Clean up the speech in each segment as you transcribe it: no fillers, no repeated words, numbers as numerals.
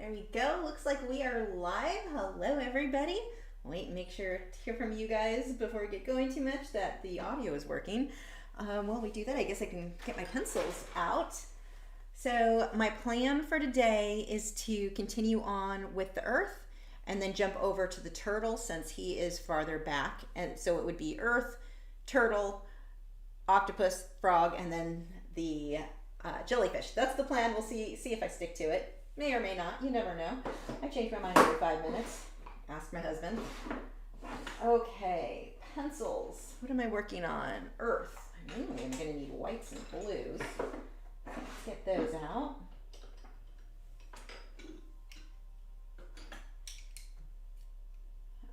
There we go. Looks like we are live. Hello, everybody. Wait, make sure to hear from you guys before we get going too much that the audio is working. While we do that, I guess I can get my pencils out. So my plan for today is to continue on with the Earth and then jump over to the turtle since he is farther back. And so it would be Earth, turtle, octopus, frog, and then the jellyfish. That's the plan. We'll see if I stick to it. May or may not. You never know. I change my mind every 5 minutes. Ask my husband. Okay, pencils. What am I working on? Earth. I'm going to need whites and blues. Let's get those out.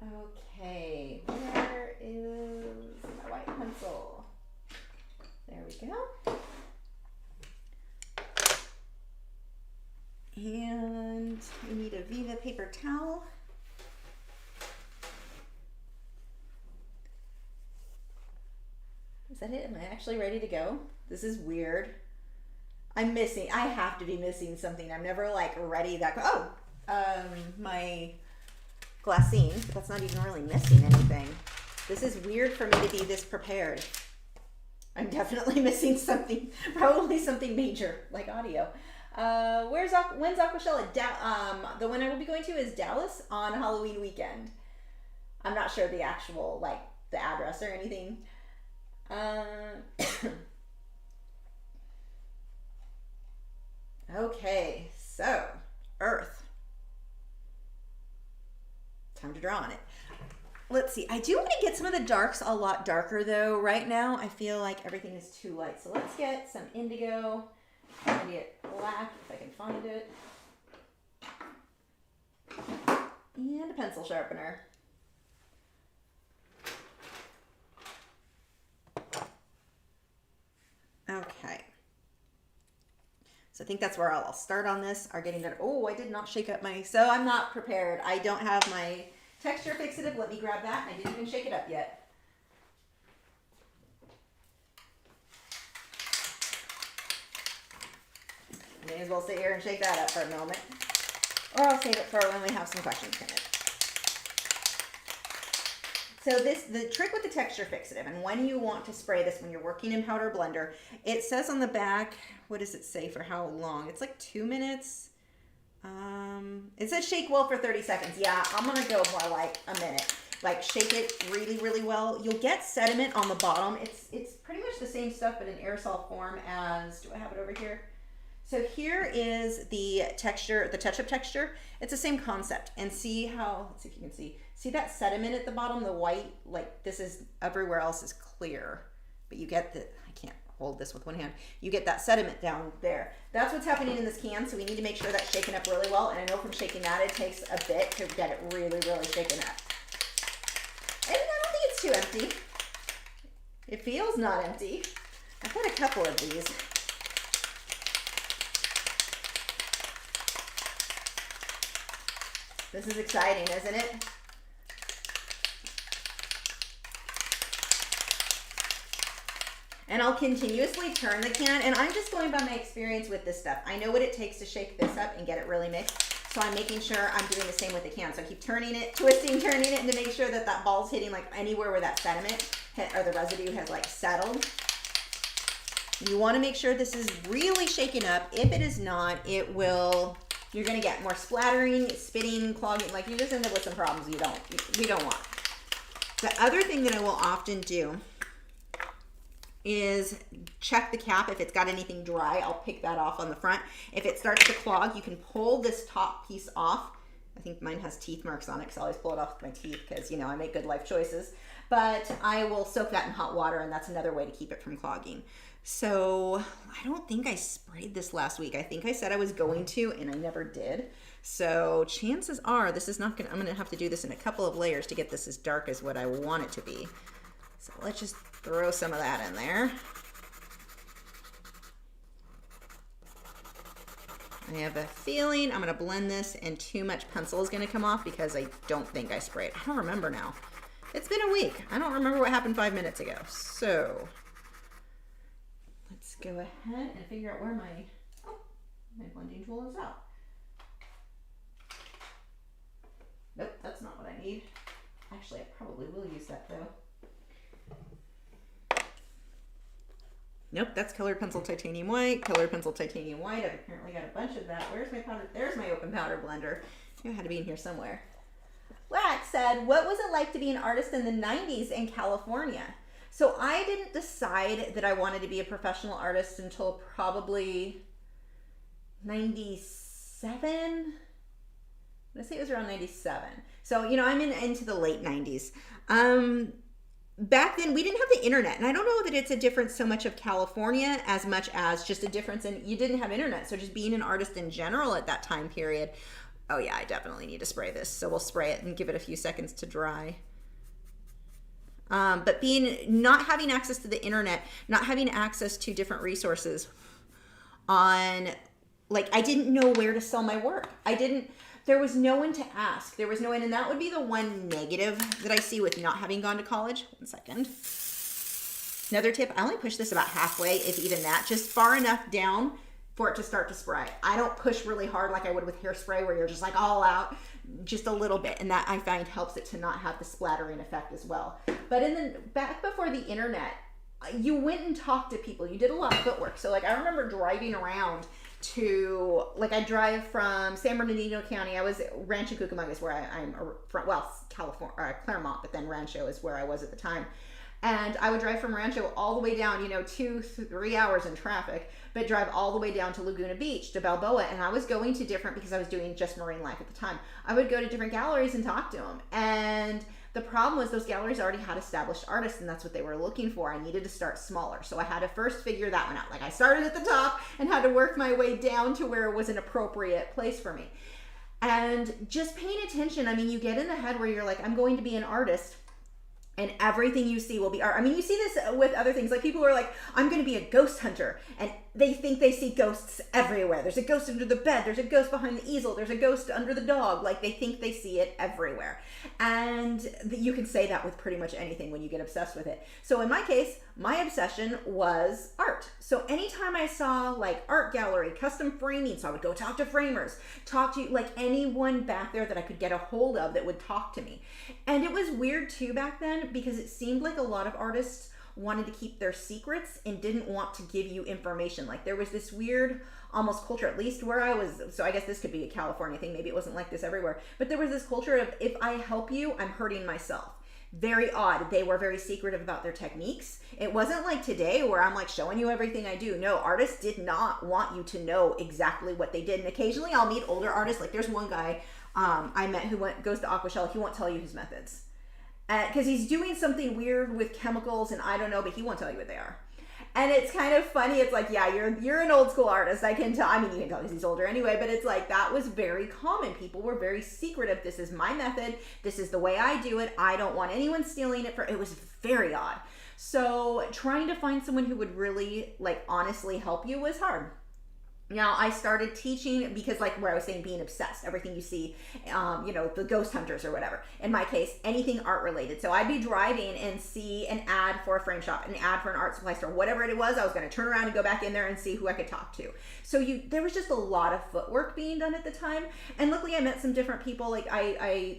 Okay, where is my white pencil? There we go. And we need a Viva paper towel. Is that it? Am I actually ready to go? This is weird. I have to be missing something. I'm never like ready my glassine, but that's not even really missing anything. This is weird for me to be this prepared. I'm definitely missing something, probably something major like audio. When's Aquashell? The one I will be going to is Dallas on Halloween weekend. I'm not sure the actual, the address or anything. Okay, so, Earth. Time to draw on it. Let's see, I do want to get some of the darks a lot darker though. Right now, I feel like everything is too light. So let's get some indigo. I'm gonna get black if I can find it. And a pencil sharpener. Okay. So I think that's where I'll start on this. Are getting better. Oh, I did not shake up so I'm not prepared. I don't have my texture fixative. Let me grab that. I didn't even shake it up yet. May as well sit here and shake that up for a moment. Or I'll save it for when we have some questions come in. So the trick with the texture fixative, and when you want to spray this when you're working in Powder Blender, it says on the back, what does it say for how long? It's like 2 minutes. It says shake well for 30 seconds. Yeah, I'm gonna go more like a minute. Like shake it really, really well. You'll get sediment on the bottom. It's pretty much the same stuff, but in aerosol form as, do I have it over here? So here is the texture, the Ketchup Texture. It's the same concept. And see how, let's see if you can see that sediment at the bottom, the white, like this is, everywhere else is clear. But you get the, I can't hold this with one hand. You get that sediment down there. That's what's happening in this can, so we need to make sure that's shaken up really well. And I know from shaking that, it takes a bit to get it really, really shaken up. And I don't think it's too empty. It feels not empty. I've had a couple of these. This is exciting, isn't it? And I'll continuously turn the can, and I'm just going by my experience with this stuff. I know what it takes to shake this up and get it really mixed, so I'm making sure I'm doing the same with the can. So I keep turning it, twisting, turning it, and to make sure that that ball's hitting like anywhere where that sediment or the residue has like settled. You want to make sure this is really shaken up. If it is not, it will... You're gonna get more splattering, spitting, clogging, like you just end up with some problems we don't want. The other thing that I will often do is check the cap. If it's got anything dry, I'll pick that off on the front. If it starts to clog, you can pull this top piece off. I think mine has teeth marks on it because I always pull it off with my teeth because, you know, I make good life choices. But I will soak that in hot water, and that's another way to keep it from clogging. So I don't think I sprayed this last week. I think I said I was going to, and I never did. So chances are this is not gonna, I'm gonna have to do this in a couple of layers to get this as dark as what I want it to be. So let's just throw some of that in there. I have a feeling I'm gonna blend this and too much pencil is gonna come off because I don't think I sprayed. I don't remember now. It's been a week. I don't remember what happened 5 minutes ago. So let's go ahead and figure out where my blending tool is out. Nope, that's not what I need. Actually, I probably will use that though. Nope, that's colored pencil titanium white. Colored pencil titanium white. I've apparently got a bunch of that. Where's my powder? There's my open powder blender. It had to be in here somewhere. Wax said, what was it like to be an artist in the 90s in California? So I didn't decide that I wanted to be a professional artist until probably 97. Let's say it was around 97. So, you know, I'm into the late 90s. Back then, we didn't have the internet. And I don't know that it's a difference so much of California as much as just a difference in you didn't have internet. So just being an artist in general at that time period. Oh yeah, I definitely need to spray this. So we'll spray it and give it a few seconds to dry. But not having access to the internet, not having access to different resources on, like, I didn't know where to sell my work. There was no one to ask. There was no one, and that would be the one negative that I see with not having gone to college. 1 second. Another tip, I only push this about halfway, if even that, just far enough down for it to start to spray. I don't push really hard like I would with hairspray where you're just like all out, just a little bit. And that I find helps it to not have the splattering effect as well. But back before the internet, you went and talked to people. You did a lot of footwork. So like I remember driving around to, like I drive from San Bernardino County. I was Rancho Cucamonga is where I'm from, well, California, Claremont, but then Rancho is where I was at the time. And I would drive from Rancho all the way down, 2-3 hours in traffic, but drive all the way down to Laguna Beach, to Balboa. And I was going to different, because I was doing just marine life at the time, I would go to different galleries and talk to them. And the problem was those galleries already had established artists, and that's what they were looking for. I needed to start smaller. So I had to first figure that one out. Like I started at the top and had to work my way down to where it was an appropriate place for me. And just paying attention, you get in the head where you're like, I'm going to be an artist, and everything you see will be art. You see this with other things. Like people are like, I'm going to be a ghost hunter. And they think they see ghosts everywhere. There's a ghost under the bed. There's a ghost behind the easel. There's a ghost under the dog. Like they think they see it everywhere. And you can say that with pretty much anything when you get obsessed with it. So in my case, my obsession was art. So anytime I saw like art gallery, custom framing, so I would go talk to framers, talk to like anyone back there that I could get a hold of that would talk to me. And it was weird too back then, because it seemed like a lot of artists wanted to keep their secrets and didn't want to give you information. Like there was this weird almost culture, at least where I was, so I guess this could be a California thing, maybe it wasn't like this everywhere, but there was this culture of, if I help you, I'm hurting myself. Very odd. They were very secretive about their techniques. It wasn't like today where I'm like showing you everything I do. No, artists did not want you to know exactly what they did. And occasionally I'll meet older artists. Like there's one guy I met who goes to Aquashell. He won't tell you his methods. Because he's doing something weird with chemicals and I don't know, but he won't tell you what they are. And it's kind of funny. It's like, yeah, you're an old school artist. I can tell. You can tell because he's older anyway, but it's like, that was very common. People were very secretive. This is my method. This is the way I do it. I don't want anyone stealing it. It was very odd. So trying to find someone who would really like honestly help you was hard. Now I started teaching because, like where I was saying, being obsessed, everything you see, the ghost hunters or whatever. In my case, anything art related. So I'd be driving and see an ad for a frame shop, an ad for an art supply store, whatever it was. I was going to turn around and go back in there and see who I could talk to. So there was just a lot of footwork being done at the time. And luckily I met some different people. Like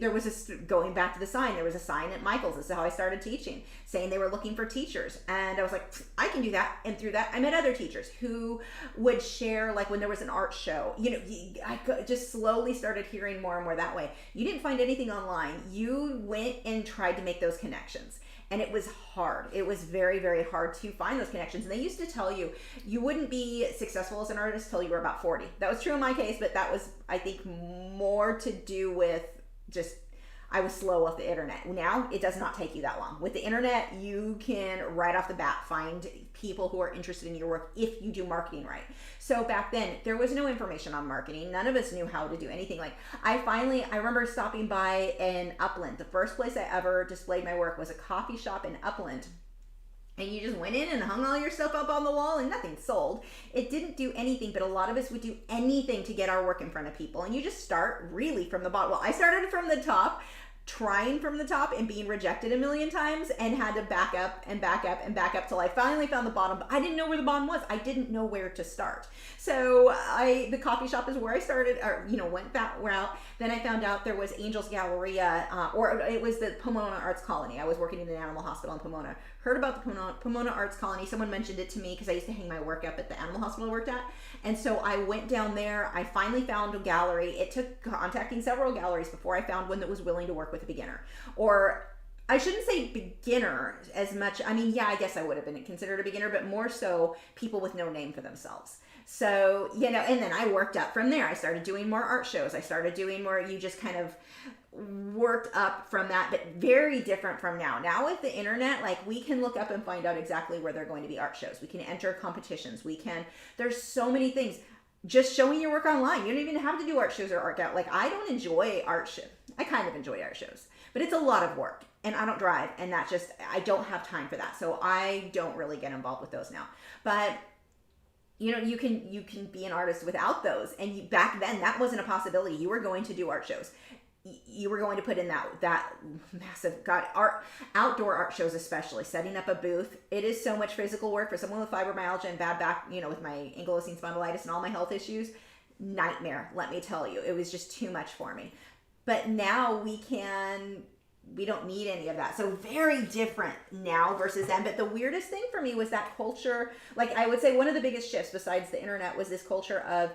there was this, going back to the sign, there was a sign at Michael's. This is how I started teaching, saying they were looking for teachers. And I was like, I can do that. And through that, I met other teachers who would share, like when there was an art show, I just slowly started hearing more and more that way. You didn't find anything online. You went and tried to make those connections. And it was hard. It was very, very hard to find those connections. And they used to tell you, you wouldn't be successful as an artist till you were about 40. That was true in my case, but that was, I think, more to do with just, I was slow with the internet. Now, it does not take you that long. With the internet, you can right off the bat find people who are interested in your work if you do marketing right. So back then, there was no information on marketing. None of us knew how to do anything. Like I remember stopping by in Upland. The first place I ever displayed my work was a coffee shop in Upland. And you just went in and hung all your stuff up on the wall and nothing sold. It didn't do anything, but a lot of us would do anything to get our work in front of people. And you just start really from the bottom. Well, I started from the top. trying from the top and being rejected a million times, and had to back up and back up and back up till I finally found the bottom. But I didn't know where the bottom was. I didn't know where to start. So the coffee shop is where I started, or went that route. Then I found out there was Angel's Galleria, or it was the Pomona Arts Colony. I was working in an animal hospital in Pomona. Heard about the Pomona Arts Colony. Someone mentioned it to me because I used to hang my work up at the animal hospital I worked at. And so I went down there. I finally found a gallery. It took contacting several galleries before I found one that was willing to work with a beginner. Or I shouldn't say beginner as much. I mean, yeah, I guess I would have been considered a beginner, but more so people with no name for themselves. So, and then I worked up from there. I started doing more art shows. I started doing more, you just kind of worked up from that, but very different from now. Now with the internet, like, we can look up and find out exactly where they're going to be art shows. We can enter competitions. There's so many things. Just showing your work online. You don't even have to do art shows or art gallery. Like, I don't enjoy art shows. I kind of enjoy art shows, but it's a lot of work, and I don't drive, and I don't have time for that. So I don't really get involved with those now. But you can be an artist without those. And back then, that wasn't a possibility. You were going to do art shows. You were going to put in that massive outdoor art shows, especially setting up a booth. It is so much physical work for someone with fibromyalgia and bad back, with my ankylosing spondylitis and all my health issues. Nightmare, let me tell you. It was just too much for me. But now we don't need any of that. So very different now versus then. But the weirdest thing for me was that culture. Like, I would say one of the biggest shifts besides the internet was this culture of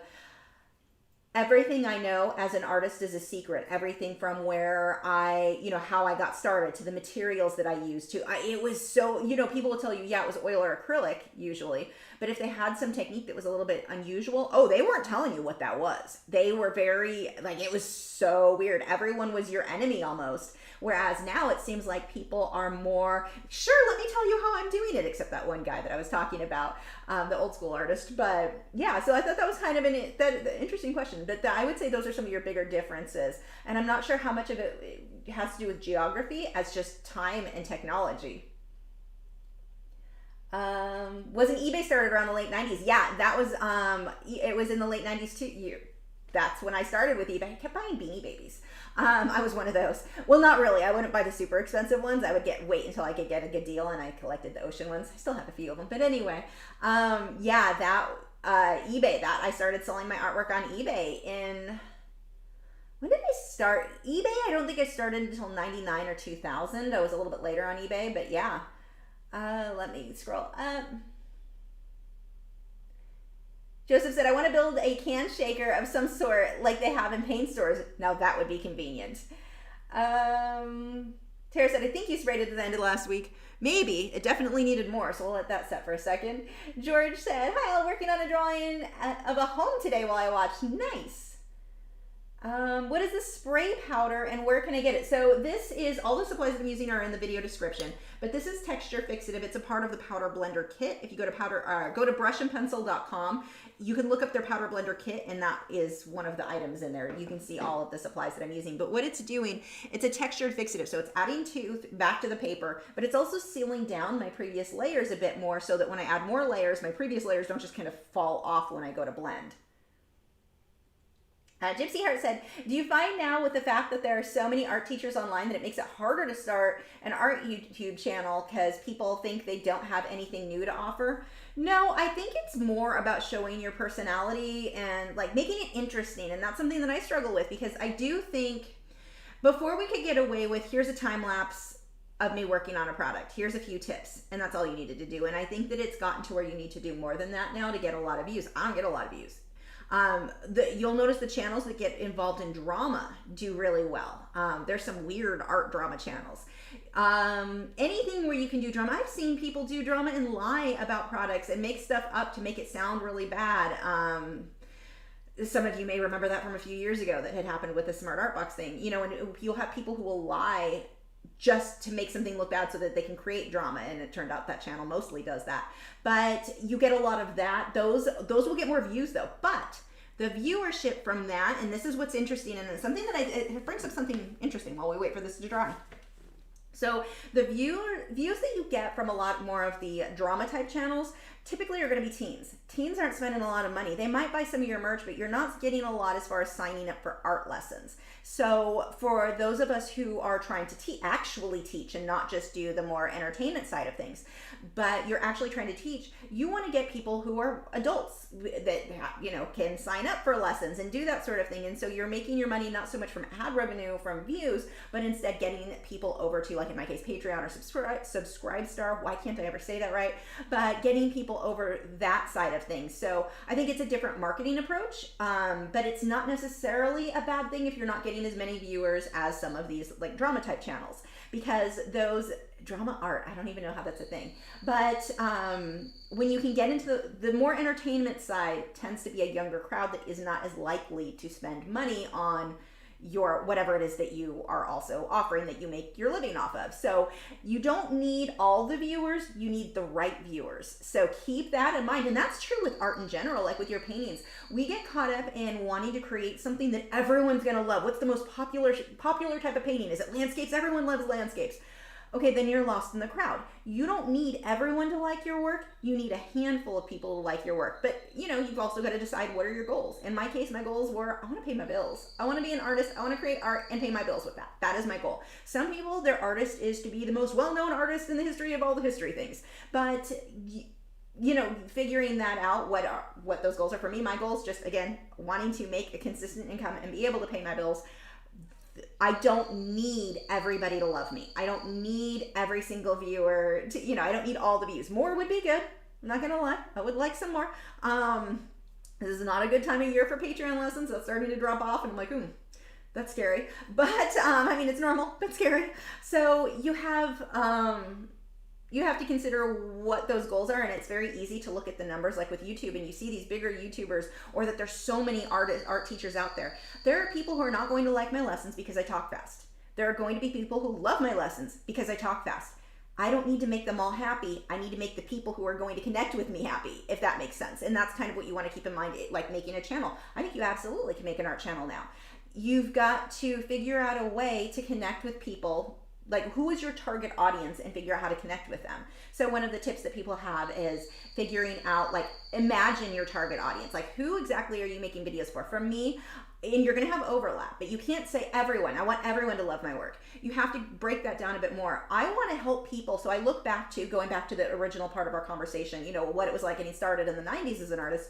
everything I know as an artist is a secret. Everything from where how I got started to the materials that I used it was so, people will tell you, yeah, it was oil or acrylic usually. But if they had some technique that was a little bit unusual, they weren't telling you what that was. They were very, it was so weird. Everyone was your enemy almost. Whereas now it seems like people are more, sure, let me tell you how I'm doing it, except that one guy that I was talking about, the old school artist. But yeah, so I thought that was kind of an interesting question. But I would say those are some of your bigger differences. And I'm not sure how much of it has to do with geography as just time and technology. Wasn't eBay started around the late 90s? Yeah, that was, it was in the late 90s too. That's when I started with eBay. I kept buying Beanie Babies. I was one of those. Well, not really. I wouldn't buy the super expensive ones. I would wait until I could get a good deal, and I collected the ocean ones. I still have a few of them. But anyway, eBay, I started selling my artwork on eBay when did I start? eBay, I don't think I started until 99 or 2000. I was a little bit later on eBay, but yeah. Let me scroll up. Joseph said, I want to build a can shaker of some sort like they have in paint stores. Now that would be convenient. Tara said, I think you sprayed it at the end of last week. Maybe. It definitely needed more, so we'll let that set for a second. George said, hi, I'm working on a drawing of a home today while I watch. Nice. What is the spray powder and where can I get it? So this is, all the supplies I'm using are in the video description, but this is Texture Fixative. It's a part of the powder blender kit. If you go to brushandpencil.com, you can look up their powder blender kit, and that is one of the items in there. You can see all of the supplies that I'm using, but what it's doing, it's a textured fixative. So it's adding tooth back to the paper, but it's also sealing down my previous layers a bit more so that when I add more layers, my previous layers don't just kind of fall off when I go to blend. Gypsy Heart said, do you find now with the fact that there are so many art teachers online that it makes it harder to start an art YouTube channel because people think they don't have anything new to offer? No, I think it's more about showing your personality and making it interesting. And that's something that I struggle with because I do think before we could get away with, here's a time lapse of me working on a product, here's a few tips, and that's all you needed to do. And I think that it's gotten to where you need to do more than that now to get a lot of views. I don't get a lot of views. You'll notice the channels that get involved in drama do really well. There's some weird art drama channels. Anything where you can do drama. I've seen people do drama and lie about products and make stuff up to make it sound really bad. Some of you may remember that from a few years ago that had happened with the Smart Art Box thing. And you'll have people who will lie just to make something look bad so that they can create drama, and it turned out that channel mostly does that. But you get a lot of that. Those will get more views though. But the viewership from that, and this is what's interesting, and it's something that it brings up something interesting while we wait for this to dry. So the views that you get from a lot more of the drama type channels typically are going to be teens. Teens aren't spending a lot of money. They might buy some of your merch, but you're not getting a lot as far as signing up for art lessons. So for those of us who are trying to actually teach and not just do the more entertainment side of things, but you're actually trying to teach, you want to get people who are adults that, you know, can sign up for lessons and do that sort of thing. And so you're making your money not so much from ad revenue, from views, but instead getting people over to, like in my case, Patreon or Subscribestar. Why can't I ever say that right? But getting people over that side of things. So I think it's a different marketing approach, but it's not necessarily a bad thing if you're not getting as many viewers as some of these like drama type channels, because those drama art, I don't even know how that's a thing, but when you can get into the more entertainment side, tends to be a younger crowd that is not as likely to spend money on your whatever it is that you are also offering that you make your living off of. So you don't need all the viewers, you need the right viewers. So keep that in mind. And that's true with art in general, like with your paintings. We get caught up in wanting to create something that everyone's gonna love. What's the most popular type of painting? Is it landscapes? Everyone loves landscapes. Okay, then you're lost in the crowd. You don't need everyone to like your work. You need a handful of people to like your work. But, you know, you've also got to decide what are your goals. In my case, my goals were, I want to pay my bills. I want to be an artist. I want to create art and pay my bills with that. That is my goal. Some people, their artist is to be the most well-known artist in the history of all the history things. But, you know, figuring that out, what those goals are. For me, my goals, just, again, wanting to make a consistent income and be able to pay my bills. I don't need everybody to love me. I don't need every single viewer to, you know, I don't need all the views. More would be good. I'm not going to lie. I would like some more. This is not a good time of year for Patreon lessons. That's starting to drop off and I'm like, that's scary. But, I mean, it's normal, but scary. So you have to consider what those goals are, and it's very easy to look at the numbers like with YouTube and you see these bigger YouTubers, or that there's so many art teachers out there. There are people who are not going to like my lessons because I talk fast. There are going to be people who love my lessons because I talk fast. I don't need to make them all happy. I need to make the people who are going to connect with me happy, if that makes sense. And that's kind of what you want to keep in mind, like making a channel. I think you absolutely can make an art channel now. You've got to figure out a way to connect with people. Like, who is your target audience, and figure out how to connect with them. So one of the tips that people have is figuring out, like, imagine your target audience. Like, who exactly are you making videos for? For me, and you're going to have overlap, but you can't say everyone. I want everyone to love my work. You have to break that down a bit more. I want to help people. So I look back to, going back to the original part of our conversation, you know, what it was like getting started in the 90s as an artist.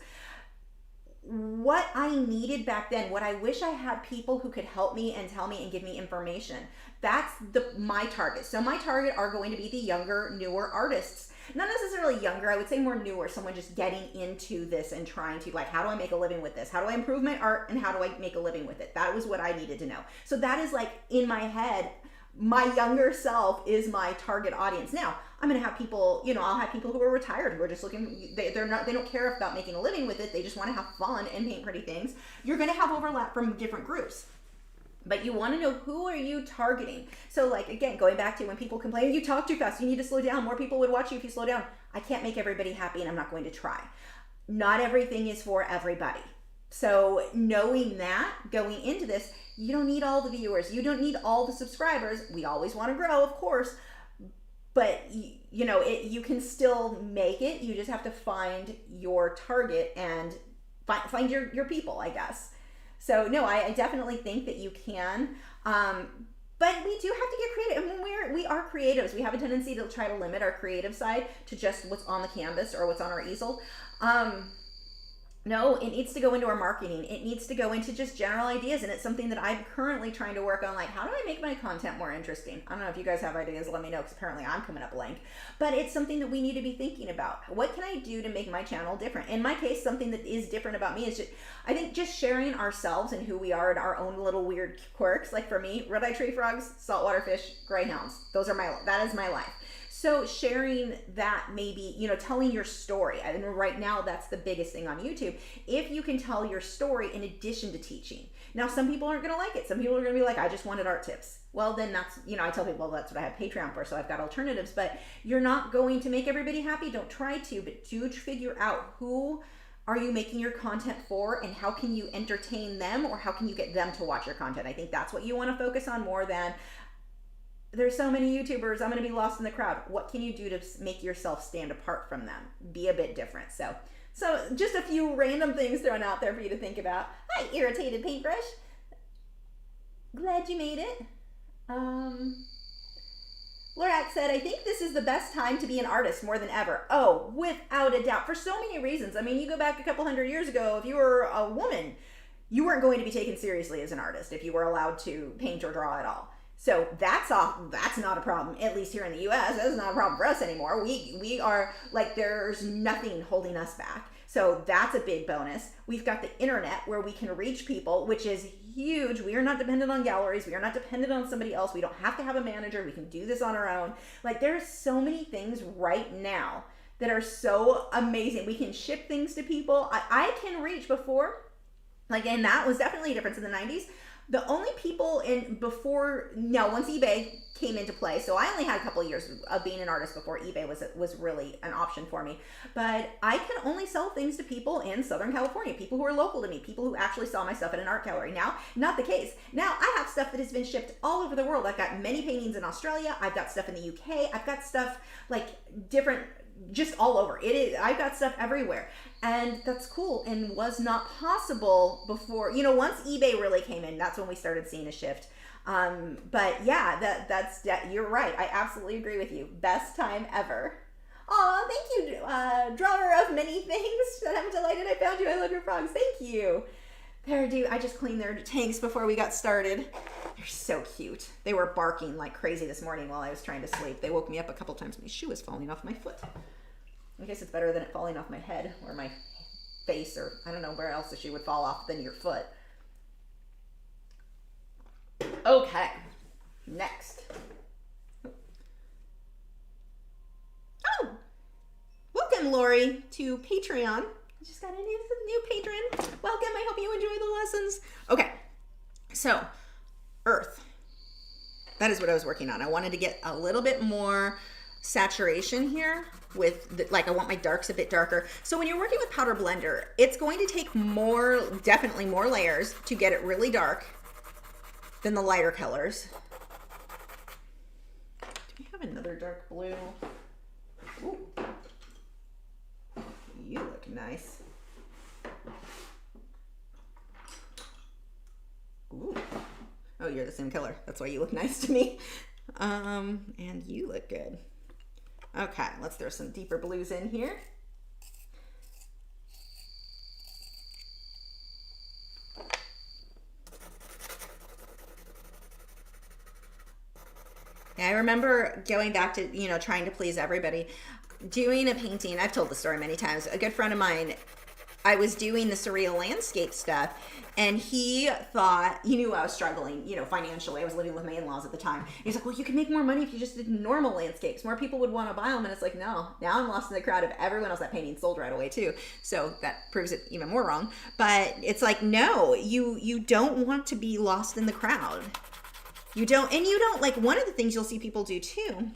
What I needed back then, what I wish I had people who could help me and tell me and give me information. That's my target. So my target are going to be the younger, newer artists. Not necessarily younger, I would say more newer, someone just getting into this and trying to, like, how do I make a living with this? How do I improve my art, and how do I make a living with it? That was what I needed to know. So that is, like, in my head, my younger self is my target audience. Now, I'm going to have people, you know, I'll have people who are retired, who are just looking, they don't care about making a living with it. They just want to have fun and paint pretty things. You're going to have overlap from different groups. But you want to know, who are you targeting? So, like, again, going back to when people complain, you talk too fast, you need to slow down. More people would watch you if you slow down. I can't make everybody happy, and I'm not going to try. Not everything is for everybody. So knowing that, going into this, you don't need all the viewers. You don't need all the subscribers. We always want to grow, of course. But, you know, you can still make it. You just have to find your target and find your people, I guess. So, no, I definitely think that you can. But we do have to get creative. I mean, we are creatives. We have a tendency to try to limit our creative side to just what's on the canvas or what's on our easel. No, it needs to go into our marketing. It needs to go into just general ideas, and it's something that I'm currently trying to work on. Like, how do I make my content more interesting? I don't know if you guys have ideas. Let me know, because apparently I'm coming up blank. But it's something that we need to be thinking about. What can I do to make my channel different? In my case, something that is different about me is just, I think, just sharing ourselves and who we are and our own little weird quirks. Like for me, red-eye tree frogs, saltwater fish, greyhounds. That is my life. So sharing that, maybe, you know, telling your story. I mean, right now, that's the biggest thing on YouTube. If you can tell your story in addition to teaching. Now, some people aren't going to like it. Some people are going to be like, I just wanted art tips. Well, then that's, you know, I tell people, well, that's what I have Patreon for, so I've got alternatives. But you're not going to make everybody happy. Don't try to, but do figure out who are you making your content for, and how can you entertain them, or how can you get them to watch your content. I think that's what you want to focus on more than, there's so many YouTubers, I'm going to be lost in the crowd. What can you do to make yourself stand apart from them? Be a bit different. So just a few random things thrown out there for you to think about. Hi, irritated paintbrush. Glad you made it. Lorak said, I think this is the best time to be an artist more than ever. Oh, without a doubt, for so many reasons. I mean, you go back a couple hundred years ago, if you were a woman, you weren't going to be taken seriously as an artist if you were allowed to paint or draw at all. So that's not a problem, at least here in the US. That's not a problem for us anymore. We are like, there's nothing holding us back. So that's a big bonus. We've got the internet where we can reach people, which is huge. We are not dependent on galleries. We are not dependent on somebody else. We don't have to have a manager. We can do this on our own. Like, there's so many things right now that are so amazing. We can ship things to people. I can reach before, like, and that was definitely a difference in the 90s. The only people once eBay came into play, so I only had a couple of years of being an artist before eBay was really an option for me. But I can only sell things to people in Southern California, people who are local to me, people who actually saw my stuff at an art gallery. Now, not the case. Now I have stuff that has been shipped all over the world. I've got many paintings in Australia. I've got stuff in the UK. I've got stuff like different, just all over. I've got stuff everywhere. And that's cool and was not possible before, once eBay really came in, that's when we started seeing a shift. But yeah, that's you're right. I absolutely agree with you. Best time ever. Oh, thank you, drawer of many things. I'm delighted I found you. I love your frogs. Thank you. I just cleaned their tanks before we got started. They're so cute. They were barking like crazy this morning while I was trying to sleep. They woke me up a couple times. My shoe was falling off my foot. I guess it's better than it falling off my head or my face, or I don't know where else the shoe would fall off than your foot. Okay, next. Oh, welcome, Lori, to Patreon. I just got a new patron. Welcome. I hope you enjoy the lessons. Okay, so earth. That is what I was working on. I wanted to get a little bit more saturation here with I want my darks a bit darker. So when you're working with powder blender, it's going to take definitely more layers to get it really dark than the lighter colors. Do we have another dark blue? Ooh. You look nice. Ooh. Oh, you're the same color. That's why you look nice to me. And you look good. Okay, let's throw some deeper blues in here. I remember going back to, trying to please everybody, doing a painting. I've told the story many times. A good friend of mine, I was doing the surreal landscape stuff, and he knew I was struggling, financially. I was living with my in-laws at the time. He's like, well, you can make more money if you just did normal landscapes. More people would want to buy them. And it's like, no, now I'm lost in the crowd of everyone else. That painting sold right away too. So that proves it even more wrong. But it's like, no, you don't want to be lost in the crowd. You don't, like, one of the things you'll see people do too,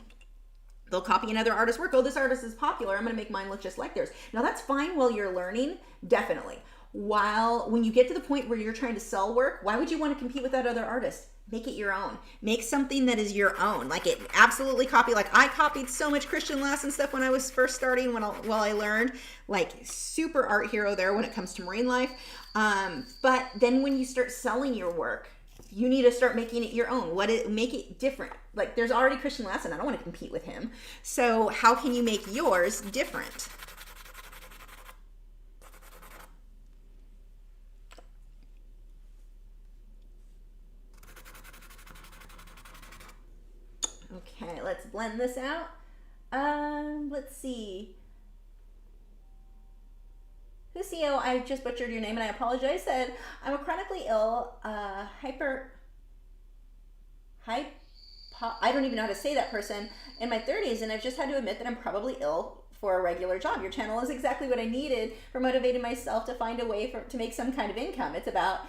they'll copy another artist's work. Oh, this artist is popular. I'm going to make mine look just like theirs. Now, that's fine while you're learning, definitely. When you get to the point where you're trying to sell work, why would you want to compete with that other artist? Make it your own. Make something that is your own. Like, it absolutely copy. Like, I copied so much Christian Lassen stuff when I was first starting, while I learned. Like, super art hero there when it comes to marine life. But then when you start selling your work, you need to start making it your own. Make it different. Like, there's already Christian Lassen. I don't want to compete with him. So how can you make yours different? Okay, let's blend this out. Let's see. Lucio, I just butchered your name and I apologize. Said, I'm a chronically ill, I don't even know how to say that person, in my 30s, and I've just had to admit that I'm probably ill for a regular job. Your channel is exactly what I needed for motivating myself to find a way to make some kind of income. It's about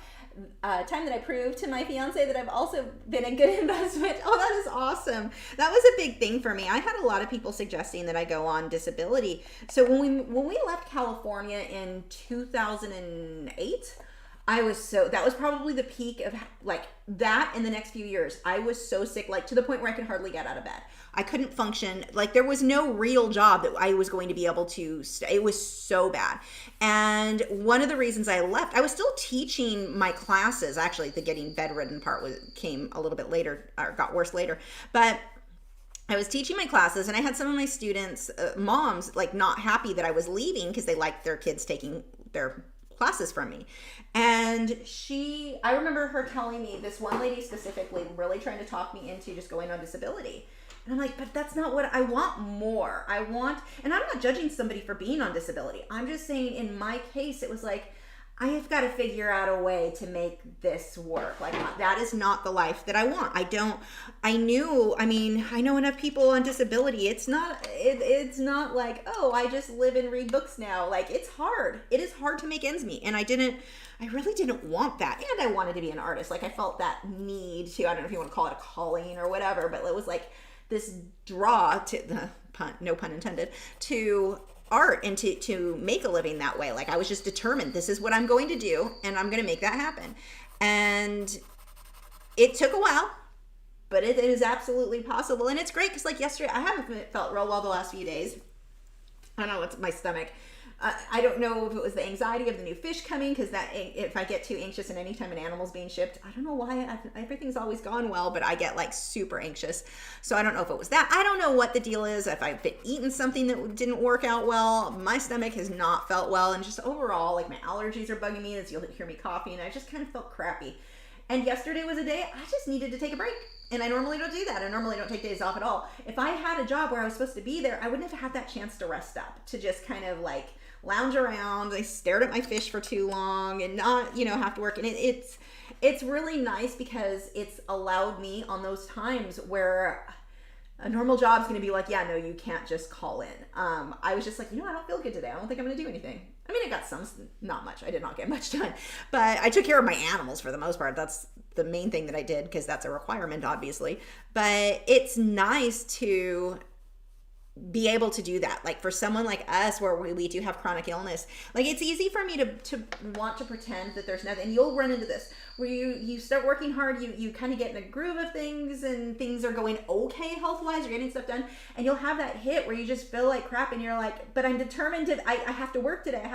time that I proved to my fiance that I've also been a good investment. Oh, that is awesome. That was a big thing for me. I had a lot of people suggesting that I go on disability. So when we left California in 2008, That was probably the peak of like that in the next few years. I was so sick, like to the point where I could hardly get out of bed. I couldn't function. Like there was no real job that I was going to be able to stay. It was so bad. And one of the reasons I left, I was still teaching my classes. Actually, the getting bedridden part came a little bit later, or got worse later. But I was teaching my classes, and I had some of my students, moms, like not happy that I was leaving because they liked their kids taking their classes from me. And I remember her telling me, this one lady specifically, really trying to talk me into just going on disability. And I'm like, but that's not what I want. More. And I'm not judging somebody for being on disability. I'm just saying in my case, it was like, I have got to figure out a way to make this work. Like that is not the life that I want. I know enough people on disability. It's not like, oh, I just live and read books now. Like it's hard. It is hard to make ends meet. And I really didn't want that. And I wanted to be an artist. Like I felt that need to, I don't know if you want to call it a calling or whatever, but it was like this draw to the pun, no pun intended, to art and to make a living that way. Like I was just determined, this is what I'm going to do and I'm going to make that happen. And it took a while, but it is absolutely possible. And it's great because like yesterday, I haven't felt real well the last few days. I don't know, it's my stomach. I don't know if it was the anxiety of the new fish coming, because that if I get too anxious and anytime an animal's being shipped, I don't know why, everything's always gone well, but I get like super anxious. So I don't know if it was that. I don't know what the deal is. If I've been eating something that didn't work out well, my stomach has not felt well, and just overall, like my allergies are bugging me, as you'll hear me coughing. I just kind of felt crappy. And yesterday was a day I just needed to take a break. And I normally don't do that. I normally don't take days off at all. If I had a job where I was supposed to be there, I wouldn't have had that chance to rest up, to just kind of like lounge around. I stared at my fish for too long and not, have to work. And it's really nice because it's allowed me on those times where a normal job is going to be like, yeah, no, you can't just call in. I was just like, I don't feel good today. I don't think I'm going to do anything. I mean, I got some, not much. I did not get much done, but I took care of my animals for the most part. That's the main thing that I did, because that's a requirement, obviously. But it's nice to be able to do that. Like for someone like us, where we do have chronic illness, like it's easy for me to want to pretend that there's nothing. And you'll run into this where you start working hard, you kind of get in a groove of things, and things are going okay health-wise, you're getting stuff done, and you'll have that hit where you just feel like crap, and you're like, but I'm determined I have to work today.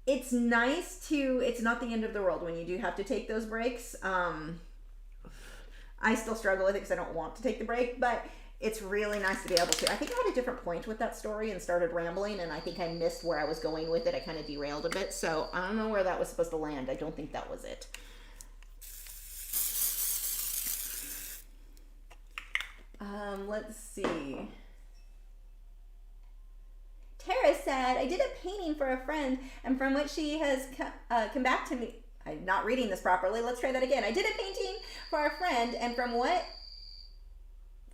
It's nice it's not the end of the world when you do have to take those breaks. I still struggle with it because I don't want to take the break, but it's really nice to be able to. I think I had a different point with that story and started rambling, and I think I missed where I was going with it. I kind of derailed a bit, so I don't know where that was supposed to land. I don't think that was it. Let's see. Tara said, I did a painting for a friend, and from what she has come back to me, I'm not reading this properly. Let's try that again. I did a painting for a friend, and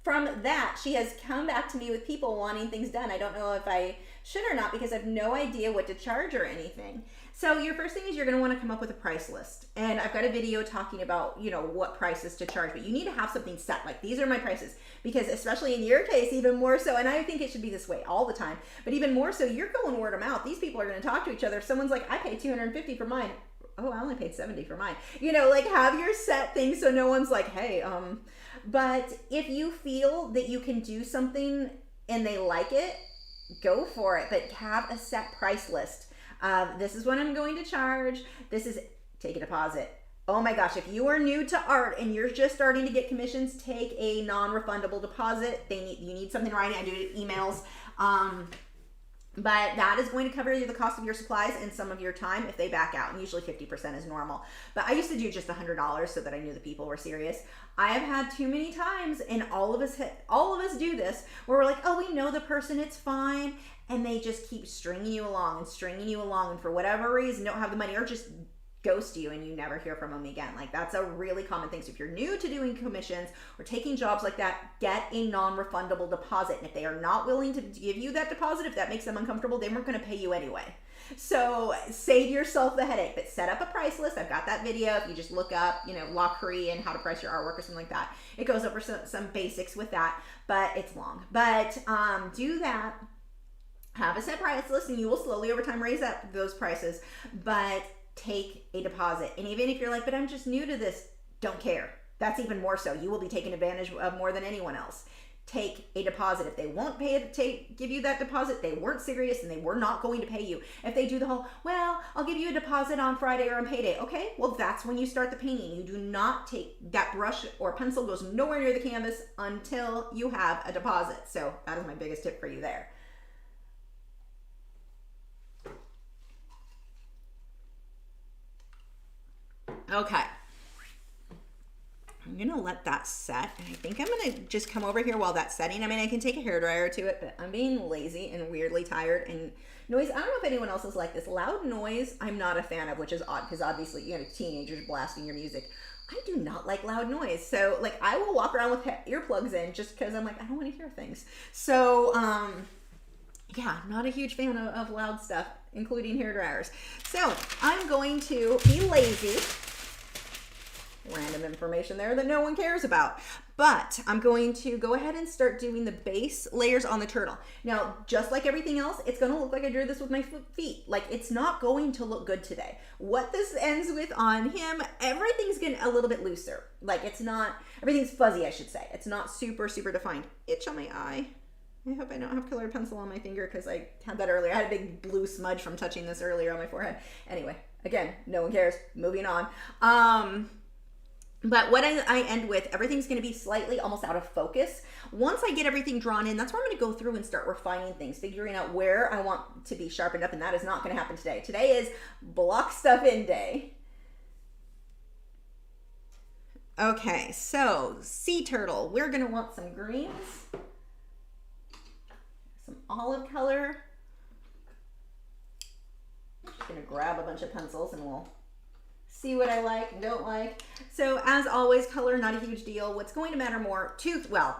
from that, she has come back to me with people wanting things done. I don't know if I should or not, because I have no idea what to charge or anything. So your first thing is you're going to want to come up with a price list. And I've got a video talking about, what prices to charge, but you need to have something set. Like, these are my prices, because especially in your case, even more so, and I think it should be this way all the time, but even more so, you're going word of mouth. These people are going to talk to each other. If someone's like, I paid $250 for mine. Oh, I only paid $70 for mine. Like, have your set things so no one's like, hey, but if you feel that you can do something and they like it, go for it. But have a set price list. This is what I'm going to charge. Take a deposit. Oh my gosh, if you are new to art and you're just starting to get commissions, take a non-refundable deposit. You need something writing. I do it in emails. But that is going to cover the cost of your supplies and some of your time if they back out, and usually 50% is normal. But I used to do just $100 so that I knew the people were serious. I have had too many times, and all of us do this, where we're like, oh, we know the person, it's fine, and they just keep stringing you along, and for whatever reason don't have the money, or just ghost you and you never hear from them again. Like, that's a really common thing. So if you're new to doing commissions or taking jobs like that, get a non-refundable deposit. And if they are not willing to give you that deposit, if that makes them uncomfortable, they weren't going to pay you anyway. So save yourself the headache, but set up a price list. I've got that video. If you just look up, Lachri and how to price your artwork or something like that, it goes over some basics with that, but it's long. But do that. Have a set price list, and you will slowly over time raise up those prices. But take a deposit. And even if you're like, but I'm just new to this, don't care. That's even more so. You will be taken advantage of more than anyone else. Take a deposit. If they won't pay it, give you that deposit, they weren't serious and they were not going to pay you. If they do the whole, well, I'll give you a deposit on Friday or on payday. Okay, well, that's when you start the painting. You do not take that brush or pencil, goes nowhere near the canvas until you have a deposit. So that is my biggest tip for you there. Okay. I'm gonna let that set, and I think I'm gonna just come over here while that's setting. I mean, I can take a hairdryer to it, but I'm being lazy and weirdly tired. And noise, I don't know if anyone else is like this. Loud noise, I'm not a fan of, which is odd because obviously, you know, teenagers blasting your music. I do not like loud noise. So, like, I will walk around with earplugs in just because I'm like, I don't want to hear things. So, yeah, not a huge fan of loud stuff, including hairdryers. So, I'm going to be lazy. Random information there that no one cares about. But I'm going to go ahead and start doing the base layers on the turtle. Now, just like everything else, it's going to look like I drew this with my feet. Like, it's not going to look good today. What this ends with on him, everything's getting a little bit looser. Like, it's not, everything's fuzzy, I should say. It's not super, super defined. Itch on my eye. I hope I don't have colored pencil on my finger because I had that earlier. I had a big blue smudge from touching this earlier on my forehead. Anyway, again, no one cares. Moving on. But what I end with, everything's going to be slightly almost out of focus. Once I get everything drawn in, that's where I'm going to go through and start refining things, figuring out where I want to be sharpened up, and that is not going to happen today. Today is block stuff in day. Okay, so sea turtle. We're going to want some greens, some olive color. I'm just going to grab a bunch of pencils and we'll see what I like and don't like. So as always, color, not a huge deal. What's going to matter more,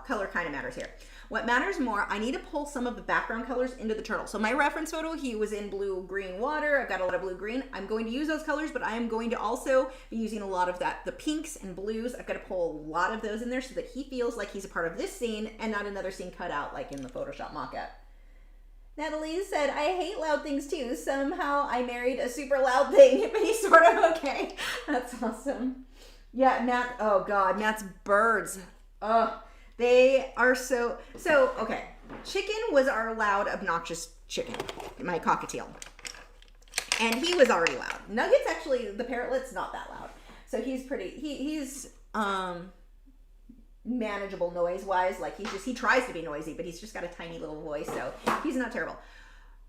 color kind of matters here. What matters more, I need to pull some of the background colors into the turtle. So my reference photo, he was in blue-green water. I've got a lot of blue-green. I'm going to use those colors, but I am going to also be using a lot of the pinks and blues. I've got to pull a lot of those in there so that he feels like he's a part of this scene and not another scene cut out like in the Photoshop mock-up. Natalie said, I hate loud things too. Somehow I married a super loud thing, but he's sort of okay. That's awesome. Yeah, Matt, oh God, Matt's birds. Oh, they are so, okay. Chicken was our loud, obnoxious chicken, my Cockatiel. And he was already loud. Nugget's actually, the parrotlet's not that loud. So he's pretty, he's manageable noise-wise. Like he tries to be noisy, but he's just got a tiny little voice, so he's not terrible.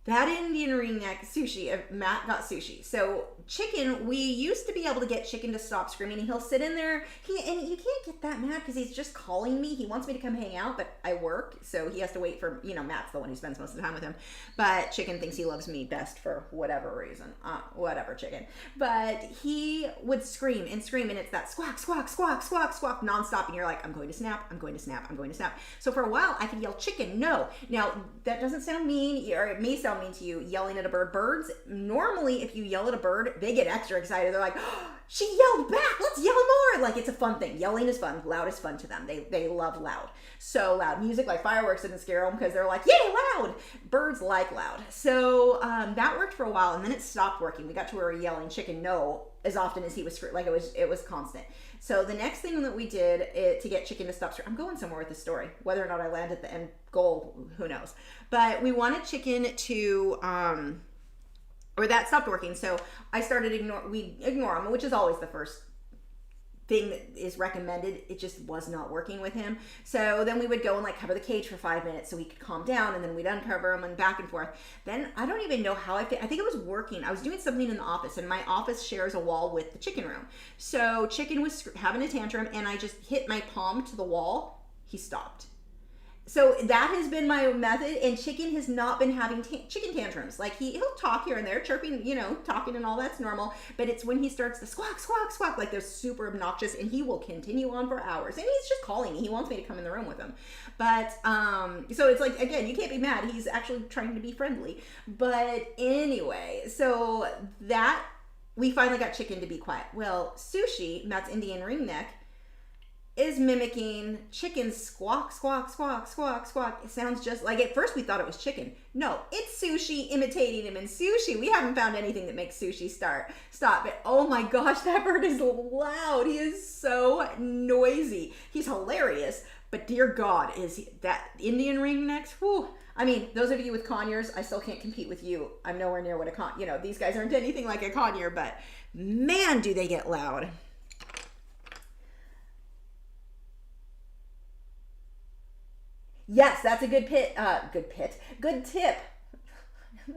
That Indian ring neck sushi, Matt got sushi. So chicken, we used to be able to get chicken to stop screaming, and he'll sit in there. And you can't get that mad because he's just calling me. He wants me to come hang out, but I work, so he has to wait for, Matt's the one who spends most of the time with him. But chicken thinks he loves me best for whatever reason. Whatever, chicken. But he would scream, and it's that squawk, squawk, squawk, squawk, squawk, nonstop. And you're like, I'm going to snap, I'm going to snap, I'm going to snap. So for a while, I could yell chicken, no. Now, that doesn't sound mean, or it may sound mean to you, yelling at a bird. Birds, normally, if you yell at a bird, they get extra excited. They're like, oh, she yelled back, let's yell more. Like, it's a fun thing. Yelling is fun. Loud is fun to them. They love loud. So loud. Music like fireworks didn't scare them because they're like, yay, loud. Birds like loud. So that worked for a while, and then it stopped working. We got to where we were yelling chicken no as often as he was, like it was constant. So the next thing that we did to get chicken to stop, I'm going somewhere with this story. Whether or not I land at the end goal, who knows. But we wanted chicken to, or that stopped working. So I started ignore him, which is always the first thing that is recommended. It just was not working with him. So then we would go and like cover the cage for 5 minutes so he could calm down, and then we'd uncover him and back and forth. Then I don't even know how I think it was working. I was doing something in the office, and my office shares a wall with the chicken room. So chicken was having a tantrum, and I just hit my palm to the wall. He stopped. So that has been my method, and chicken has not been having chicken tantrums. Like he'll talk here and there, chirping, talking and all that's normal, but it's when he starts to squawk, squawk, squawk, like they're super obnoxious, and he will continue on for hours. And he's just calling me. He wants me to come in the room with him. But, so it's like, again, you can't be mad. He's actually trying to be friendly. But anyway, so that, we finally got chicken to be quiet. Well, Sushi, Matt's Indian ring neck, is mimicking chicken squawk, squawk, squawk, squawk, squawk. It sounds just like, at first we thought it was chicken. No, it's sushi imitating him in sushi. We haven't found anything that makes sushi stop. But oh my gosh, that bird is loud. He is so noisy. He's hilarious. But dear God, is that Indian ringnecks? Whew. I mean, those of you with conures, I still can't compete with you. I'm nowhere near what these guys aren't anything like a conure, but man, do they get loud. Yes, that's a good tip.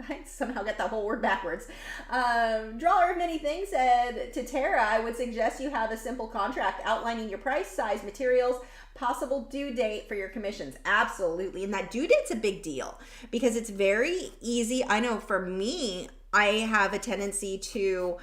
I somehow got that whole word backwards. Drawer of Many Things said to Tara, I would suggest you have a simple contract outlining your price, size, materials, possible due date for your commissions. Absolutely. And that due date's a big deal because it's very easy. I know for me, I have a tendency to,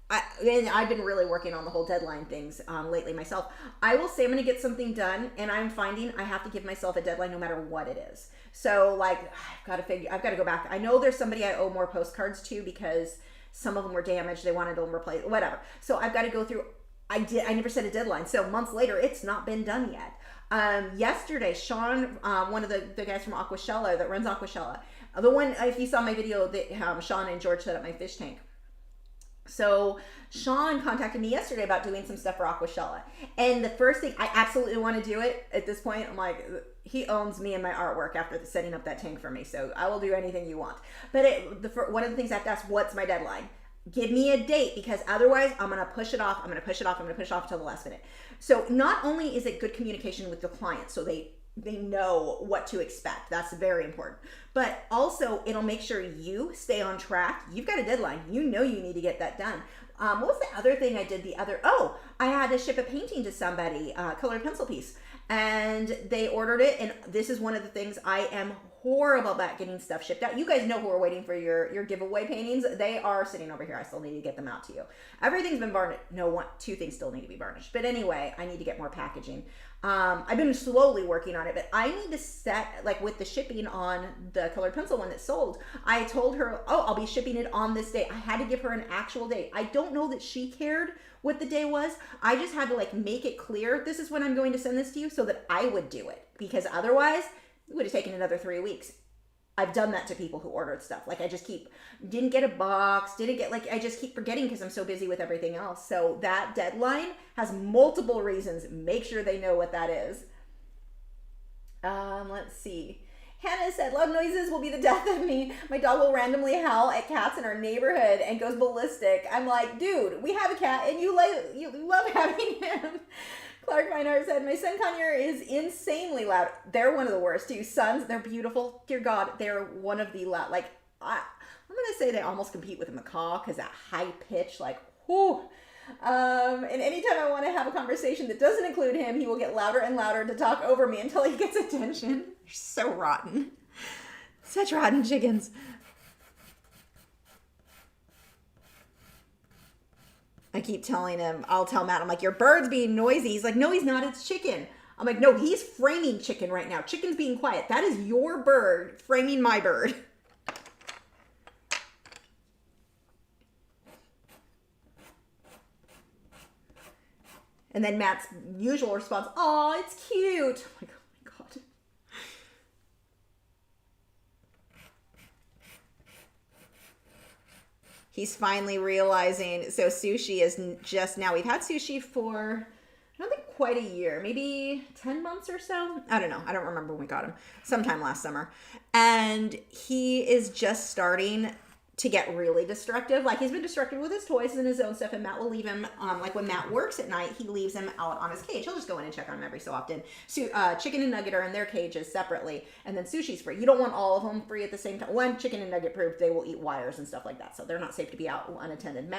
and I've been really working on the whole deadline things lately myself. I will say I'm going to get something done, and I'm finding I have to give myself a deadline no matter what it is. So like, I've got to go back. I know there's somebody I owe more postcards to because some of them were damaged. They wanted them replaced, whatever. So I've got to go through. I never set a deadline. So months later, it's not been done yet. Yesterday, Sean, one of the guys from Aquashella that runs Aquashella, the one, if you saw my video that Sean and George set up my fish tank. So Sean contacted me yesterday about doing some stuff for Aquashella. And the first thing, I absolutely want to do it at this point. I'm like, he owns me and my artwork after setting up that tank for me. So I will do anything you want. But one of the things I have to ask, what's my deadline? Give me a date, because otherwise I'm going to push it off. I'm going to push it off until the last minute. So not only is it good communication with the client, so they know what to expect. That's very important. But also it'll make sure you stay on track. You've got a deadline. You know you need to get that done. What was the other thing I did I had to ship a painting to somebody, colored pencil piece. And they ordered it. And this is one of the things I am horrible about getting stuff shipped out. You guys know who are waiting for your giveaway paintings. They are sitting over here. I still need to get them out to you. Everything's been varnished. No, two things still need to be varnished. But anyway, I need to get more packaging. I've been slowly working on it, but I need to set, like with the shipping on the colored pencil one that sold, I told her, I'll be shipping it on this day. I had to give her an actual date. I don't know that she cared what the day was. I just had to like make it clear, this is when I'm going to send this to you, so that I would do it, because otherwise it would have taken another 3 weeks. I've done that to people who ordered stuff. Like didn't get a box, I just keep forgetting because I'm so busy with everything else. So that deadline has multiple reasons. Make sure they know what that is. Let's see. Hannah said, loud noises will be the death of me. My dog will randomly howl at cats in our neighborhood and goes ballistic. I'm like, dude, we have a cat and you love having him. Clark Meinhardt said, my sun conure is insanely loud. They're one of the worst too. Suns, they're beautiful. Dear God, they're one of the loud. Like, I'm going to say they almost compete with a macaw because that high pitch, like, whoo. And anytime I want to have a conversation that doesn't include him, he will get louder and louder to talk over me until he gets attention. They're so rotten. Such rotten chickens. I keep telling him, I'll tell Matt, I'm like, your bird's being noisy. He's like, no, he's not, it's chicken. I'm like, no, he's framing chicken right now. Chicken's being quiet. That is your bird framing my bird. And then Matt's usual response, oh, it's cute. I'm like, oh my God. He's finally realizing, so sushi is just now, we've had sushi for, I don't think quite a year, maybe 10 months or so. I don't know. I don't remember when we got him. Sometime last summer. And he is just starting to get really destructive. Like, he's been destructive with his toys and his own stuff, and Matt will leave him, like when Matt works at night, he leaves him out on his cage. He'll just go in and check on him every so often. So, Chicken and Nugget are in their cages separately, and then Sushi's free. You don't want all of them free at the same time. One, Chicken and Nugget proof, they will eat wires and stuff like that, so they're not safe to be out unattended.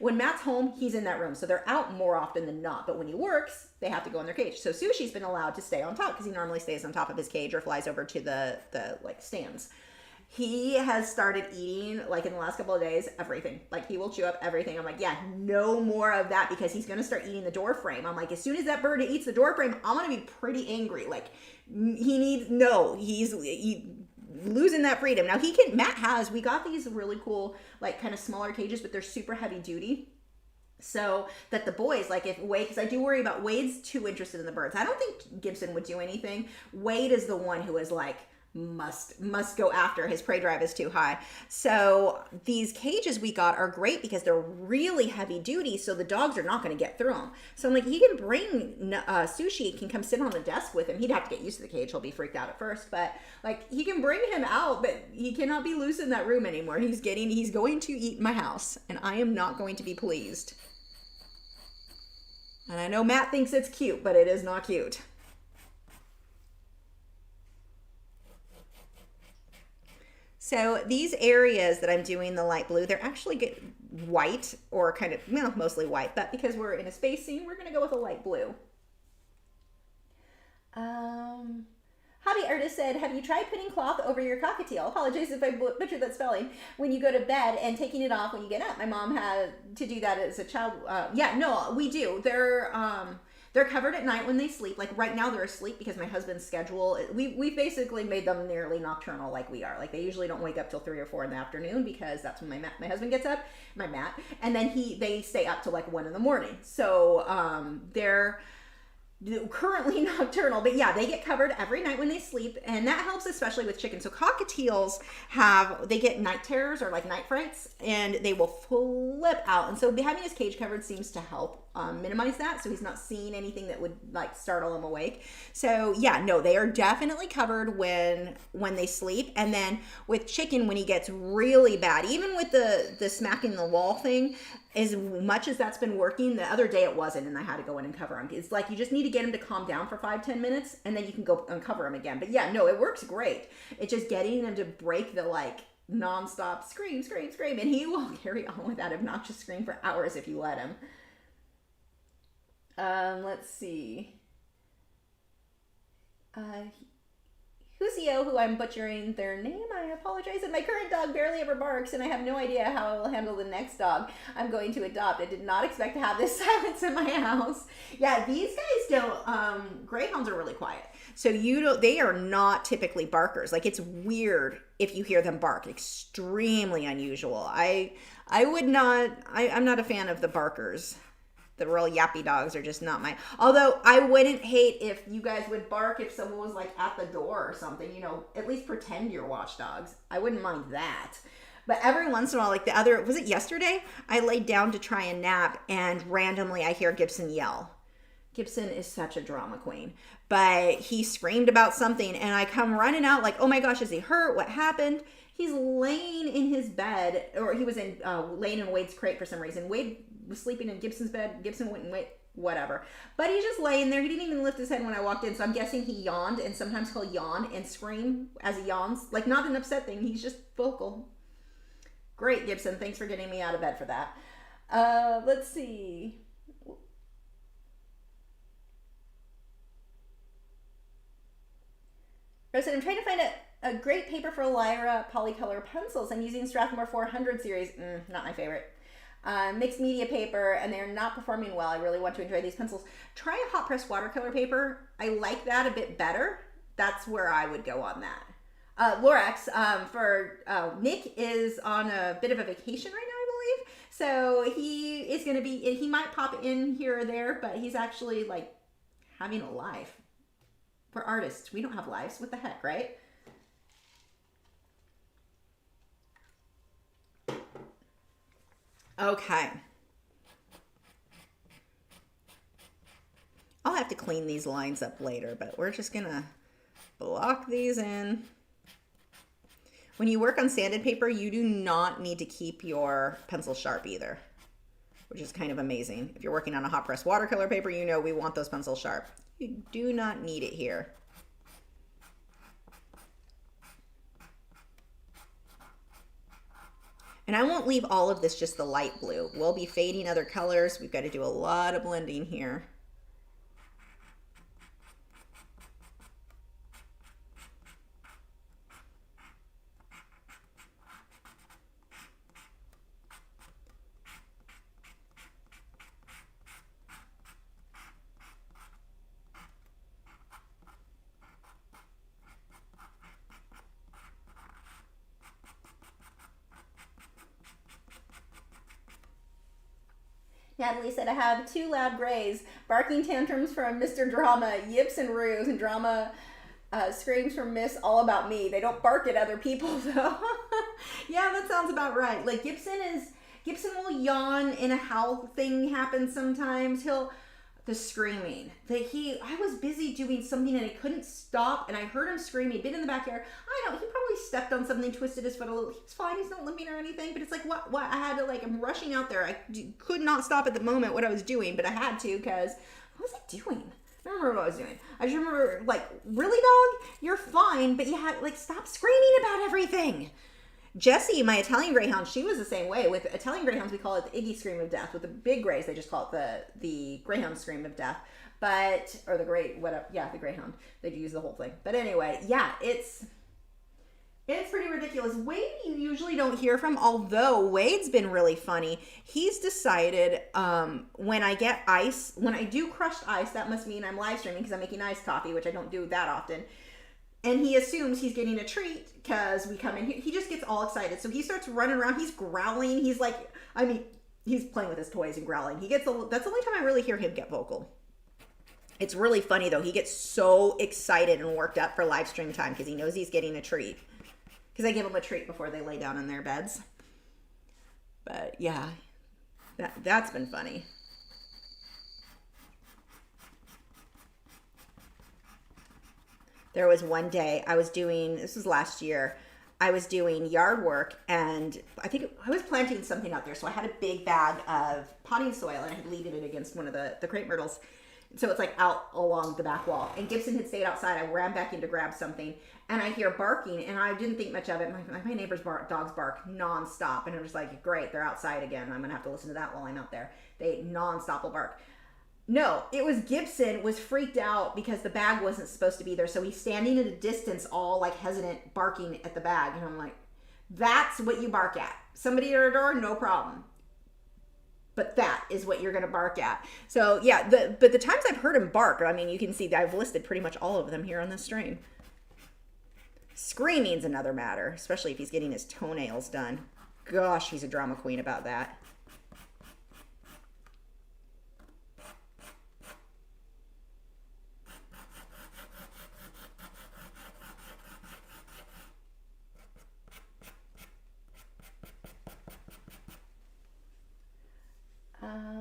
When Matt's home, he's in that room, so they're out more often than not, but when he works, they have to go in their cage. So Sushi's been allowed to stay on top, because he normally stays on top of his cage or flies over to the like stands. He has started eating, like in the last couple of days, everything. Like, he will chew up everything. I'm like, yeah, no more of that, because he's going to start eating the door frame. I'm like, as soon as that bird eats the door frame, I'm going to be pretty angry. Like, he's losing that freedom. Now, we got these really cool, like, kind of smaller cages, but they're super heavy duty. so that the boys, like if Wade, because I do worry about Wade's too interested in the birds. I don't think Gibson would do anything. Wade is the one who is like must go after. His prey drive is too high. So these cages we got are great because they're really heavy duty, so the dogs are not going to get through them. So I'm like, he can bring Sushi, can come sit on the desk with him. He'd have to get used to the cage. He'll be freaked out at first, but like he can bring him out, but he cannot be loose in that room anymore. He's going to eat my house, and I am not going to be pleased. And I know Matt thinks it's cute, but it is not cute. So these areas that I'm doing the light blue, they're actually white, or kind of, well, mostly white, but because we're in a space scene, we're going to go with a light blue. Hobby Artist said, have you tried putting cloth over your cockatiel? Apologies if I butchered that spelling. When you go to bed and taking it off when you get up. My mom had to do that as a child. Yeah, no, we do. They're covered at night when they sleep. Like right now they're asleep because my husband's schedule, we basically made them nearly nocturnal like we are. Like they usually don't wake up till 3 or 4 in the afternoon because that's when my husband gets up, my Matt, and then they stay up till like 1 in the morning. So they're currently nocturnal, but yeah, they get covered every night when they sleep, and that helps especially with chickens. So cockatiels they get night terrors or like night frights, and they will flip out, and so having his cage covered seems to help minimize that, so he's not seeing anything that would like startle him awake. So yeah, no, they are definitely covered when they sleep. And then with chicken, when he gets really bad, even with the smacking the wall thing, as much as that's been working, the other day it wasn't, and I had to go in and cover him. It's like you just need to get him to calm down for 5-10 minutes, and then you can go uncover him again. But yeah, no, it works great. It's just getting him to break the like nonstop scream, and he will carry on with that obnoxious scream for hours if you let him. Let's see. Husio, who I'm butchering their name, I apologize. And my current dog barely ever barks, and I have no idea how I will handle the next dog I'm going to adopt. I did not expect to have this silence in my house. Yeah, these guys don't, greyhounds are really quiet. So they are not typically barkers. Like it's weird if you hear them bark, extremely unusual. I'm not a fan of the barkers. The real yappy dogs are just not my, although I wouldn't hate if you guys would bark if someone was like at the door or something, at least pretend you're watchdogs. I wouldn't mind that. But every once in a while, like was it yesterday? I laid down to try and nap, and randomly I hear Gibson yell. Gibson is such a drama queen, but he screamed about something, and I come running out like, oh my gosh, is he hurt? What happened? He's laying in his bed, or he was laying in Wade's crate for some reason. Wade was sleeping in Gibson's bed. Gibson wouldn't wait, whatever. But he's just laying there. He didn't even lift his head when I walked in, so I'm guessing he yawned, and sometimes he'll yawn and scream as he yawns. Like, not an upset thing. He's just vocal. Great, Gibson. Thanks for getting me out of bed for that. Let's see. Rosen, I'm trying to find a great paper for Lyra polycolor pencils. I'm using Strathmore 400 series. Not my favorite. Mixed media paper, and they're not performing well. I really want to enjoy these pencils. Try a hot press watercolor paper. I like that a bit better. That's where I would go on that. Lorax, for Nick is on a bit of a vacation right now, I believe. So he is going to he might pop in here or there, but he's actually like having a life. For artists, we don't have lives. What the heck, right? Okay. I'll have to clean these lines up later, but we're just gonna block these in. When you work on sanded paper, you do not need to keep your pencil sharp either, which is kind of amazing. If you're working on a hot press watercolor paper, we want those pencils sharp. You do not need it here. And I won't leave all of this just the light blue. We'll be fading other colors. We've got to do a lot of blending here. Natalie said, I have 2 loud grays, barking tantrums from Mr. Drama, yips and roos, and drama screams from Miss All About Me. They don't bark at other people, though. Yeah, that sounds about right. Like, Gibson will yawn and a howl thing happens sometimes. The screaming. I was busy doing something and I couldn't stop, and I heard him screaming. He'd been in the backyard. I know, he probably stepped on something, twisted his foot a little. He's fine, he's not limping or anything, but it's like, what? I had to, like, I'm rushing out there. I could not stop at the moment what I was doing, but I had to, because, what was I doing? I don't remember what I was doing. I just remember, like, really, dog? You're fine, but you had, like, stop screaming about everything. Jessie, my Italian Greyhound, she was the same way. With Italian Greyhounds, we call it the Iggy Scream of Death. With the big Greys, they just call it the Greyhound Scream of Death. Or the the Greyhound. They use the whole thing. But anyway, yeah, it's pretty ridiculous. Wade, you usually don't hear from, although Wade's been really funny. He's decided when I do crushed ice, that must mean I'm live streaming because I'm making iced coffee, which I don't do that often. And he assumes he's getting a treat because we come in here. He just gets all excited. So he starts running around. He's growling. He's like, he's playing with his toys and growling. That's the only time I really hear him get vocal. It's really funny, though. He gets so excited and worked up for live stream time because he knows he's getting a treat. Because I give him a treat before they lay down in their beds. But yeah, that's been funny. There was one day this was last year, I was doing yard work, and I think I was planting something out there. So I had a big bag of potting soil, and I had leaded it against one of the crepe myrtles. So it's like out along the back wall. And Gibson had stayed outside. I ran back in to grab something, and I hear barking, and I didn't think much of it. My neighbor's dogs bark nonstop, and I'm just like, great, they're outside again. I'm gonna have to listen to that while I'm out there. They nonstop will bark. No, it was Gibson was freaked out because the bag wasn't supposed to be there. So he's standing at a distance, all like hesitant, barking at the bag. And I'm like, that's what you bark at. Somebody at our door, no problem. But that is what you're going to bark at. So yeah, but the times I've heard him bark, I mean, you can see that I've listed pretty much all of them here on this stream. Screaming's another matter, especially if he's getting his toenails done. Gosh, he's a drama queen about that.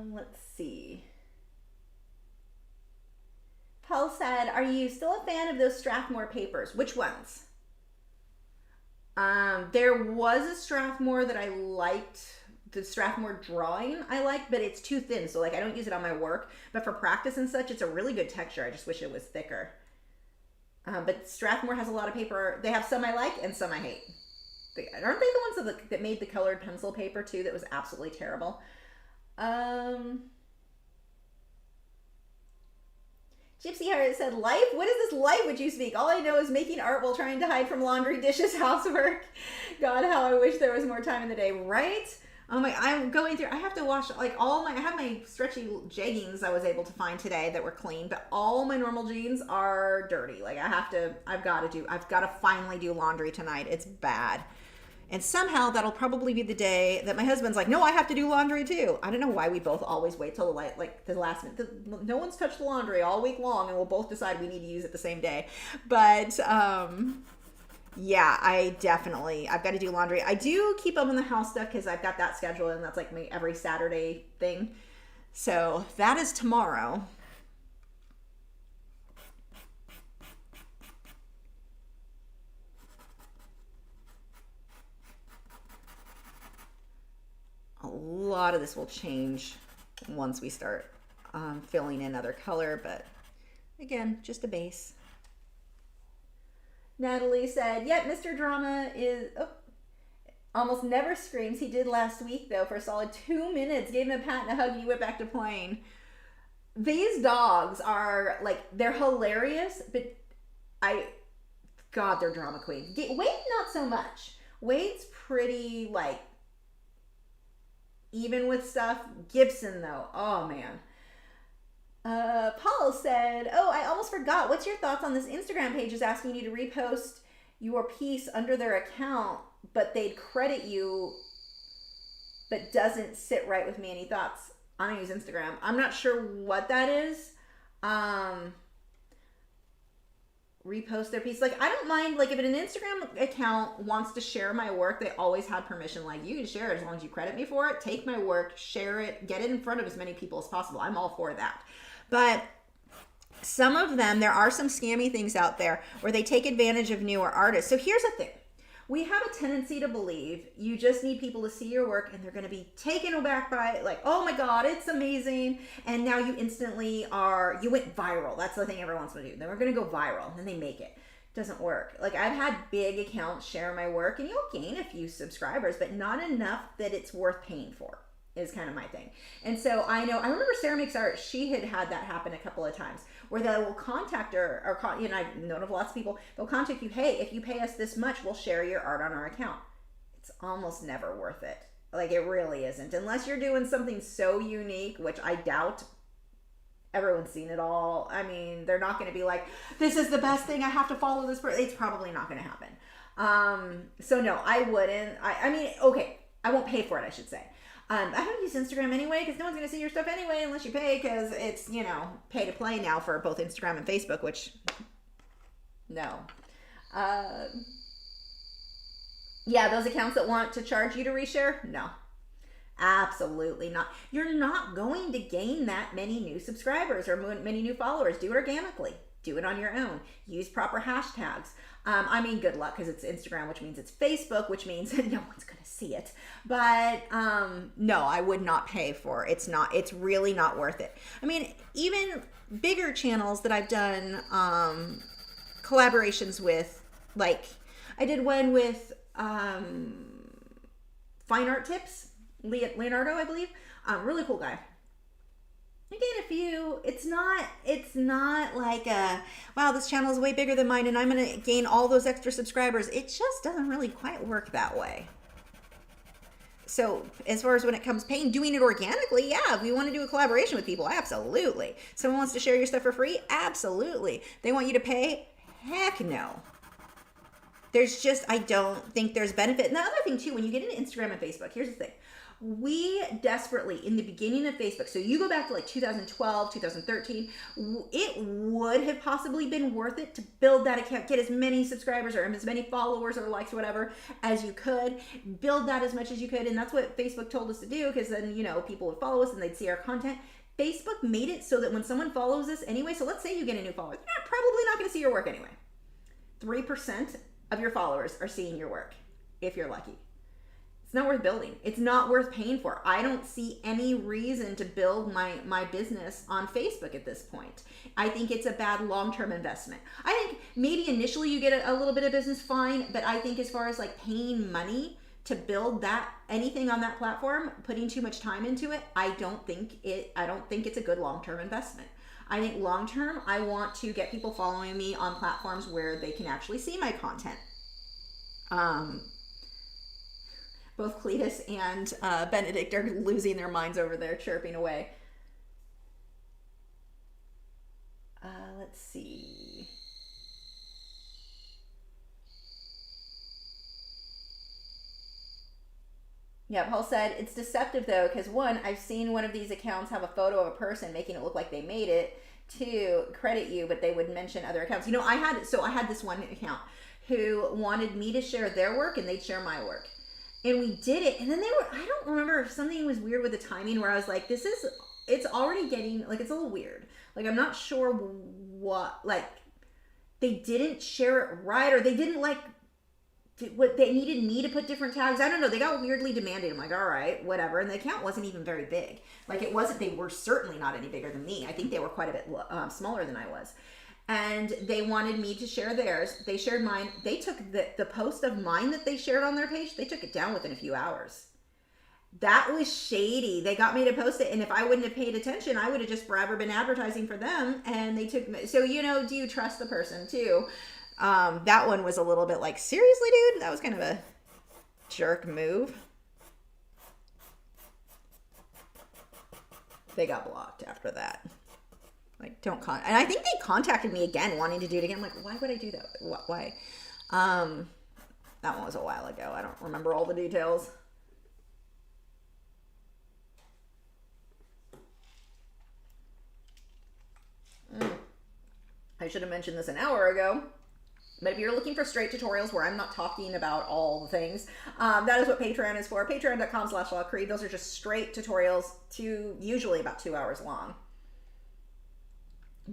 Let's see. Paul said, are you still a fan of those Strathmore papers? Which ones? There was a Strathmore that I liked. The Strathmore drawing I liked, but it's too thin. So like I don't use it on my work. But for practice and such, it's a really good texture. I just wish it was thicker. But Strathmore has a lot of paper. They have some I like and some I hate. Aren't they the ones that made the colored pencil paper too? That was absolutely terrible. Gypsy Heart said, life? What is this life which you speak? All I know is making art while trying to hide from laundry, dishes, housework. God, how I wish there was more time in the day, right? Oh my, I'm going through, I have to wash like I have my stretchy jeggings I was able to find today that were clean, but all my normal jeans are dirty. Like I've got to finally do laundry tonight. It's bad. And somehow that'll probably be the day that my husband's like, no, I have to do laundry too. I don't know why we both always wait till the last minute. No one's touched the laundry all week long, and we'll both decide we need to use it the same day. But yeah, I've got to do laundry. I do keep up on the house stuff because I've got that scheduled, and that's like my every Saturday thing. So that is tomorrow. A lot of this will change once we start filling in other color, but again, just a base. Natalie said, yep, Mr. Drama almost never screams. He did last week, though, for a solid 2 minutes. Gave him a pat and a hug, and he went back to playing. These dogs are, like, they're hilarious, but God, they're drama queen. Wade, not so much. Wade's pretty, like, even with stuff. Gibson, though, oh man. Paul said, oh, I almost forgot. What's your thoughts on this Instagram page is asking you to repost your piece under their account, but they'd credit you, but doesn't sit right with me. Any thoughts? I don't use Instagram. I'm not sure what that is. Repost their piece. Like, I don't mind, like, if an Instagram account wants to share my work, they always had permission. Like, you can share it as long as you credit me for it. Take my work, share it, get it in front of as many people as possible. I'm all for that. But some of them, there are some scammy things out there where they take advantage of newer artists. So here's the thing. We have a tendency to believe you just need people to see your work and they're going to be taken aback by it. Like, oh my God, it's amazing. And now you instantly you went viral. That's the thing everyone wants to do. Then we're going to go viral. And then they make it. Doesn't work. Like, I've had big accounts share my work and you'll gain a few subscribers, but not enough that it's worth paying for, is kind of my thing. And so I remember Sarah Makes Art, she had that happen a couple of times where they will contact her, or, I've known of lots of people, they'll contact you, hey, if you pay us this much, we'll share your art on our account. It's almost never worth it. Like, it really isn't. Unless you're doing something so unique, which I doubt everyone's seen it all. I mean, they're not going to be like, this is the best thing, I have to follow this person. It's probably not going to happen. So no, I wouldn't. I mean, okay, I won't pay for it, I should say. I don't use Instagram anyway because no one's going to see your stuff anyway unless you pay, because it's, pay to play now for both Instagram and Facebook, which, no. Yeah, those accounts that want to charge you to reshare, no. Absolutely not. You're not going to gain that many new subscribers or many new followers. Do it organically. Do it on your own. Use proper hashtags. I mean, good luck because it's Instagram, which means it's Facebook, which means no one's going to see it. But no, I would not pay for it. It's really not worth it. I mean, even bigger channels that I've done collaborations with, like I did one with Fine Art Tips, Leonardo, I believe. Really cool guy. I gained a few. It's not like wow, this channel is way bigger than mine and I'm going to gain all those extra subscribers. It just doesn't really quite work that way. So as far as when it comes paying, doing it organically, yeah, if you want to do a collaboration with people, absolutely. Someone wants to share your stuff for free, absolutely. They want you to pay, heck no. I don't think there's benefit. And the other thing too, when you get into Instagram and Facebook, here's the thing. We desperately, in the beginning of Facebook, so you go back to like 2012, 2013, it would have possibly been worth it to build that account, get as many subscribers or as many followers or likes or whatever as you could, build that as much as you could. And that's what Facebook told us to do, because then, people would follow us and they'd see our content. Facebook made it so that when someone follows us anyway, so let's say you get a new follower, they're probably not going to see your work anyway. 3% of your followers are seeing your work, if you're lucky. It's not worth building. It's not worth paying for. I don't see any reason to build my business on Facebook at this point. I think it's a bad long-term investment. I think maybe initially you get a little bit of business, fine, but I think as far as like paying money to build anything on that platform, putting too much time into it, I don't think it's a good long-term investment. I think long-term, I want to get people following me on platforms where they can actually see my content. Both Cletus and Benedict are losing their minds over there, chirping away. Let's see. Yeah, Paul said, it's deceptive though, because one, I've seen one of these accounts have a photo of a person making it look like they made it. Two, credit you, but they would mention other accounts. I had this one account who wanted me to share their work and they'd share my work. And we did it. And then I don't remember if something was weird with the timing where I was like, it's already getting, like, it's a little weird. Like, I'm not sure what, like, they didn't share it right, or they didn't what they needed me to put different tags. I don't know. They got weirdly demanding. I'm like, all right, whatever. And the account wasn't even very big. Like, they were certainly not any bigger than me. I think they were quite a bit smaller than I was. And they wanted me to share theirs. They shared mine. They took the post of mine that they shared on their page, they took it down within a few hours. That was shady. They got me to post it, and if I wouldn't have paid attention, I would have just forever been advertising for them, and they took me. So, do you trust the person too? That one was a little bit like, seriously, dude? That was kind of a jerk move. They got blocked after that. Like, and I think they contacted me again wanting to do it again. I'm like, why would I do that? Why? That one was a while ago. I don't remember all the details. I should have mentioned this an hour ago. But if you're looking for straight tutorials where I'm not talking about all the things, that is what Patreon is for. Patreon.com/Lachri. Those are just straight tutorials, usually about 2 hours long.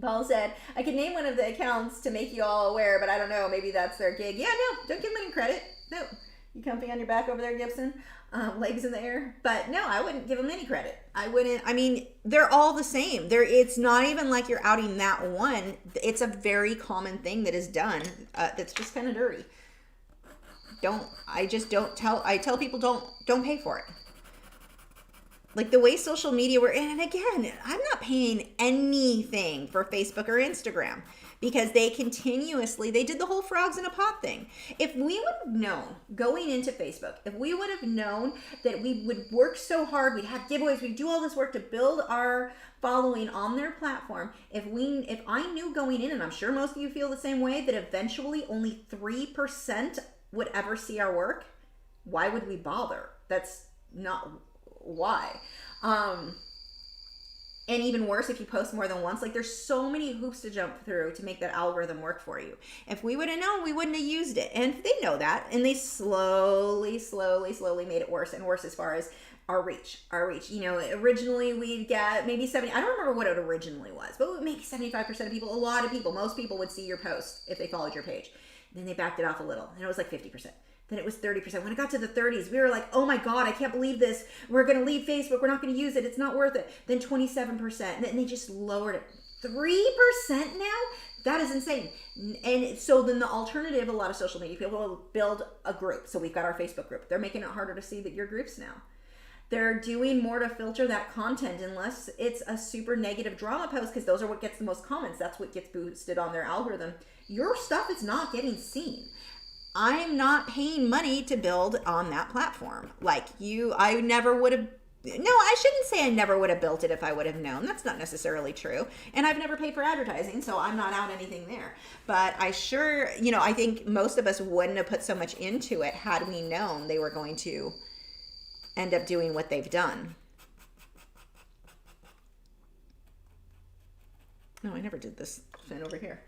Paul said, I could name one of the accounts to make you all aware, but I don't know. Maybe that's their gig. Yeah, no, don't give them any credit. No. You comfy on your back over there, Gibson? Legs in the air. But no, I wouldn't give them any credit. I wouldn't. I mean, they're all the same. It's not even like you're outing that one. It's a very common thing that is done that's just kind of dirty. I tell people don't pay for it. Like the way social media and again, I'm not paying anything for Facebook or Instagram because they did the whole frogs in a pot thing. If we would have known going into Facebook, if we would have known that we would work so hard, we'd have giveaways, we'd do all this work to build our following on their platform. If I knew going in, and I'm sure most of you feel the same way, that eventually only 3% would ever see our work, why would we bother? That's not why. And even worse, if you post more than once, like there's so many hoops to jump through to make that algorithm work for you. If we would have known, we wouldn't have used it. And they know that, and they slowly made it worse and worse as far as our reach. You know, originally we'd get maybe 70, I don't remember what it originally was, but maybe 75% of people, a lot of people, most people would see your post if they followed your page. Then they backed it off a little, and it was like 50%. Then it was 30%. When it got to the 30s, we were like, oh my God, I can't believe this. We're going to leave Facebook. We're not going to use it. It's not worth it. Then 27%. And then they just lowered it. 3% now? That is insane. And so then the alternative, a lot of social media people will build a group. So we've got our Facebook group. They're making it harder to see that your groups now. They're doing more to filter that content unless it's a super negative drama post, because those are what gets the most comments. That's what gets boosted on their algorithm. Your stuff is not getting seen. I'm not paying money to build on that platform. Like I never would have, no, I shouldn't say I never would have built it if I would have known. That's not necessarily true. And I've never paid for advertising, so I'm not out anything there. But I sure, I think most of us wouldn't have put so much into it had we known they were going to end up doing what they've done. No, I never did this fin over here.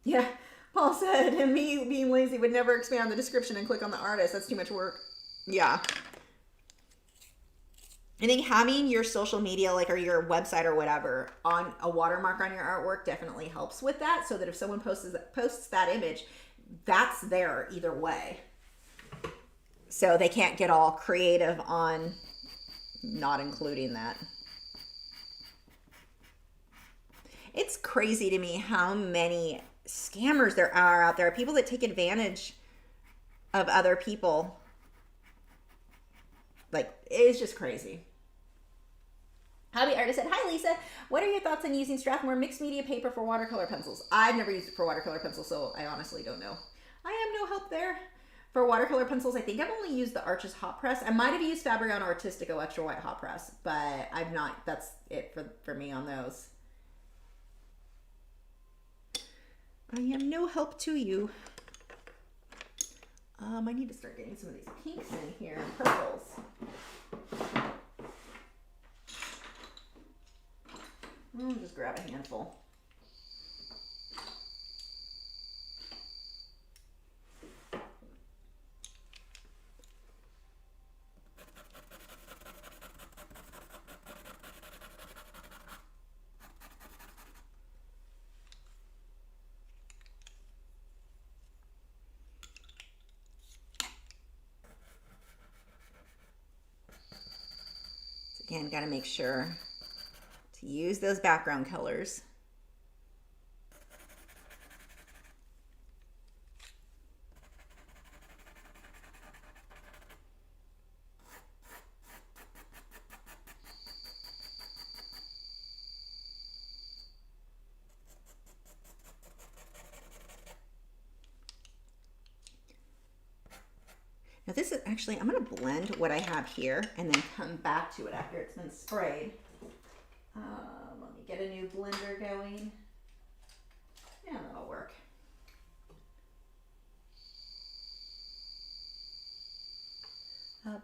Yeah, Paul said, and me being lazy would never expand the description and click on the artist. That's too much work. Yeah. I think having your social media, or your website or whatever, on a watermark on your artwork definitely helps with that, so that if someone posts that image, that's there either way. So they can't get all creative on not including that. It's crazy to me how many scammers there are out there, people that take advantage of other people. Like, it's just crazy. Hobby Artist said, hi Lisa, what are your thoughts on using Strathmore mixed media paper for watercolor pencils? I've never used it for watercolor pencils, so I honestly don't know. I have no help there. For watercolor pencils, I think I've only used the Arches hot press. I might have used Fabriano Artistico extra white hot press, but I've not. That's it for me on those. I am no help to you. I need to start getting some of these pinks in here and purples. I'll just grab a handful. Again, got to make sure to use those background colors. Now this is actually, I'm going to blend what I have here and then come back to it after it's been sprayed. Let me get a new blender going. Yeah, that'll work.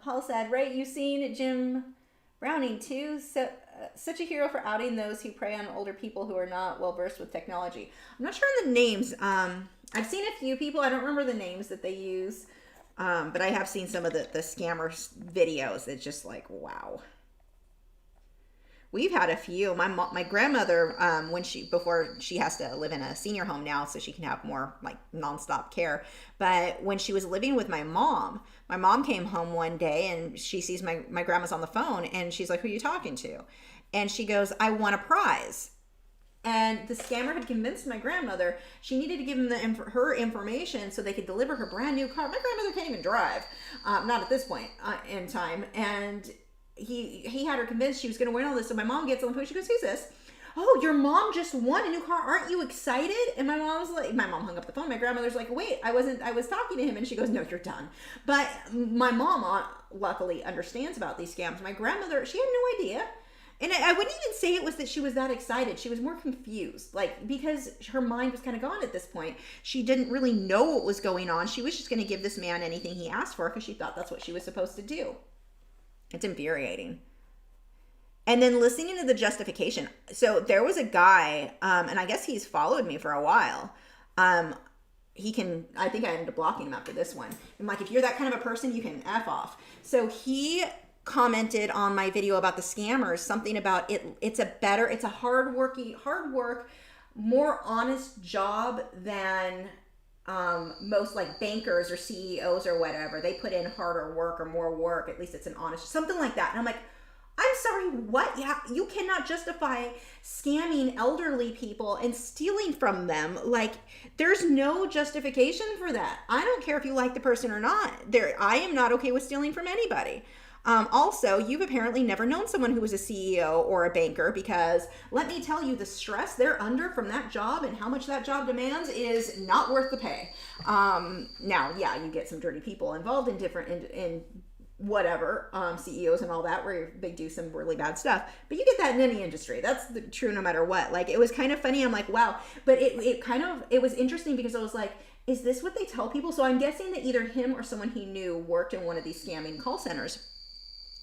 Paul said, right, you seen Jim Browning too? So, such a hero for outing those who prey on older people who are not well versed with technology. I'm not sure on the names. I've seen a few people. I don't remember the names that they use, but I have seen some of the scammers videos. It's just like, wow. We've had a few. My grandmother, before she has to live in a senior home now, so she can have more like nonstop care. But when she was living with my mom came home one day and she sees my grandma's on the phone and she's like, "Who are you talking to?" And she goes, "I won a prize." And the scammer had convinced my grandmother she needed to give him her information so they could deliver her brand new car. My grandmother can't even drive, not at this point in time, and he had her convinced she was going to win all this. So my mom gets on the phone. She goes, "Who's this?" "Oh, your mom just won a new car. Aren't you excited?" And my mom hung up the phone. My grandmother's like, "Wait, I was talking to him." And she goes, "No, you're done." But my mom luckily understands about these scams. My grandmother, she had no idea. And I wouldn't even say it was that she was that excited. She was more confused, like, because her mind was kind of gone at this point. She didn't really know what was going on. She was just going to give this man anything he asked for because she thought that's what she was supposed to do. It's infuriating. And then listening to the justification. So there was a guy, and I guess he's followed me for a while. I think I ended up blocking him after this one. I'm like, if you're that kind of a person, you can F off. So he commented on my video about the scammers, something about it's a hard work, more honest job than most like bankers or CEOs or whatever. They put in harder work or more work. At least it's an honest, something like that. And I'm like, I'm sorry, what? Yeah, you cannot justify scamming elderly people and stealing from them. Like, there's no justification for that. I don't care if you like the person or not. I am not okay with stealing from anybody. Also, you've apparently never known someone who was a CEO or a banker, because let me tell you, the stress they're under from that job and how much that job demands is not worth the pay. Now, yeah, you get some dirty people involved in whatever, CEOs and all that, where they do some really bad stuff, but you get that in any industry. That's true no matter what. Like, it was kind of funny. I'm like, wow. But it was interesting because I was like, is this what they tell people? So I'm guessing that either him or someone he knew worked in one of these scamming call centers.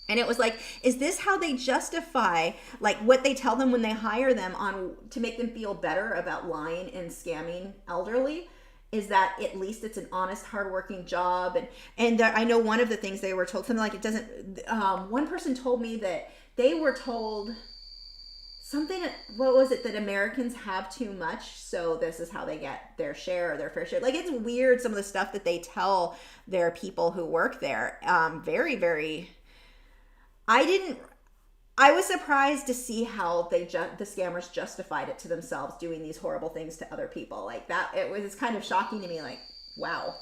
And it was like, is this how they justify, like, what they tell them when they hire them on to make them feel better about lying and scamming elderly? Is that at least it's an honest, hardworking job? And I know one of the things they were told, something like, it doesn't, one person told me that they were told something, what was it, that Americans have too much, so this is how they get their share or their fair share. Like, it's weird, some of the stuff that they tell their people who work there. Very, very... I was surprised to see how the scammers justified it to themselves, doing these horrible things to other people like that. It was kind of shocking to me, like, wow.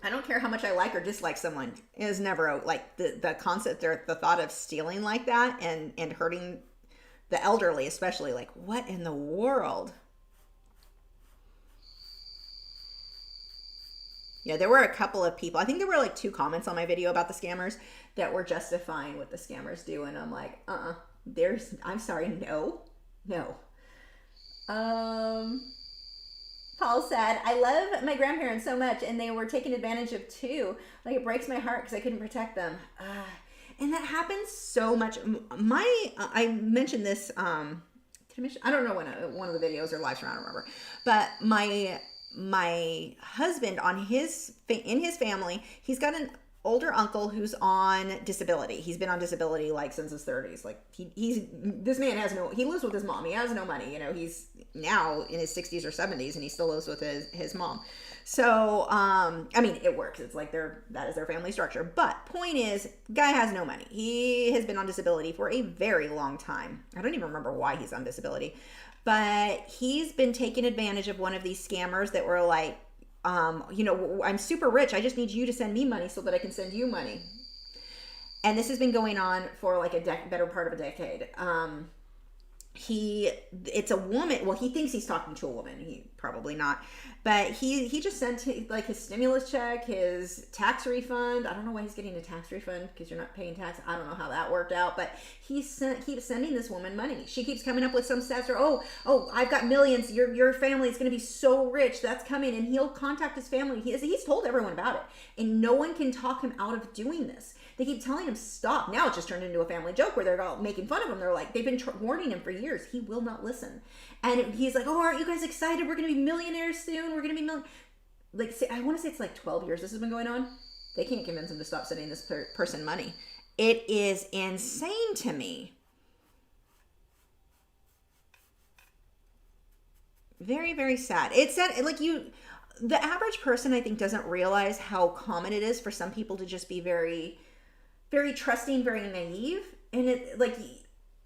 I don't care how much I like or dislike someone. It is never like the concept or the thought of stealing like that and hurting the elderly, especially, like, what in the world? Yeah, there were a couple of people. I think there were like 2 comments on my video about the scammers that were justifying what the scammers do. And I'm like, I'm sorry, no. Paul said, I love my grandparents so much and they were taken advantage of too. Like, it breaks my heart because I couldn't protect them. And that happens so much. I mentioned this, did I mention? I don't know when one of the videos or live stream, I don't remember. But my husband in his family, he's got an older uncle who's on disability. He's been on disability like since his 30s. Like, this man he lives with his mom. He has no money. You know, he's now in his 60s or 70s and he still lives with his mom. So, I mean, it works. It's like that is their family structure. But point is, guy has no money. He has been on disability for a very long time. I don't even remember why he's on disability. But he's been taking advantage of one of these scammers that were like, I'm super rich. I just need you to send me money so that I can send you money. And this has been going on for like better part of a decade. it's a woman. Well, he thinks he's talking to a woman. He probably not, but he just sent like his stimulus check, his tax refund. I don't know why he's getting a tax refund, because you're not paying tax. I don't know how that worked out, but keeps sending this woman money. She keeps coming up with some stats, or oh, I've got millions. Your family is going to be so rich. That's coming, and he'll contact his family. He's told everyone about it, and no one can talk him out of doing this. They keep telling him stop. Now it's just turned into a family joke where they're all making fun of him. They're like, they've been warning him for years. He will not listen. And he's like, oh, aren't you guys excited? We're going to be millionaires soon. We're going to be like, I want to say it's like 12 years this has been going on. They can't convince him to stop sending this person money. It is insane to me. Very, very sad. It's sad. Like the average person, I think, doesn't realize how common it is for some people to just be very, very trusting, very naive. And it, like,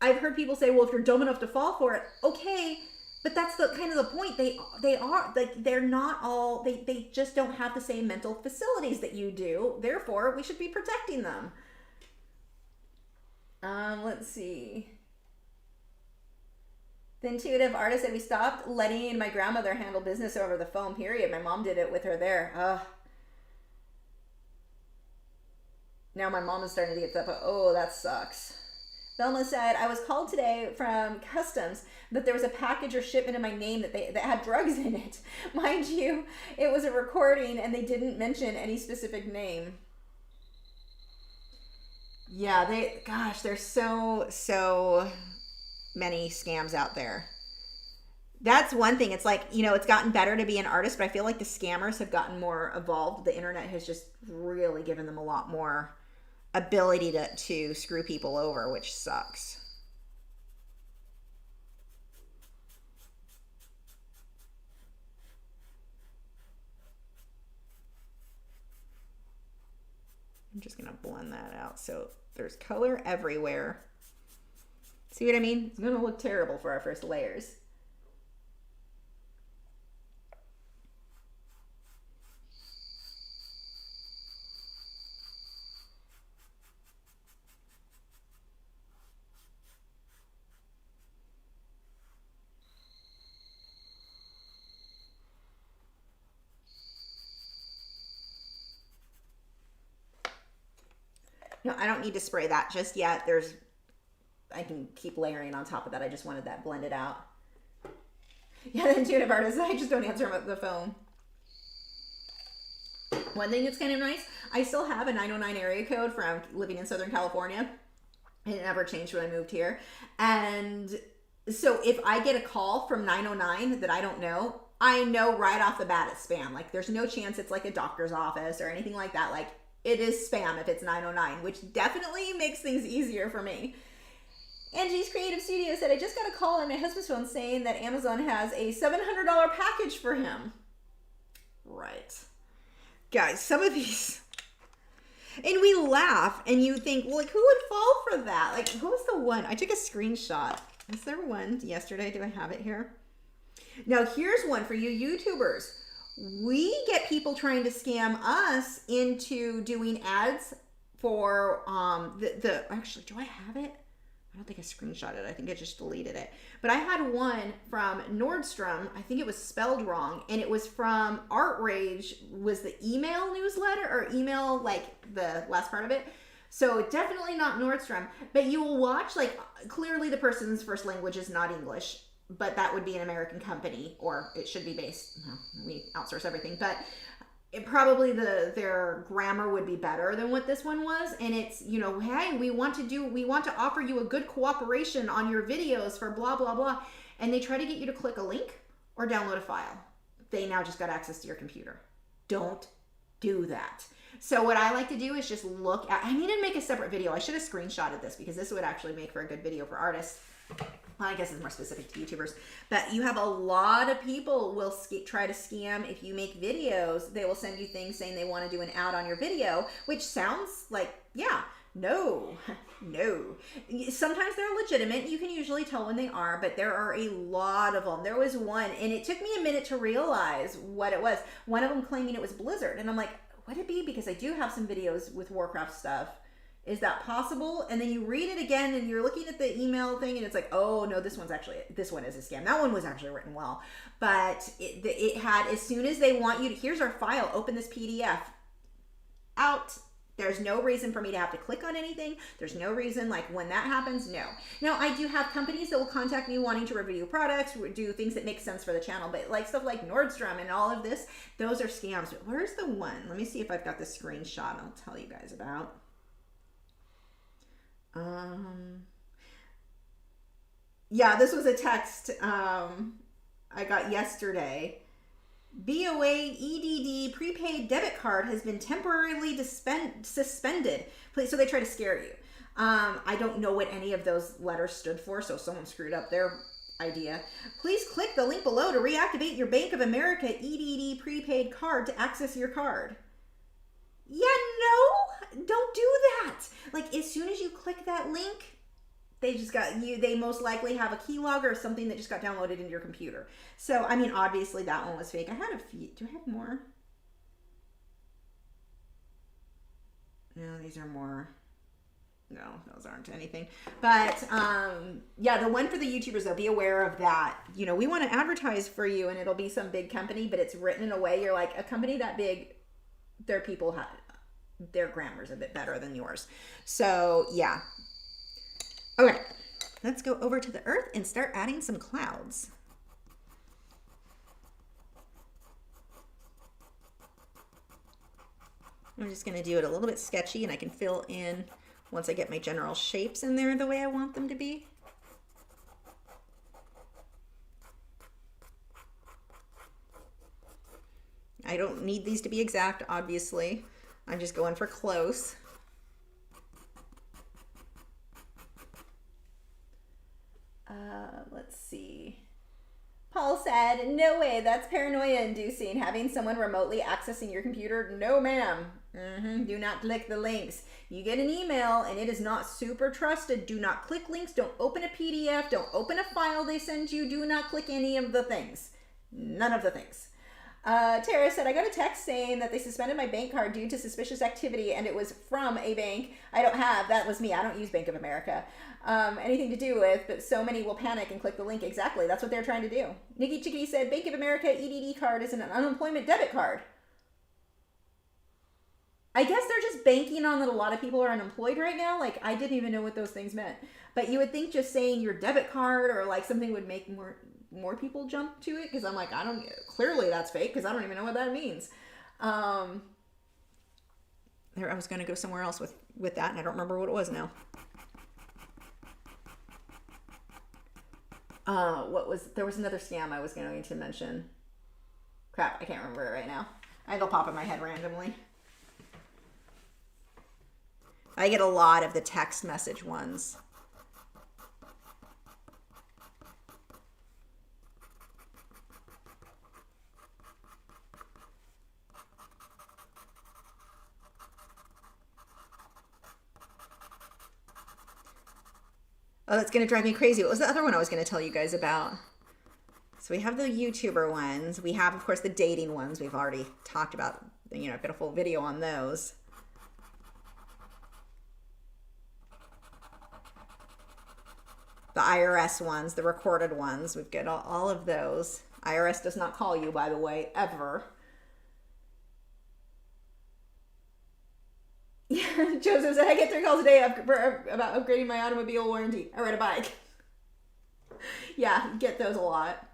I've heard people say, well, if you're dumb enough to fall for it, okay, but that's the kind of the point. They are like, they're not all, they just don't have the same mental facilities that you do. Therefore, we should be protecting them. Let's see. The intuitive artist said, we stopped letting my grandmother handle business over the phone, period. My mom did it with her there. Now my mom is starting to get that, but oh, that sucks. Velma said, I was called today from customs that there was a package or shipment in my name that had drugs in it. Mind you, it was a recording and they didn't mention any specific name. Yeah, there's so many scams out there. That's one thing. It's like, it's gotten better to be an artist, but I feel like the scammers have gotten more evolved. The internet has just really given them a lot more ability to screw people over, which sucks. I'm just going to blend that out so there's color everywhere. See what I mean? It's going to look terrible for our first layers. No, I don't need to spray that just yet. I can keep layering on top of that. I just wanted that blended out. Yeah, the intuitive artist, I just don't answer him at the phone. One thing that's kind of nice, I still have a 909 area code from living in Southern California. It never changed when I moved here. And so if I get a call from 909 that I don't know, I know right off the bat it's spam. Like, there's no chance it's like a doctor's office or anything like that. Like, it is spam if it's 909, which definitely makes things easier for me. Angie's Creative Studio said, I just got a call on my husband's phone saying that Amazon has a $700 package for him. Right. Guys, some of these... And we laugh, and you think, well, like, who would fall for that? Like, who was the one? I took a screenshot. Is there one yesterday? Do I have it here? Now, here's one for you YouTubers. We get people trying to scam us into doing ads for actually, do I have it? I don't think I screenshotted it. I think I just deleted it. But I had one from Nordstrom. I think it was spelled wrong. And it was from Art Rage, was the email newsletter or email, like the last part of it. So definitely not Nordstrom. But you will watch, like, clearly the person's first language is not English. But that would be an American company, or it should be based, we outsource everything, but probably their grammar would be better than what this one was. And it's, hey, we want to offer you a good cooperation on your videos for blah, blah, blah. And they try to get you to click a link or download a file. They now just got access to your computer. Don't do that. So what I like to do is just look at, I need to make a separate video. I should have screenshotted this because this would actually make for a good video for artists. Well, I guess it's more specific to YouTubers, but you have a lot of people will try to scam. If you make videos, they will send you things saying they want to do an ad on your video, which sounds like, yeah, no. Sometimes they're legitimate. You can usually tell when they are, but there are a lot of them. There was one, and it took me a minute to realize what it was. One of them claiming it was Blizzard, and I'm like, would it be? Because I do have some videos with Warcraft stuff Is that possible? And then you read it again and you're looking at the email thing and it's like, oh no, this one is a scam. That one was actually written well, but it had, as soon as they want you to, here's our file, open this PDF, out. There's no reason for me to have to click on anything. There's no reason, like when that happens, no. Now, I do have companies that will contact me wanting to review products, do things that make sense for the channel, but like stuff like Nordstrom and all of this, those are scams. But where's the one? Let me see if I've got the screenshot I'll tell you guys about. Yeah, this was a text I got yesterday. BOA EDD prepaid debit card has been temporarily suspended. Please, so they try to scare you. I don't know what any of those letters stood for, so someone screwed up their idea. Please click the link below to reactivate your Bank of America EDD prepaid card to access your card. Yeah, no, don't do that. Like, as soon as you click that link, they most likely have a keylogger or something that just got downloaded into your computer. So, I mean, obviously that one was fake. I had a few. Do I have more? No, these are more. No, those aren't anything. But, yeah, the one for the YouTubers, though, be aware of that. You know, we want to advertise for you, and it'll be some big company, but it's written in a way you're like, a company that big, their people have, their grammar's a bit better than yours. So, yeah. Okay, let's go over to the earth and start adding some clouds. I'm just going to do it a little bit sketchy, and I can fill in once I get my general shapes in there the way I want them to be. I don't need these to be exact, obviously. I'm just going for close. Let's see. Paul said, no way, that's paranoia inducing. Having someone remotely accessing your computer, no ma'am. Do not click the links. You get an email and it is not super trusted. Do not click links. Don't open a PDF. Don't open a file they send you. Do not click any of the things. None of the things. Tara said, I got a text saying that they suspended my bank card due to suspicious activity and it was from a bank I don't have. That was me. I don't use Bank of America. Anything to do with, but so many will panic and click the link. Exactly. That's what they're trying to do. Nikki Chickadee said, Bank of America EDD card is an unemployment debit card. I guess they're just banking on that a lot of people are unemployed right now. Like, I didn't even know what those things meant. But you would think just saying your debit card or like something would make more people jump to it, because I'm like, clearly that's fake, because I don't even know what that means. I was going to go somewhere else with that, and I don't remember what it was now. There was another scam I was going to mention. Crap, I can't remember it right now. It'll pop in my head randomly. I get a lot of the text message ones. Oh, that's going to drive me crazy. What was the other one I was going to tell you guys about? So we have the YouTuber ones. We have, of course, the dating ones. We've already talked about, you know, I've got a full video on those. The IRS ones, the recorded ones. We've got all of those. IRS does not call you, by the way, ever. Yeah, Joseph said, I get 3 calls a day about upgrading my automobile warranty. I ride a bike. Yeah, get those a lot.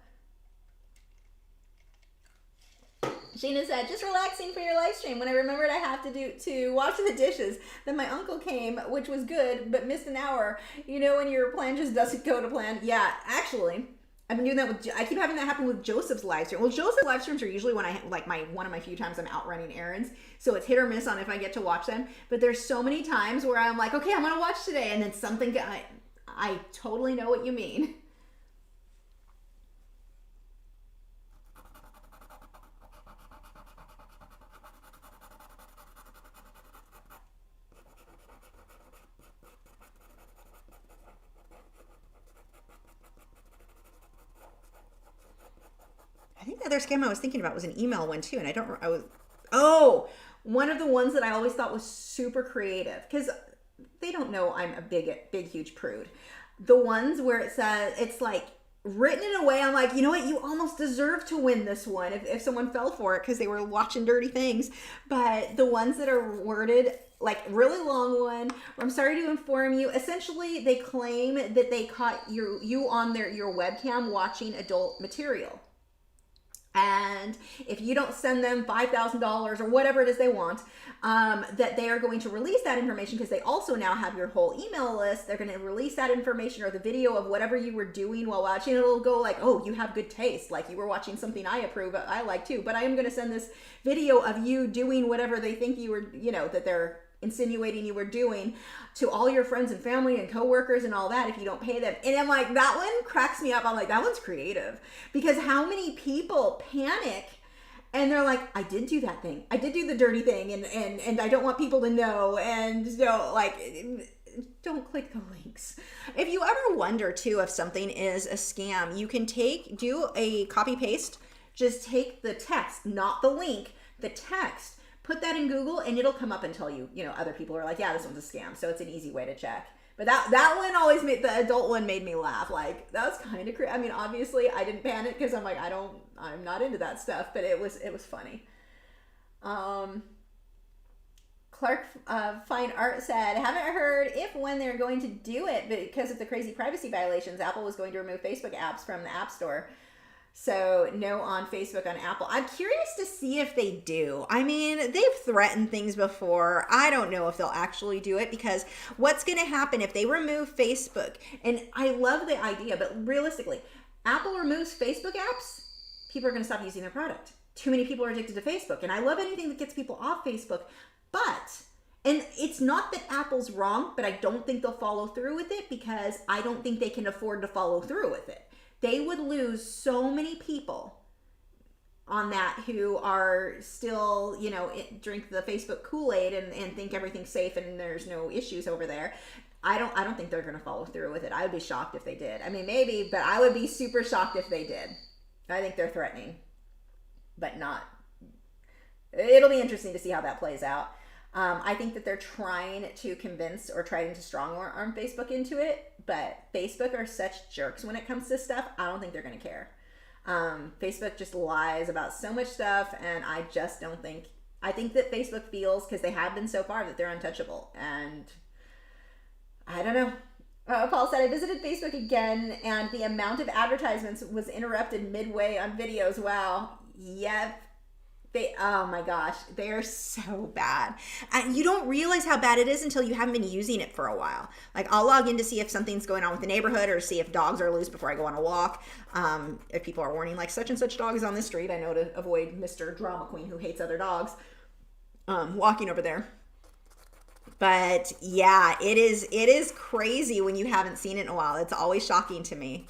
Sheena said, just relaxing for your live stream when I remembered I have to wash the dishes. Then my uncle came, which was good, but missed an hour. You know when your plan just doesn't go to plan? Yeah, actually, I've been doing that I keep having that happen with Joseph's live stream. Well, Joseph's live streams are usually when one of my few times I'm out running errands. So it's hit or miss on if I get to watch them. But there's so many times where I'm like, okay, I'm going to watch today. And then something, I totally know what you mean. I think the other scam I was thinking about was an email one too, and one of the ones that I always thought was super creative, because they don't know I'm a big, huge prude. The ones where it says, it's like written in a way, I'm like, you know what, you almost deserve to win this one if someone fell for it because they were watching dirty things. But the ones that are worded like really long one, I'm sorry to inform you, essentially they claim that they caught you on your webcam watching adult material. And if you don't send them $5,000 or whatever it is they want, that they are going to release that information, because they also now have your whole email list. They're going to release that information or the video of whatever you were doing while watching. It'll go like, oh, you have good taste. Like you were watching something I approve, I like too. But I am going to send this video of you doing whatever they think you were, that they're insinuating you were doing, to all your friends and family and coworkers and all that if you don't pay them. And I'm like, that one cracks me up. I'm like, that one's creative, because how many people panic and they're like, I did do that thing. I did do the dirty thing, and I don't want people to know. And like, don't click the links. If you ever wonder too if something is a scam, you can do a copy paste. Just take the text, not the link, the text. Put that in Google and it'll come up and tell you, other people are like, yeah, this one's a scam. So it's an easy way to check. But that one always the adult one made me laugh. Like, that was kind of crazy. I mean, obviously I didn't panic because I'm like, I'm not into that stuff, but it was funny. Clark Fine Art said, haven't heard if when they're going to do it, but because of the crazy privacy violations, Apple was going to remove Facebook apps from the App Store. So no on Facebook on Apple. I'm curious to see if they do. I mean, they've threatened things before. I don't know if they'll actually do it, because what's going to happen if they remove Facebook? And I love the idea, but realistically, Apple removes Facebook apps, people are going to stop using their product. Too many people are addicted to Facebook. And I love anything that gets people off Facebook. But, and it's not that Apple's wrong, but I don't think they'll follow through with it, because I don't think they can afford to follow through with it. They would lose so many people on that who are still, drink the Facebook Kool-Aid and think everything's safe and there's no issues over there. I don't think they're going to follow through with it. I would be shocked if they did. I mean, maybe, but I would be super shocked if they did. I think they're threatening, but not. It'll be interesting to see how that plays out. I think that they're trying to convince or trying to strong arm Facebook into it, but Facebook are such jerks when it comes to stuff. I don't think they're going to care. Facebook just lies about so much stuff, and I just don't think, I think that Facebook feels, because they have been so far, that they're untouchable, and I don't know. Paul said, I visited Facebook again, and the amount of advertisements was interrupted midway on videos. Wow. Yep. Oh my gosh, they are so bad. And you don't realize how bad it is until you haven't been using it for a while. Like, I'll log in to see if something's going on with the neighborhood, or see if dogs are loose before I go on a walk. If people are warning, like, such and such dog is on this street, I know to avoid Mr. Drama Queen who hates other dogs walking over there. But yeah, it is crazy when you haven't seen it in a while. It's always shocking to me,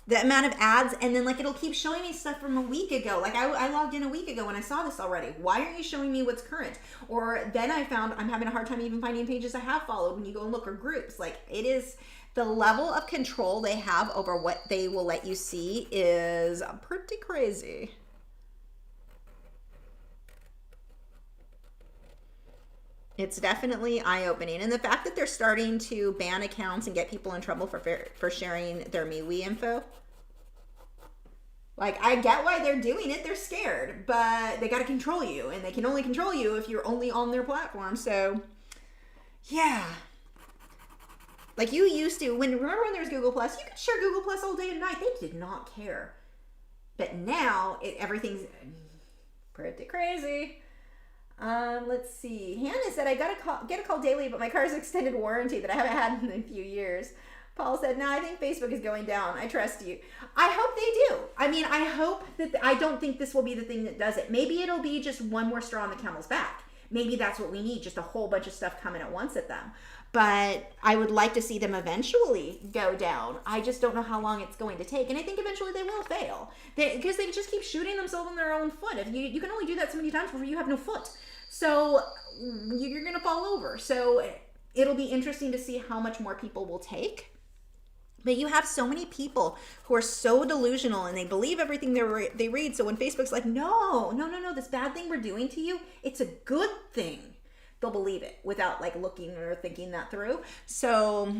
the amount of ads, and then like it'll keep showing me stuff from a week ago. Like I logged in a week ago when I saw this already. Why aren't you showing me what's current? Or then I found I'm having a hard time even finding pages I have followed when you go and look, or groups. Like, it is, the level of control they have over what they will let you see is pretty crazy. It's definitely eye-opening. And the fact that they're starting to ban accounts and get people in trouble for sharing their MeWe info. Like, I get why they're doing it. They're scared, but they got to control you, and they can only control you if you're only on their platform. So, yeah. Like, you used to, remember when there was Google Plus? You could share Google Plus all day and night. They did not care. But now, everything's pretty crazy. Let's see. Hannah said, I get a call daily, but my car's extended warranty that I haven't had in a few years. Paul said, no, I think Facebook is going down. I trust you. I hope they do. I mean, I hope that, I don't think this will be the thing that does it. Maybe it'll be just one more straw on the camel's back. Maybe that's what we need, just a whole bunch of stuff coming at once at them. But I would like to see them eventually go down. I just don't know how long it's going to take. And I think eventually they will fail. Because they just keep shooting themselves in their own foot. If you can only do that so many times before you have no foot. So you're going to fall over. So it'll be interesting to see how much more people will take. But you have so many people who are so delusional and they believe everything they read. So when Facebook's like, no, this bad thing we're doing to you, it's a good thing. they'll believe it without like looking or thinking that through. So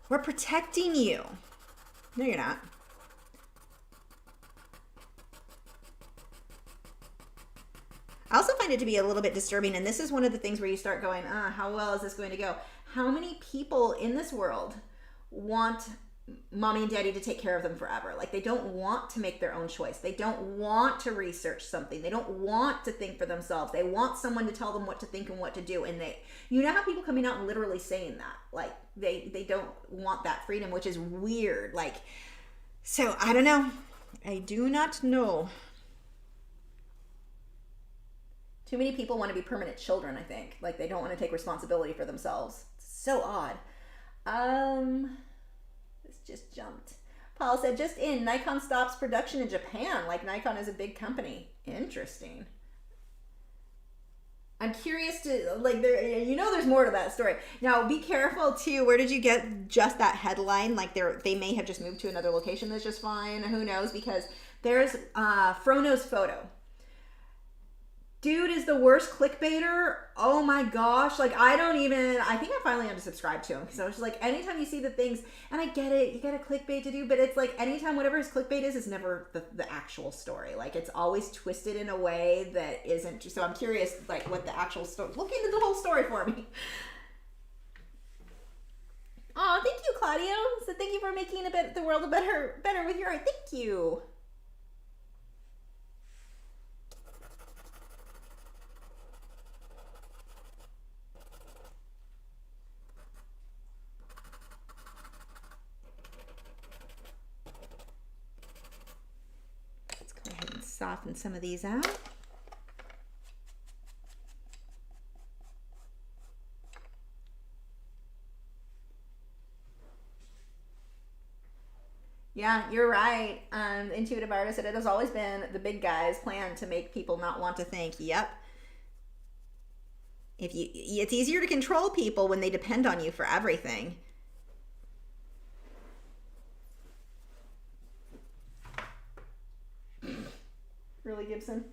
we're protecting you. No, you're not. I also find it to be a little bit disturbing, and this is one of the things where you start going, how well is this going to go? How many people in this world want mommy and daddy to take care of them forever? Like, they don't want to make their own choice. They don't want to research something. They don't want to think for themselves. They want someone to tell them what to think and what to do. And you know how people coming out and literally saying that, like they don't want that freedom, which is weird. Like, so I don't know. I do not know. Too many people want to be permanent children, I think. Like, they don't want to take responsibility for themselves. It's so odd. This just jumped. Paul said, just in, Nikon stops production in Japan. Like, Nikon is a big company. Interesting. I'm curious to, like, there's more to that story. Now, be careful, too. Where did you get just that headline? Like, they may have just moved to another location that's just fine. Who knows? Because there's Frono's photo. Dude is the worst clickbaiter. Oh my gosh. Like, I think I finally unsubscribed to him. So it's like, anytime you see the things, and I get it, you got a clickbait to do, but it's like, anytime whatever his clickbait is never the actual story. Like, it's always twisted in a way that isn't. So I'm curious, like, what the actual story, look into the whole story for me. Oh, thank you, Claudio. So thank you for making the world a better with your art. Thank you. Soften some of these out. Yeah, you're right. Intuitive artist said it has always been the big guy's plan to make people not want to think. Yep. It's easier to control people when they depend on you for everything. Really, Gibson?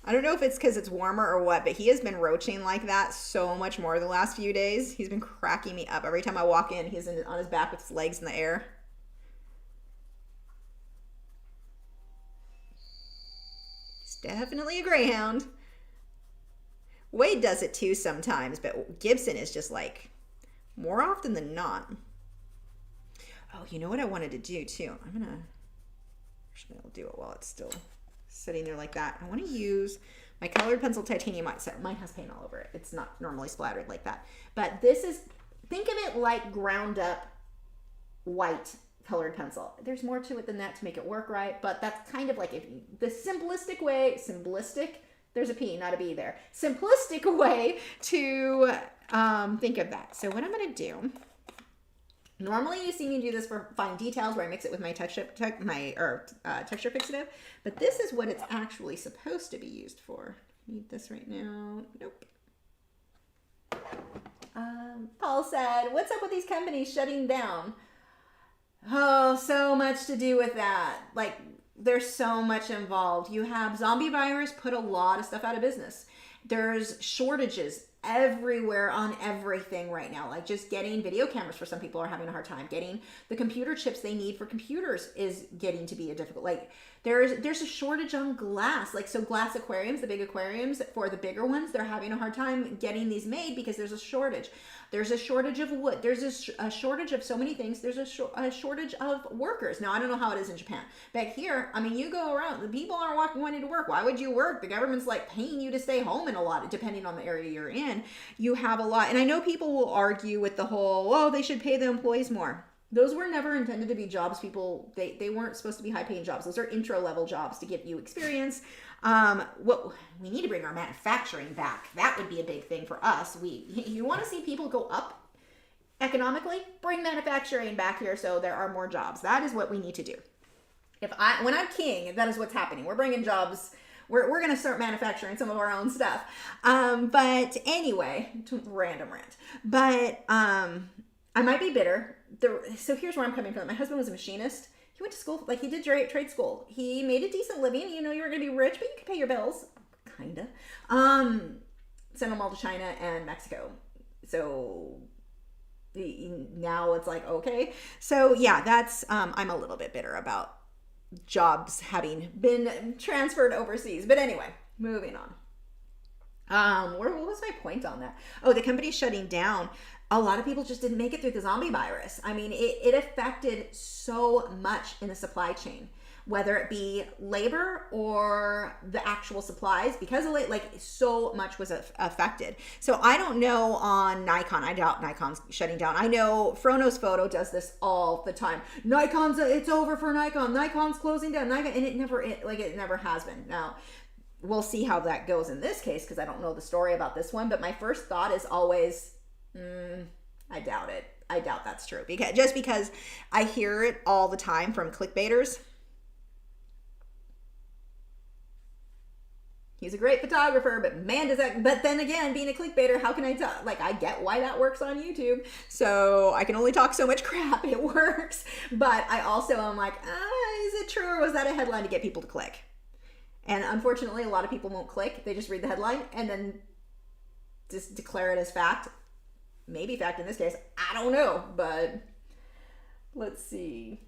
I don't know if it's because it's warmer or what, but he has been roaching like that so much more the last few days. He's been cracking me up. Every time I walk in, he's on his back with his legs in the air. He's definitely a greyhound. Wade does it too sometimes, but Gibson is just like, more often than not. Oh, you know what I wanted to do too? Actually, I'll do it while it's still sitting there like that. I want to use my colored pencil titanium. Mine has paint all over it. It's not normally splattered like that. But this is, think of it like ground up white colored pencil. There's more to it than that to make it work right, but that's kind of like the simplistic way, there's a P, not a B there. Simplistic way to think of that. So what I'm going to do, normally you see me do this for fine details where I mix it with my texture fixative, but this is what it's actually supposed to be used for. Need this right now. Nope. Paul said, what's up with these companies shutting down? Oh, so much to do with that. Like, there's so much involved. You have zombie virus put a lot of stuff out of business. There's shortages everywhere on everything right now. Like, just getting video cameras for some people are having a hard time. Getting the computer chips they need for computers is getting to be a difficult. Like, there's a shortage on glass. Like, so glass aquariums, the big aquariums for the bigger ones, they're having a hard time getting these made because there's a shortage. There's a shortage of wood. There's a shortage of so many things. There's a shortage of workers. Now, I don't know how it is in Japan. But here, I mean, you go around, the people aren't wanting to work. Why would you work? The government's like paying you to stay home in a lot, depending on the area you're in. You have a lot. And I know people will argue with the whole, oh, they should pay the employees more. Those were never intended to be jobs people, they weren't supposed to be high paying jobs. Those are intro level jobs to give you experience. We need to bring our manufacturing back. That would be a big thing for us. You want to see people go up economically? Bring manufacturing back here so there are more jobs. That is what we need to do. When I'm king, that is what's happening. We're bringing jobs. We're going to start manufacturing some of our own stuff. But anyway, random rant. But I might be bitter. So here's where I'm coming from. My husband was a machinist. he went to school, like he did trade school. He made a decent living. You know, you were going to be rich, but you could pay your bills. Kind of. Sent them all to China and Mexico. So now it's like, okay. So yeah, that's, I'm a little bit bitter about jobs having been transferred overseas. But anyway, moving on. What was my point on that? Oh, the company's shutting down. A lot of people just didn't make it through the zombie virus. I mean, it affected so much in the supply chain, whether it be labor or the actual supplies, because of like so much was affected. So I don't know on Nikon. I doubt Nikon's shutting down. I know Frono's Photo does this all the time. It's over for Nikon. Nikon's closing down. Nikon, and it never has been. Now, we'll see how that goes in this case, because I don't know the story about this one. But my first thought is always, I doubt it. I doubt that's true, because I hear it all the time from clickbaiters. He's a great photographer, but man, but then again, being a clickbaiter, how can I tell? Like, I get why that works on YouTube. So I can only talk so much crap. It works. But I also am like, is it true, or was that a headline to get people to click? And unfortunately, a lot of people won't click. They just read the headline and then just declare it as fact. Maybe fact in this case. I don't know, but let's see.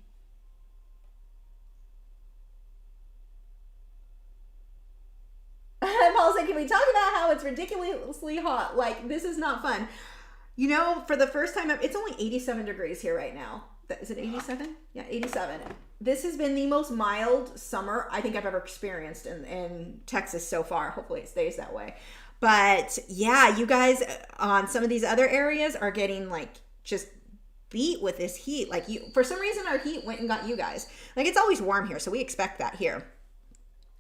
Paul said, can we talk about how it's ridiculously hot? Like, this is not fun. You know, for the first time, it's only 87 degrees here right now. Is it 87? Yeah, 87. This has been the most mild summer I think I've ever experienced in Texas so far. Hopefully it stays that way. But yeah, you guys on some of these other areas are getting like just beat with this heat. Like, for some reason, our heat went and got you guys. Like, it's always warm here, so we expect that here.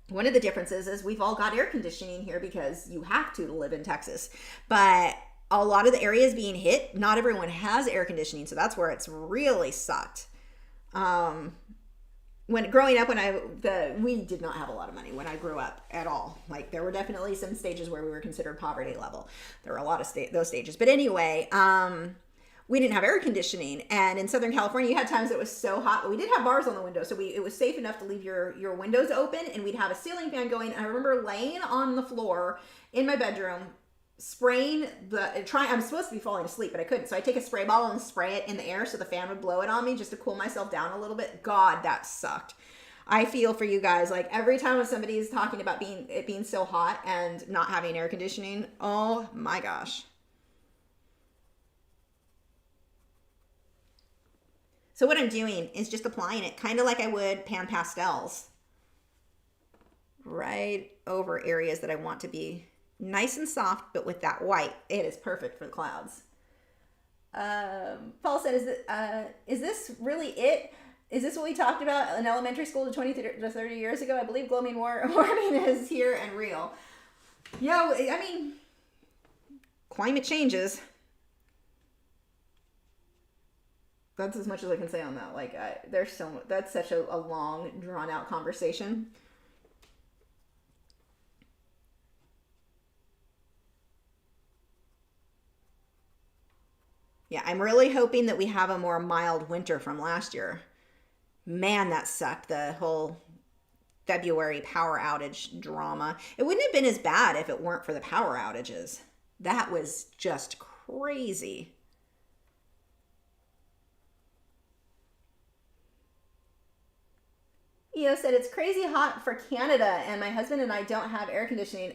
One of the differences is we've all got air conditioning here because you have to live in Texas. But a lot of the areas being hit, not everyone has air conditioning, so that's where it's really sucked. When growing up, we did not have a lot of money when I grew up at all. Like, there were definitely some stages where we were considered poverty level. There were a lot of those stages. But anyway, we didn't have air conditioning, and in Southern California, you had times it was so hot, but we did have bars on the window, so it was safe enough to leave your windows open, and we'd have a ceiling fan going. And I remember laying on the floor in my bedroom, spraying I'm supposed to be falling asleep, but I couldn't. So I take a spray bottle and spray it in the air so the fan would blow it on me just to cool myself down a little bit. God, that sucked. I feel for you guys. Like, every time somebody is talking about it being so hot and not having air conditioning, oh my gosh. So what I'm doing is just applying it kind of like I would pan pastels right over areas that I want to be nice and soft, but with that white. It is perfect for the clouds. Paul said, is this really it? Is this what we talked about in elementary school to 20 to 30 years ago? I believe global warming is here and real. Yeah, I mean, climate changes. That's as much as I can say on that. Like, that's such a long, drawn out conversation. Yeah, I'm really hoping that we have a more mild winter from last year. Man, that sucked. The whole February power outage drama. It wouldn't have been as bad if it weren't for the power outages. That was just crazy. Eo said, it's crazy hot for Canada, and my husband and I don't have air conditioning.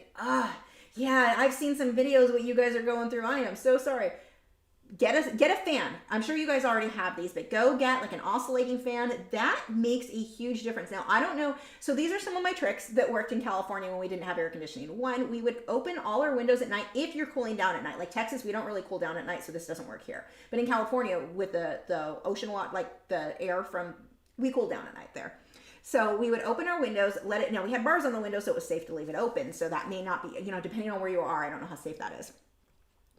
Yeah, I've seen some videos what you guys are going through. I am so sorry. Get a fan. I'm sure you guys already have these, but go get like an oscillating fan. That makes a huge difference. Now, I don't know. So these are some of my tricks that worked in California when we didn't have air conditioning. One, we would open all our windows at night if you're cooling down at night. Like Texas, we don't really cool down at night, so this doesn't work here. But in California, with the ocean water, like the air we cool down at night there. So we would open our windows, we had bars on the window, so it was safe to leave it open. So that may not be, depending on where you are, I don't know how safe that is.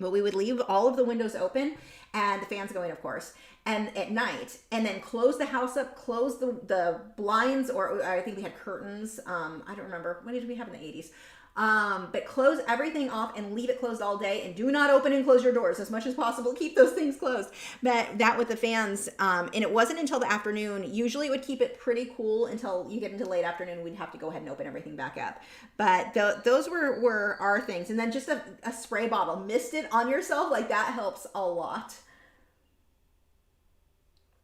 But we would leave all of the windows open and the fans going, of course, and at night, and then close the house up, close the blinds, or I think we had curtains. I don't remember. What did we have in the 80s? But close everything off and leave it closed all day, and do not open and close your doors as much as possible. Keep those things closed. But that with the fans, and it wasn't until the afternoon. Usually it would keep it pretty cool until you get into late afternoon. We'd have to go ahead and open everything back up. But those were our things. And then just a spray bottle. Mist it on yourself. Like, that helps a lot.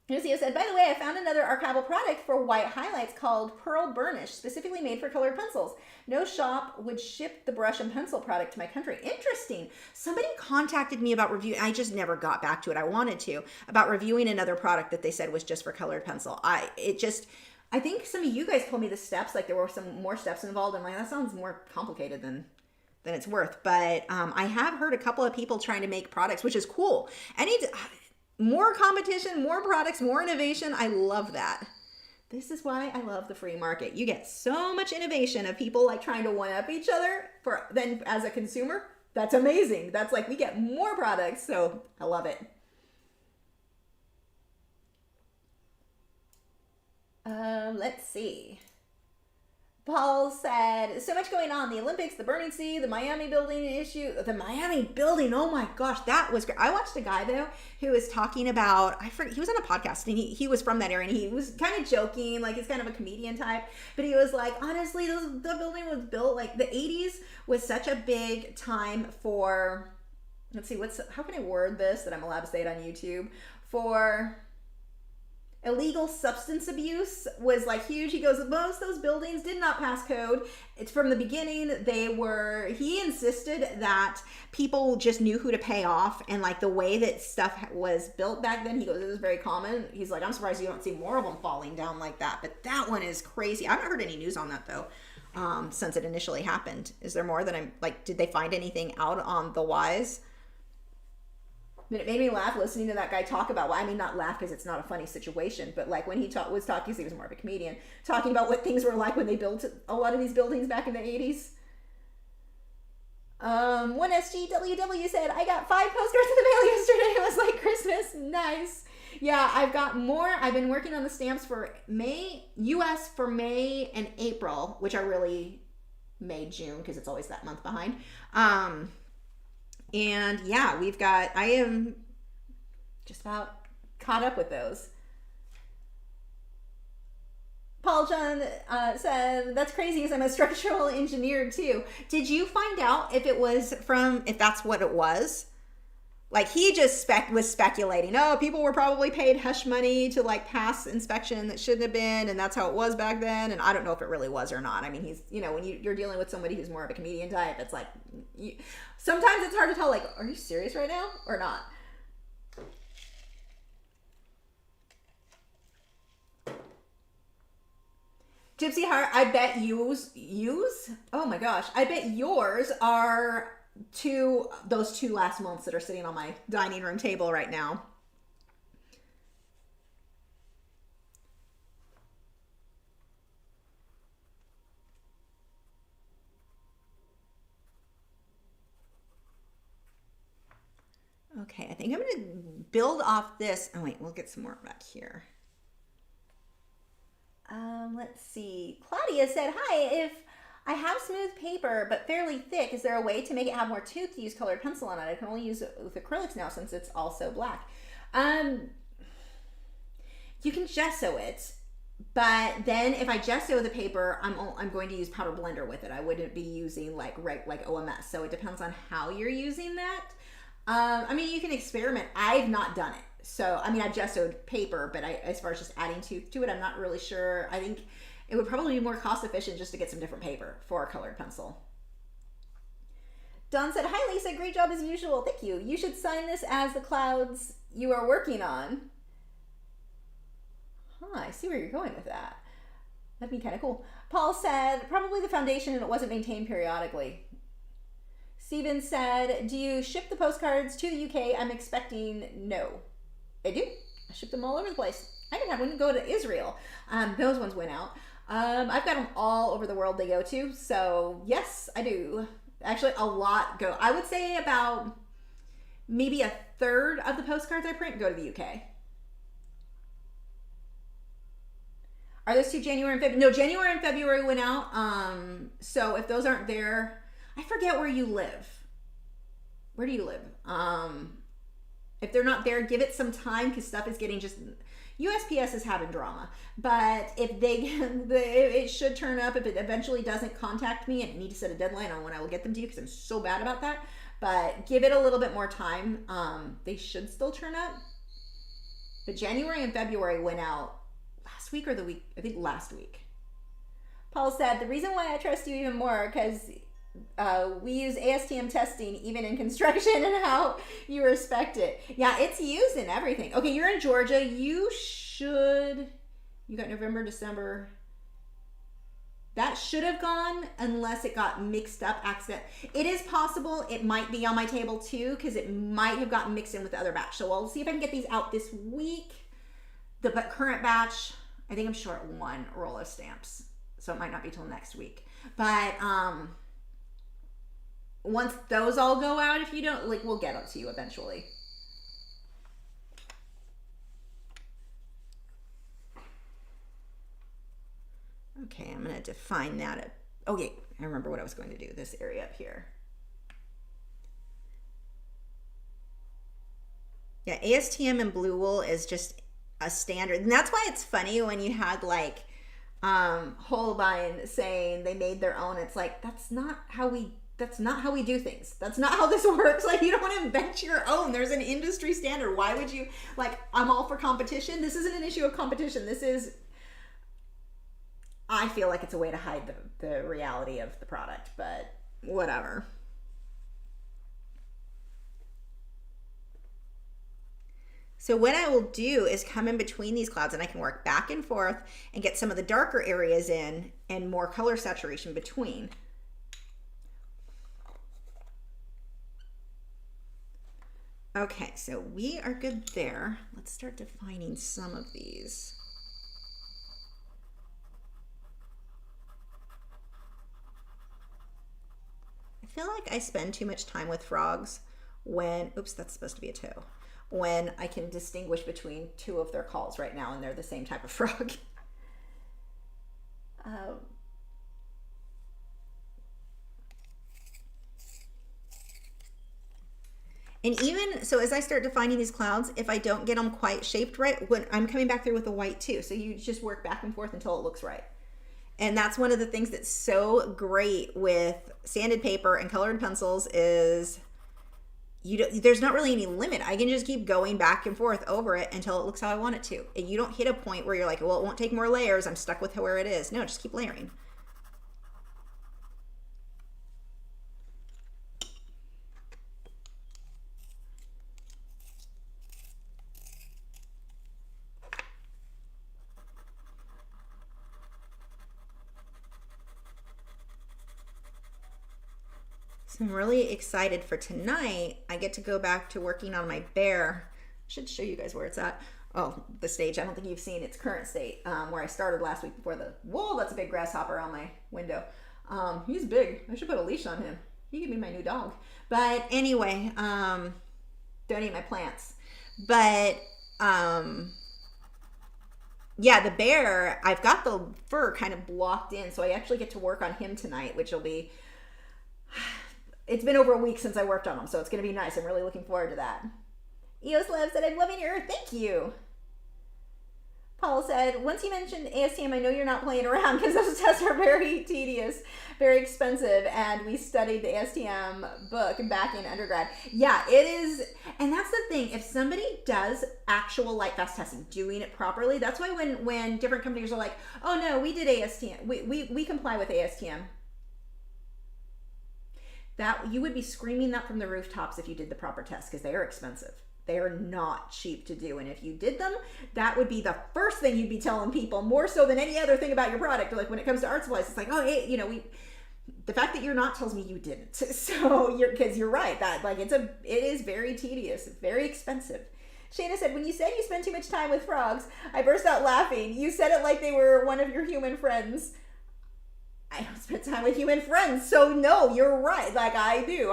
Lucia said, by the way, I found another archival product for white highlights called Pearl Burnish, specifically made for colored pencils. No shop would ship the brush and pencil product to my country. Interesting. Somebody contacted me about reviewing. I just never got back to it. I wanted to, about reviewing another product that they said was just for colored pencil. I think some of you guys told me the steps, like there were some more steps involved. I'm like, that sounds more complicated than it's worth. But I have heard a couple of people trying to make products, which is cool. More competition, more products, more innovation. I love that. This is why I love the free market. You get so much innovation of people like trying to one-up each other. Then as a consumer, that's amazing. That's like, we get more products, so I love it. Let's see. Paul said, so much going on. The Olympics, the Burning Sea, the Miami building issue. The Miami building, oh my gosh, that was great. I watched a guy, though, who was talking about, he was on a podcast, and he was from that area, and he was kind of joking, like he's kind of a comedian type, but he was like, honestly, the building was built, like the 80s was such a big time for, let's see, how can I word this that I'm allowed to say it on YouTube? For illegal substance abuse was like huge. He goes, most of those buildings did not pass code. It's from the beginning. He insisted that people just knew who to pay off, and like the way that stuff was built back then, he goes, it was very common. He's like, I'm surprised you don't see more of them falling down like that. But that one is crazy. I haven't heard any news on that though, since it initially happened. Is there more that did they find anything out on the whys? But it made me laugh listening to that guy talk about, well, I mean, not laugh because it's not a funny situation, but like when he was talking, because he was more of a comedian, talking about what things were like when they built a lot of these buildings back in the 80s. One SGWW said, I got 5 postcards in the mail yesterday. It was like Christmas. Nice. Yeah, I've got more. I've been working on the stamps for US for May and April, which are really May, June, because it's always that month behind. And yeah, I am just about caught up with those. Paul John said, that's crazy because I'm a structural engineer too. Did you find out if that's what it was? Like he just was speculating, people were probably paid hush money to like pass inspection that shouldn't have been, and that's how it was back then. And I don't know if it really was or not. I mean, he's, when you're dealing with somebody who's more of a comedian type, it's like, sometimes it's hard to tell, like, are you serious right now or not? Gypsy Heart, I bet oh my gosh, I bet yours are those two last months that are sitting on my dining room table right now. Okay, I think I'm going to build off this. Oh wait, we'll get some more back here. Let's see. Claudia said, hi, if I have smooth paper, but fairly thick, is there a way to make it have more tooth to use colored pencil on it? I can only use it with acrylics now since it's also black. You can gesso it, but then if I gesso the paper, I'm going to use powder blender with it. I wouldn't be using like OMS. So it depends on how you're using that. I mean, you can experiment. I've not done it. So, I mean, I've gessoed paper, but as far as just adding tooth to it, I'm not really sure. I think it would probably be more cost efficient just to get some different paper for a colored pencil. Dawn said, hi Lisa, great job as usual. Thank you. You should sign this as the clouds you are working on. I see where you're going with that. That'd be kind of cool. Paul said, probably the foundation and it wasn't maintained periodically. Steven said, do you ship the postcards to the UK? I'm expecting no. I do. I ship them all over the place. I didn't have one go to Israel. Those ones went out. I've got them all over the world they go to. So yes, I do. Actually, a lot go. I would say about maybe a third of the postcards I print go to the UK. Are those two January and February? No, January and February went out. So if those aren't there, I forget where you live. Where do you live? If they're not there, give it some time because stuff is getting just... USPS is having drama, but if it should turn up. If it eventually doesn't contact me, and I need to set a deadline on when I will get them to you because I'm so bad about that. But give it a little bit more time. They should still turn up. But January and February went out last week or the week, I think last week. Paul said, the reason why I trust you even more because we use ASTM testing even in construction and how you respect it. Yeah, it's used in everything. Okay, you're in Georgia. You got November, December. That should have gone unless it got mixed up accident. It is possible it might be on my table too because it might have gotten mixed in with the other batch. So I'll see if I can get these out this week. The current batch, I think I'm short one roll of stamps. So it might not be till next week. But once those all go out, if you don't, like, we'll get up to you eventually. Okay, I'm going to define that. Okay, I remember what I was going to do. This area up here. Yeah, ASTM and blue wool is just a standard. And that's why it's funny when you had like Holbein saying they made their own. It's like, that's not how we do things. That's not how this works. Like, you don't want to invent your own. There's an industry standard. Why would you, like, I'm all for competition. This isn't an issue of competition. This is, I feel like it's a way to hide the reality of the product, but whatever. So what I will do is come in between these clouds and I can work back and forth and get some of the darker areas in and more color saturation between. Okay, so we are good there. Let's start defining some of these. I feel like I spend too much time with frogs when, oops, that's supposed to be a toe, when I can distinguish between two of their calls right now and they're the same type of frog. And even, so as I start defining these clouds, if I don't get them quite shaped right, when I'm coming back through with the white too. So you just work back and forth until it looks right. And that's one of the things that's so great with sanded paper and colored pencils is there's not really any limit. I can just keep going back and forth over it until it looks how I want it to. And you don't hit a point where you're like, well, it won't take more layers. I'm stuck with where it is. No, just keep layering. So I'm really excited for tonight. I get to go back to working on my bear. I should show you guys where it's at. Oh, the stage. I don't think you've seen its current state, where I started last week before the, whoa, that's a big grasshopper on my window. He's big. I should put a leash on him. He could be my new dog. But anyway, don't eat my plants. But yeah, the bear, I've got the fur kind of blocked in, so I actually get to work on him tonight, which will be, it's been over a week since I worked on him, so it's going to be nice. I'm really looking forward to that. Eos Love said, I'm loving your, thank you. Paul said, once you mentioned ASTM, I know you're not playing around because those tests are very tedious, very expensive, and we studied the ASTM book back in undergrad. Yeah, it is, and that's the thing. If somebody does actual light fast testing, doing it properly, that's why when different companies are like, oh no, we did ASTM, we comply with ASTM. That you would be screaming that from the rooftops if you did the proper test because they are expensive. They are not cheap to do. And if you did them, that would be the first thing you'd be telling people, more so than any other thing about your product. Like when it comes to art supplies, it's like, oh, hey, the fact that you're not tells me you didn't. So because you're right, that like it is very tedious, very expensive. Shayna said, when you said you spend too much time with frogs, I burst out laughing. You said it like they were one of your human friends. I don't spend time with human friends, so no, you're right. Like I do.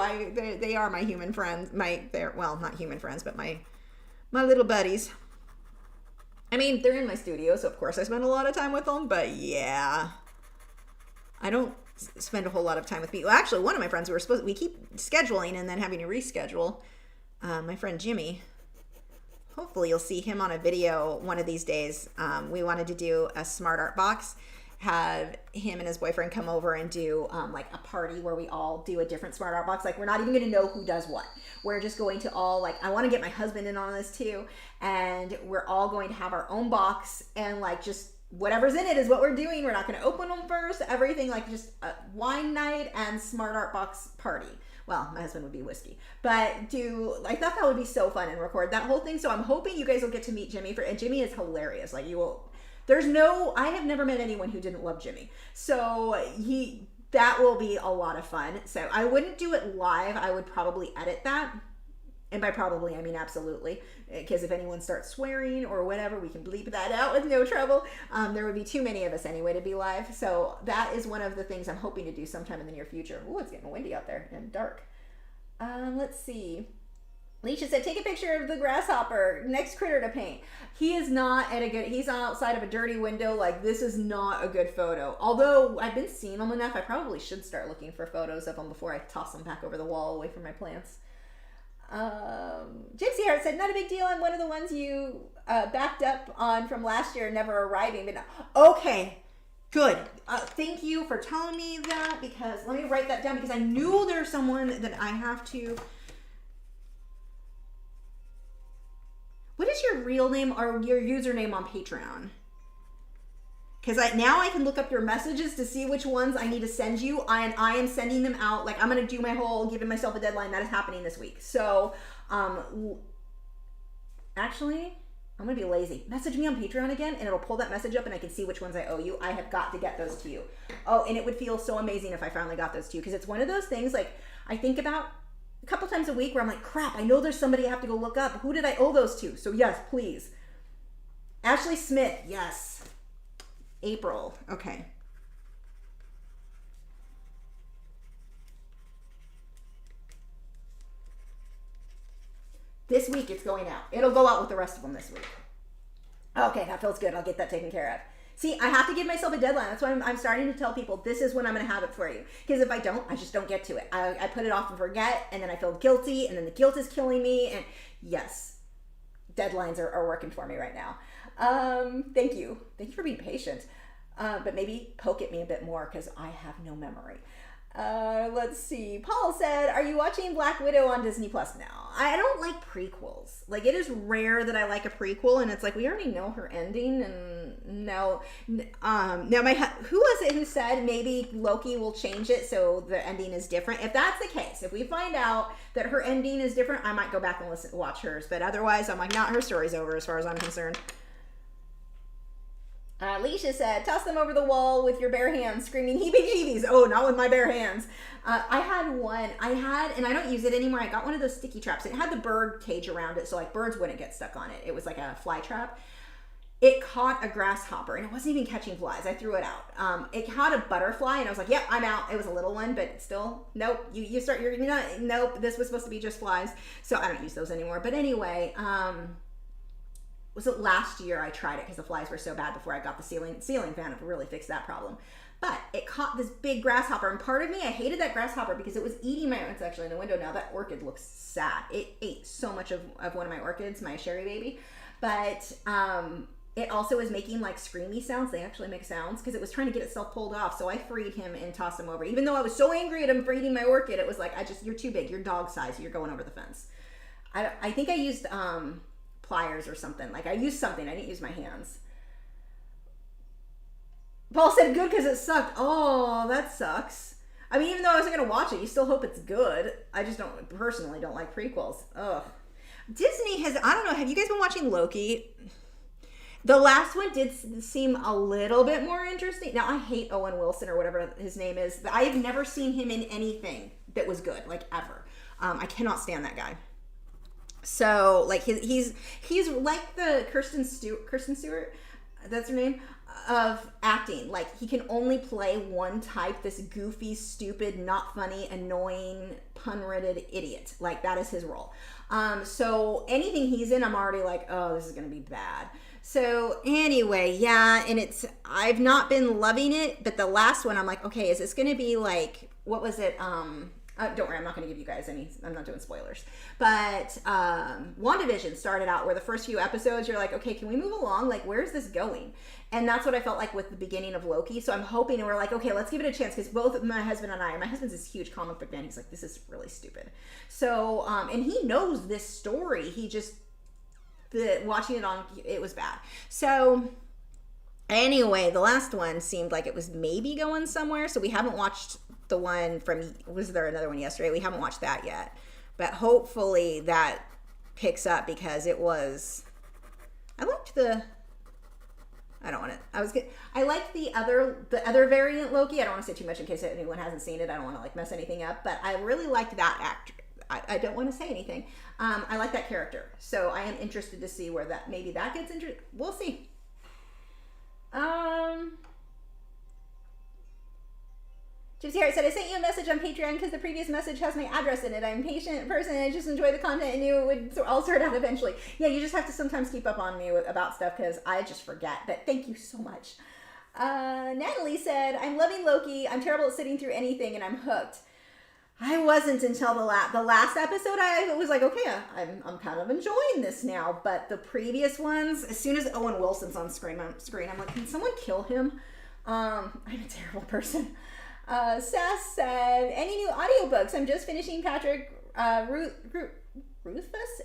They are my human friends. Well, not human friends, but my little buddies. I mean, they're in my studio, so of course I spend a lot of time with them. But yeah, I don't spend a whole lot of time with me. Well, actually, one of my friends, we keep scheduling and then having to reschedule. My friend Jimmy, hopefully you'll see him on a video one of these days. We wanted to do a smart art box, have him and his boyfriend come over and do like a party where we all do a different smart art box. Like, we're not even going to know who does what. We're just going to all, like, I want to get my husband in on this too, and we're all going to have our own box, and like just whatever's in it is what we're doing. We're not going to open them first. Everything, like, just a wine night and smart art box party. Well, my husband would be whiskey, but I thought that would be so fun and record that whole thing. So I'm hoping you guys will get to meet Jimmy and Jimmy is hilarious. Like, I have never met anyone who didn't love Jimmy. So that will be a lot of fun. So I wouldn't do it live. I would probably edit that. And by probably, I mean absolutely. Because if anyone starts swearing or whatever, we can bleep that out with no trouble. There would be too many of us anyway to be live. So that is one of the things I'm hoping to do sometime in the near future. Ooh, it's getting windy out there and dark. Let's see. Leisha said, take a picture of the grasshopper, next critter to paint. He is not he's outside of a dirty window. Like, this is not a good photo. Although I've been seeing them enough, I probably should start looking for photos of them before I toss them back over the wall away from my plants. Gypsy Heart said, not a big deal. I'm one of the ones you backed up on from last year, never arriving. But okay, good. Thank you for telling me that, because let me write that down, because I knew there's someone that I have to. What is your real name or your username on Patreon? Because now I can look up your messages to see which ones I need to send you, and I am sending them out. Like, I'm going to do my whole giving myself a deadline. That is happening this week. So, actually, I'm going to be lazy. Message me on Patreon again, and it'll pull that message up, and I can see which ones I owe you. I have got to get those to you. Oh, and it would feel so amazing if I finally got those to you, because it's one of those things, like, I think about a couple times a week where I'm like, crap, I know there's somebody I have to go look up. Who did I owe those to? So yes, please. Ashley Smith, yes. April, okay. This week it's going out. It'll go out with the rest of them this week. Okay, that feels good. I'll get that taken care of. See, I have to give myself a deadline. That's why I'm starting to tell people this is when I'm going to have it for you. Because if I don't, I just don't get to it. I put it off and forget, and then I feel guilty, and then the guilt is killing me. And yes, deadlines are working for me right now. Thank you. Thank you for being patient. But maybe poke at me a bit more, because I have no memory. Let's see. Paul said, are you watching Black Widow on Disney Plus now? I don't like prequels. Like, it is rare that I like a prequel, and it's like, we already know her ending, and no. Now, who was it who said maybe Loki will change it so the ending is different? If that's the case, if we find out that her ending is different, I might go back and watch hers. But otherwise, I'm like, not, her story's over as far as I'm concerned. Leisha said, toss them over the wall with your bare hands, screaming heebie-jeebies. Oh, not with my bare hands. I had one. And I don't use it anymore. I got one of those sticky traps. It had the bird cage around it, so like birds wouldn't get stuck on it. It was like a fly trap. It caught a grasshopper, and it wasn't even catching flies. I threw it out. It caught a butterfly, and I was like, yep, I'm out. It was a little one, but still, nope. Nope, this was supposed to be just flies. So I don't use those anymore. But anyway, was it last year I tried it because the flies were so bad before I got the ceiling fan to really fix that problem. But it caught this big grasshopper, and part of me, I hated that grasshopper because it was eating it's actually in the window now. That orchid looks sad. It ate so much of one of my orchids, my Sherry baby. But it also was making like screamy sounds. They actually make sounds because it was trying to get itself pulled off. So I freed him and tossed him over. Even though I was so angry at him for eating my orchid, it was like, you're too big. You're dog size. You're going over the fence. I think I used pliers or something. Like, I used something. I didn't use my hands. Paul said good because it sucked. Oh, that sucks. I mean, even though I wasn't going to watch it, you still hope it's good. I just personally don't like prequels. Ugh. Disney I don't know, have you guys been watching Loki? The last one did seem a little bit more interesting. Now, I hate Owen Wilson or whatever his name is. I have never seen him in anything that was good, like ever. I cannot stand that guy. So, like, he's like the Kristen Stewart, that's her name, of acting. Like, he can only play one type, this goofy, stupid, not funny, annoying, pun-ridden idiot. Like, that is his role. So anything he's in, I'm already like, oh, this is going to be bad. So anyway, yeah, and I've not been loving it, but the last one I'm like, okay, is this going to be like, what was it? Don't worry, I'm not going to give you guys I'm not doing spoilers. But WandaVision started out where the first few episodes, you're like, okay, can we move along? Like, where's this going? And that's what I felt like with the beginning of Loki. So I'm hoping, and we're like, okay, let's give it a chance, because both my husband and my husband's this huge comic book fan. He's like, this is really stupid. So, and he knows this story. He just, watching it was bad. So anyway, the last one seemed like it was maybe going somewhere. So we haven't watched the one was there another one yesterday? We haven't watched that yet, but hopefully that picks up, because I liked I liked the other variant Loki. I don't want to say too much in case anyone hasn't seen it. I don't want to like mess anything up, but I really liked that actor. I don't want to say anything. I like that character, so I am interested to see where maybe that gets interesting. We'll see. Gypsy Heart said, I sent you a message on Patreon because the previous message has my address in it. I'm a patient person and I just enjoy the content and knew it would all sort out eventually. Yeah, you just have to sometimes keep up on me about stuff because I just forget. But thank you so much. Natalie said, I'm loving Loki. I'm terrible at sitting through anything and I'm hooked. I wasn't until the last episode. I was like, okay, I'm kind of enjoying this now. But the previous ones, as soon as Owen Wilson's on screen, I'm like, can someone kill him? I'm a terrible person. Sass said, any new audiobooks? I'm just finishing Patrick Rothfuss,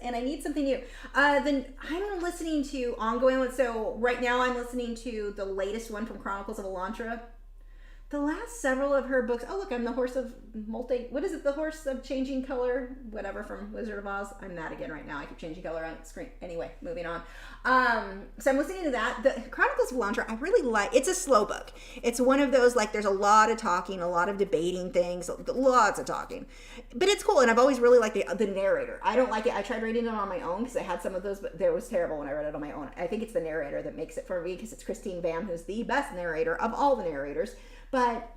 and I need something new. Then I'm listening to ongoing ones. So right now I'm listening to the latest one from Chronicles of Elantra. The last several of her books. Oh, look, I'm the horse of what is it? The horse of changing color, whatever, from Wizard of Oz. I'm that again right now. I keep changing color on screen. Anyway, moving on. So I'm listening to that. The Chronicles of Elantra, I really like. It's a slow book. It's one of those, like, there's a lot of talking, a lot of debating things, lots of talking. But it's cool, and I've always really liked the narrator. I don't like it. I tried reading it on my own because I had some of those, but it was terrible when I read it on my own. I think it's the narrator that makes it for me because it's Christine Van, who's the best narrator of all the narrators. But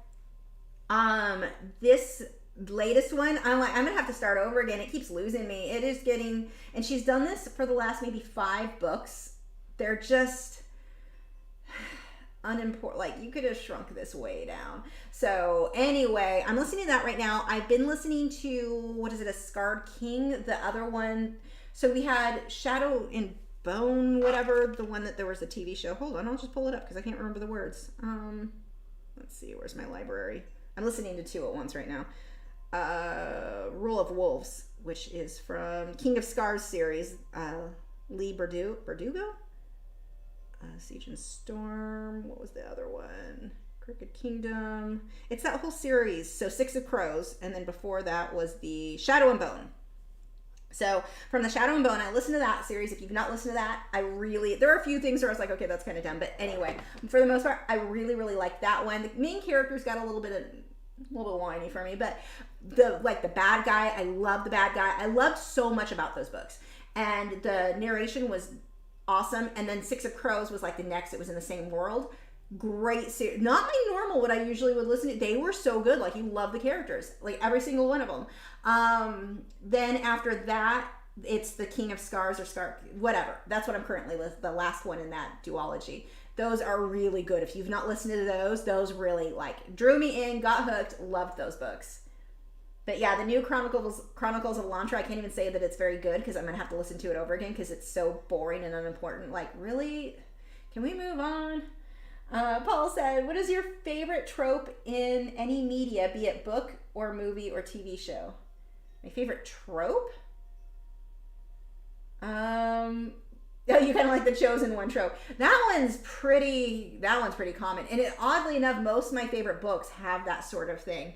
this latest one, I'm gonna have to start over again. It keeps losing me. It is getting, and she's done this for the last maybe 5 books. They're just unimportant. Like, you could have shrunk this way down. So anyway, I'm listening to that right now. I've been listening to, what is it, A Scarred King, the other one. So we had Shadow and Bone, whatever, the one that there was a TV show. Hold on, I'll just pull it up because I can't remember the words. Let's see, where's my library? I'm listening to 2 at once right now. Rule of Wolves, which is from King of Scars series. Lee Berdugo? Siege and Storm. What was the other one? Crooked Kingdom. It's that whole series. So 6 of Crows, and then before that was the Shadow and Bone. So from the Shadow and Bone, I listened to that series. If you've not listened to that, there are a few things where I was like, okay, that's kind of dumb. But anyway, for the most part, I really, really like that one. The main characters got a little bit whiny for me, but the bad guy, I love the bad guy. I loved so much about those books. And the narration was awesome. And then 6 of Crows was like the next. It was in the same world. Great series. Not my normal, what I usually would listen to. They were so good. Like, you love the characters. Like, every single one of them. Then after that, it's the King of Scars or whatever. That's what I'm currently the last one in that duology. Those are really good. If you've not listened to those really, like, drew me in, got hooked, loved those books. But yeah, the new Chronicles of Elantra, I can't even say that it's very good because I'm going to have to listen to it over again because it's so boring and unimportant. Like, really? Can we move on? Paul said, what is your favorite trope in any media, be it book or movie or TV show? My favorite trope? Oh, you kind of like the chosen one trope. That one's pretty common. And oddly enough, most of my favorite books have that sort of thing.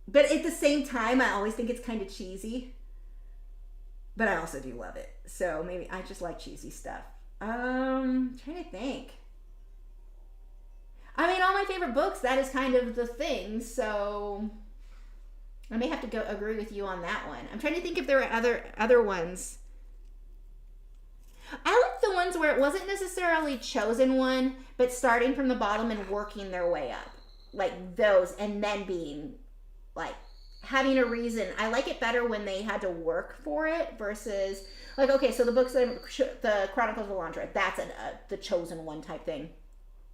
But at the same time, I always think it's kind of cheesy. But I also do love it. So maybe I just like cheesy stuff. Trying to think. I mean, all my favorite books, that is kind of the thing. So I may have to agree with you on that one. I'm trying to think if there are other ones. I like the ones where it wasn't necessarily chosen one, but starting from the bottom and working their way up. Like those, and then being like having a reason. I like it better when they had to work for it versus like, okay, so the books, the Chronicles of Elandra, that's the chosen one type thing.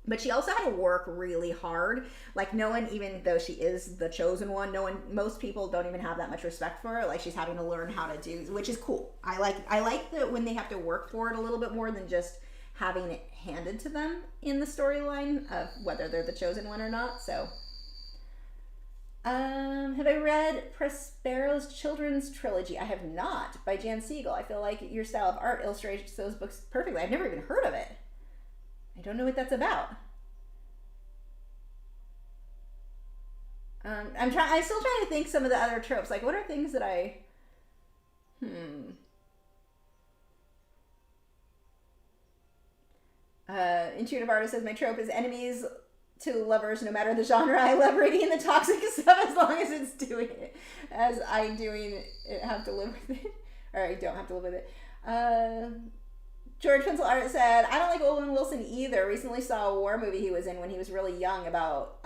But she also had to work really hard. Like no one, even though she is the chosen one, most people don't even have that much respect for her. Like she's having to learn how to do, which is cool. I like that when they have to work for it a little bit more than just having it handed to them in the storyline of whether they're the chosen one or not. So, have I read Prospero's children's trilogy? I have not, by Jan Siegel. I feel like your style of art illustrates those books perfectly. I've never even heard of it. I don't know what that's about. I'm still trying to think some of the other tropes. Like, what are things that I... Intuitive Artist says, my trope is enemies to lovers, no matter the genre. I love reading the toxic stuff as long as it's doing it. As I doing it, have to live with it. Or I don't have to live with it. George Pencil Art said, I don't like Owen Wilson either. Recently saw a war movie he was in when he was really young about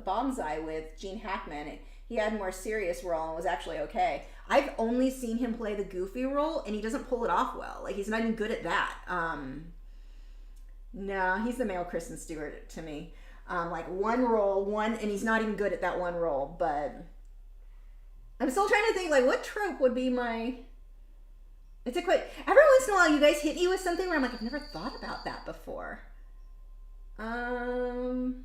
Bonsai with Gene Hackman. He had a more serious role and was actually okay. I've only seen him play the goofy role and he doesn't pull it off well. Like he's not even good at that. No, he's the male Kristen Stewart to me. Like and he's not even good at that one role, but I'm still trying to think like what trope would be my... It's a quick... Every once in a while, you guys hit me with something where I'm like, I've never thought about that before. One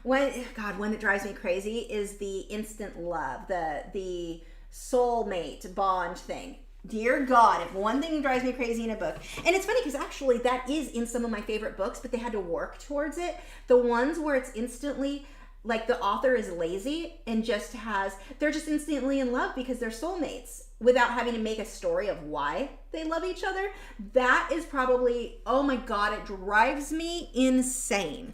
that drives me crazy is the instant love, the soulmate bond thing. Dear God, if one thing drives me crazy in a book, and it's funny because actually that is in some of my favorite books, but they had to work towards it. The ones where it's instantly... like the author is lazy and they're just instantly in love because they're soulmates without having to make a story of why they love each other. That is probably, oh my God, it drives me insane.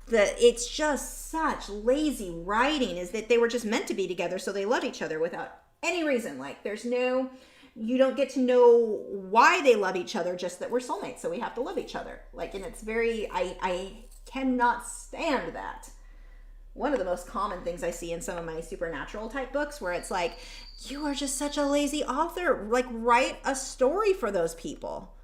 It's just such lazy writing is that they were just meant to be together so they love each other without any reason. Like you don't get to know why they love each other, just that we're soulmates so we have to love each other. Like, and it's very, I cannot stand that. One of the most common things I see in some of my supernatural type books where it's like, you are just such a lazy author. Like, write a story for those people.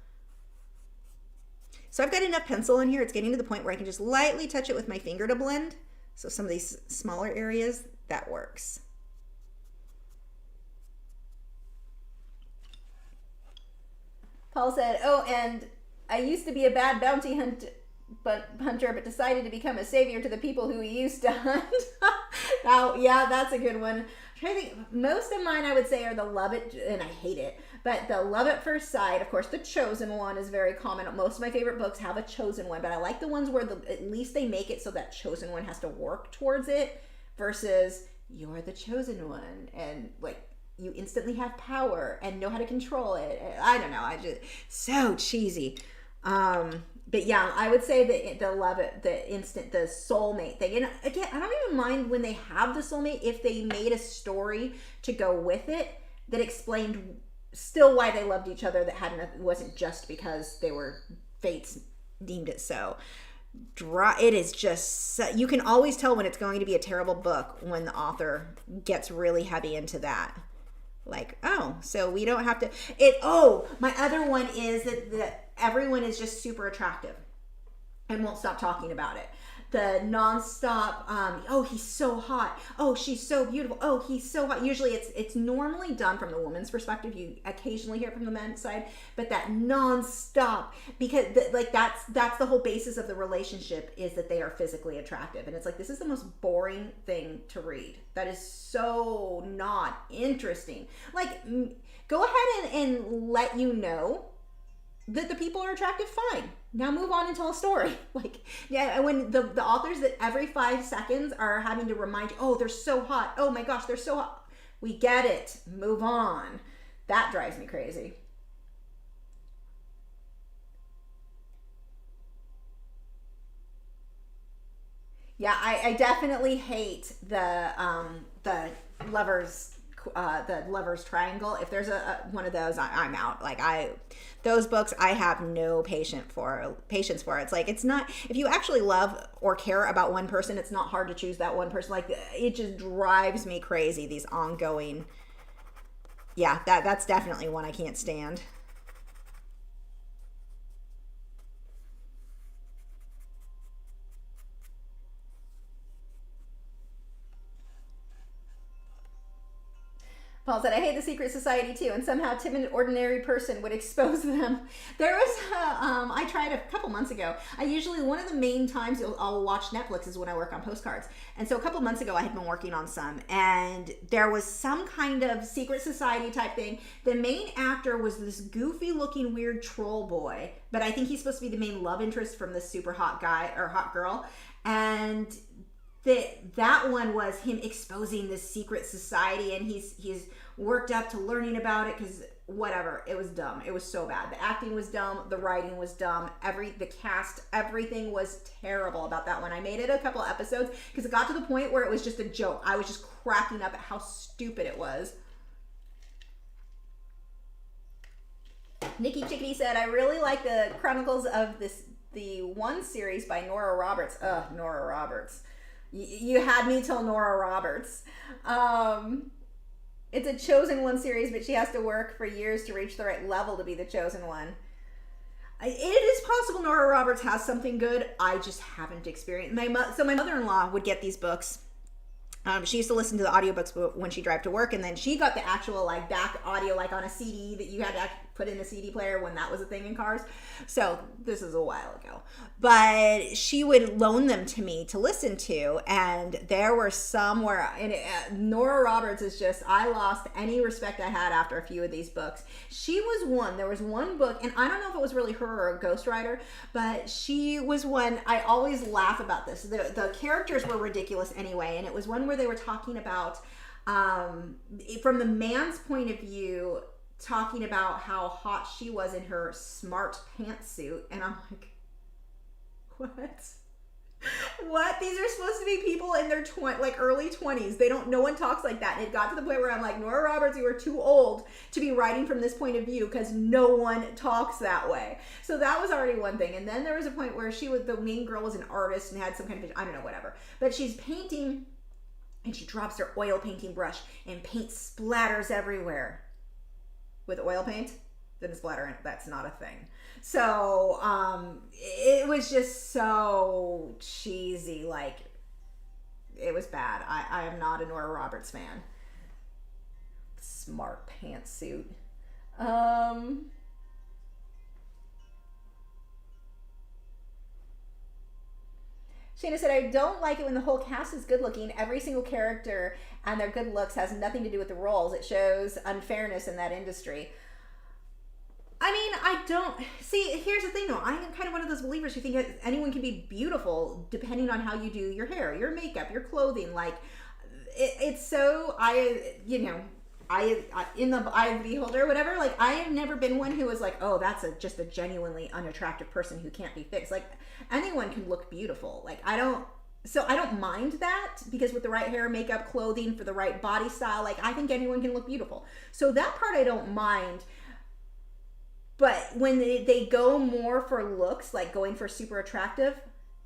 So I've got enough pencil in here. It's getting to the point where I can just lightly touch it with my finger to blend. So some of these smaller areas, that works. Paul said, oh, and I used to be a bad bounty hunter, but decided to become a savior to the people who he used to hunt. Now, yeah, that's a good one. I'm trying to think. Most of mine, I would say, are the love it, and I hate it, but the love at first sight. Of course, the chosen one is very common. Most of my favorite books have a chosen one, but I like the ones where at least they make it so that chosen one has to work towards it versus you're the chosen one and like you instantly have power and know how to control it. I don't know. So cheesy. But yeah, I would say the love it, the soulmate thing. And again, I don't even mind when they have the soulmate if they made a story to go with it that explained still why they loved each other, that wasn't just because they were fates deemed it so. It is just, you can always tell when it's going to be a terrible book when the author gets really heavy into that. Like, oh, so we don't have to, my other one is that everyone is just super attractive and won't stop talking about it. The nonstop, oh, he's so hot. Oh, she's so beautiful. Oh, he's so hot. Usually it's normally done from the woman's perspective. You occasionally hear it from the men's side, but that nonstop, because that's the whole basis of the relationship is that they are physically attractive. And it's like, this is the most boring thing to read. That is so not interesting. Like, go ahead and let you know that the people are attractive, fine. Now move on and tell a story. Like, yeah, when the authors that every 5 seconds are having to remind you, oh, they're so hot. Oh my gosh, they're so hot. We get it. Move on. That drives me crazy. Yeah, I definitely hate the lovers the Lover's Triangle. If there's one of those, I'm out. Like those books, I have no patience for. It's like, it's not, if you actually love or care about one person, it's not hard to choose that one person. Like, it just drives me crazy, these ongoing. Yeah, that's definitely one I can't stand. Paul said, I hate the secret society too, and somehow timid ordinary person would expose them. There was, I tried a couple months ago. I usually, one of the main times I'll watch Netflix is when I work on postcards. And so a couple months ago, I had been working on some, and there was some kind of secret society type thing. The main actor was this goofy looking weird troll boy, but I think he's supposed to be the main love interest from this super hot guy or hot girl. And that one was him exposing this secret society, and he's worked up to learning about it because whatever, it was dumb. It was so bad. The acting was dumb, the writing was dumb, the cast, everything was terrible about that one. I made it a couple episodes because it got to the point where it was just a joke. I was just cracking up at how stupid it was. Nikki Chickadee said, I really like the Chronicles of the one series by Nora Roberts. Nora Roberts. You had me till Nora Roberts. It's a chosen one series, but she has to work for years to reach the right level to be the chosen one. It is possible Nora Roberts has something good. I just haven't experienced. So my mother-in-law would get these books. She used to listen to the audiobooks when she drove to work, and then she got the actual like back audio, like on a CD that you had to put in a CD player when that was a thing in cars. So this is a while ago, but she would loan them to me to listen to, and there were some where Nora Roberts is just, I lost any respect I had after a few of these books. There was one book, and I don't know if it was really her or a ghostwriter, but she was one, I always laugh about this. The characters were ridiculous anyway, and it was one where they were talking about, from the man's point of view, talking about how hot she was in her smart pantsuit, and I'm like, what? These are supposed to be people in their early 20s. No one talks like that. And it got to the point where I'm like, Nora Roberts, you are too old to be writing from this point of view because no one talks that way. So that was already one thing. And then there was a point where the main girl was an artist and had some kind of, I don't know, whatever. But she's painting, and she drops her oil painting brush, and paint splatters everywhere. With oil paint, didn't splatter, that's not a thing. So it was just so cheesy, like it was bad. I am not a Nora Roberts fan. Smart pantsuit. Shana said, I don't like it when the whole cast is good looking. Every single character and their good looks has nothing to do with the roles. It shows unfairness in that industry. I mean, I don't... See, here's the thing, though. I am kind of one of those believers who think that anyone can be beautiful depending on how you do your hair, your makeup, your clothing. Like, it's so... in the eye of the beholder or whatever, like, I have never been one who was like, oh, that's just a genuinely unattractive person who can't be fixed. Like, anyone can look beautiful. Like, I don't mind that, because with the right hair, makeup, clothing, for the right body style, like, I think anyone can look beautiful. So that part I don't mind. But when they go more for looks, like going for super attractive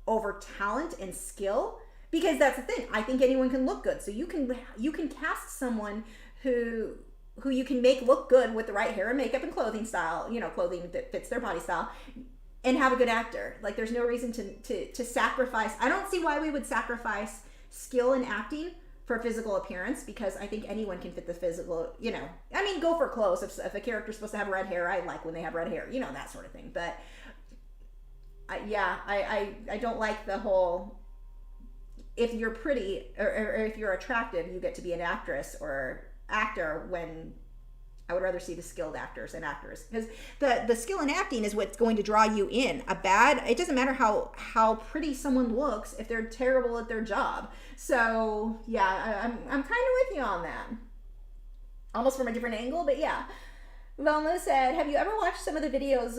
over talent and skill, because that's the thing, I think anyone can look good. So you can cast someone who you can make look good with the right hair and makeup and clothing style, clothing that fits their body style, and have a good actor. Like, there's no reason to sacrifice. I don't see why we would sacrifice skill in acting for physical appearance, because I think anyone can fit the physical, I mean, go for clothes. If a character's supposed to have red hair, I like when they have red hair, that sort of thing. But I don't like the whole, if you're pretty or if you're attractive, you get to be an actress or actor, when I would rather see the skilled actors and actors, because the skill in acting is what's going to draw you in. It doesn't matter how pretty someone looks if they're terrible at their job. So yeah, I'm kind of with you on that, almost from a different angle, but yeah. Velma said, have you ever watched some of the videos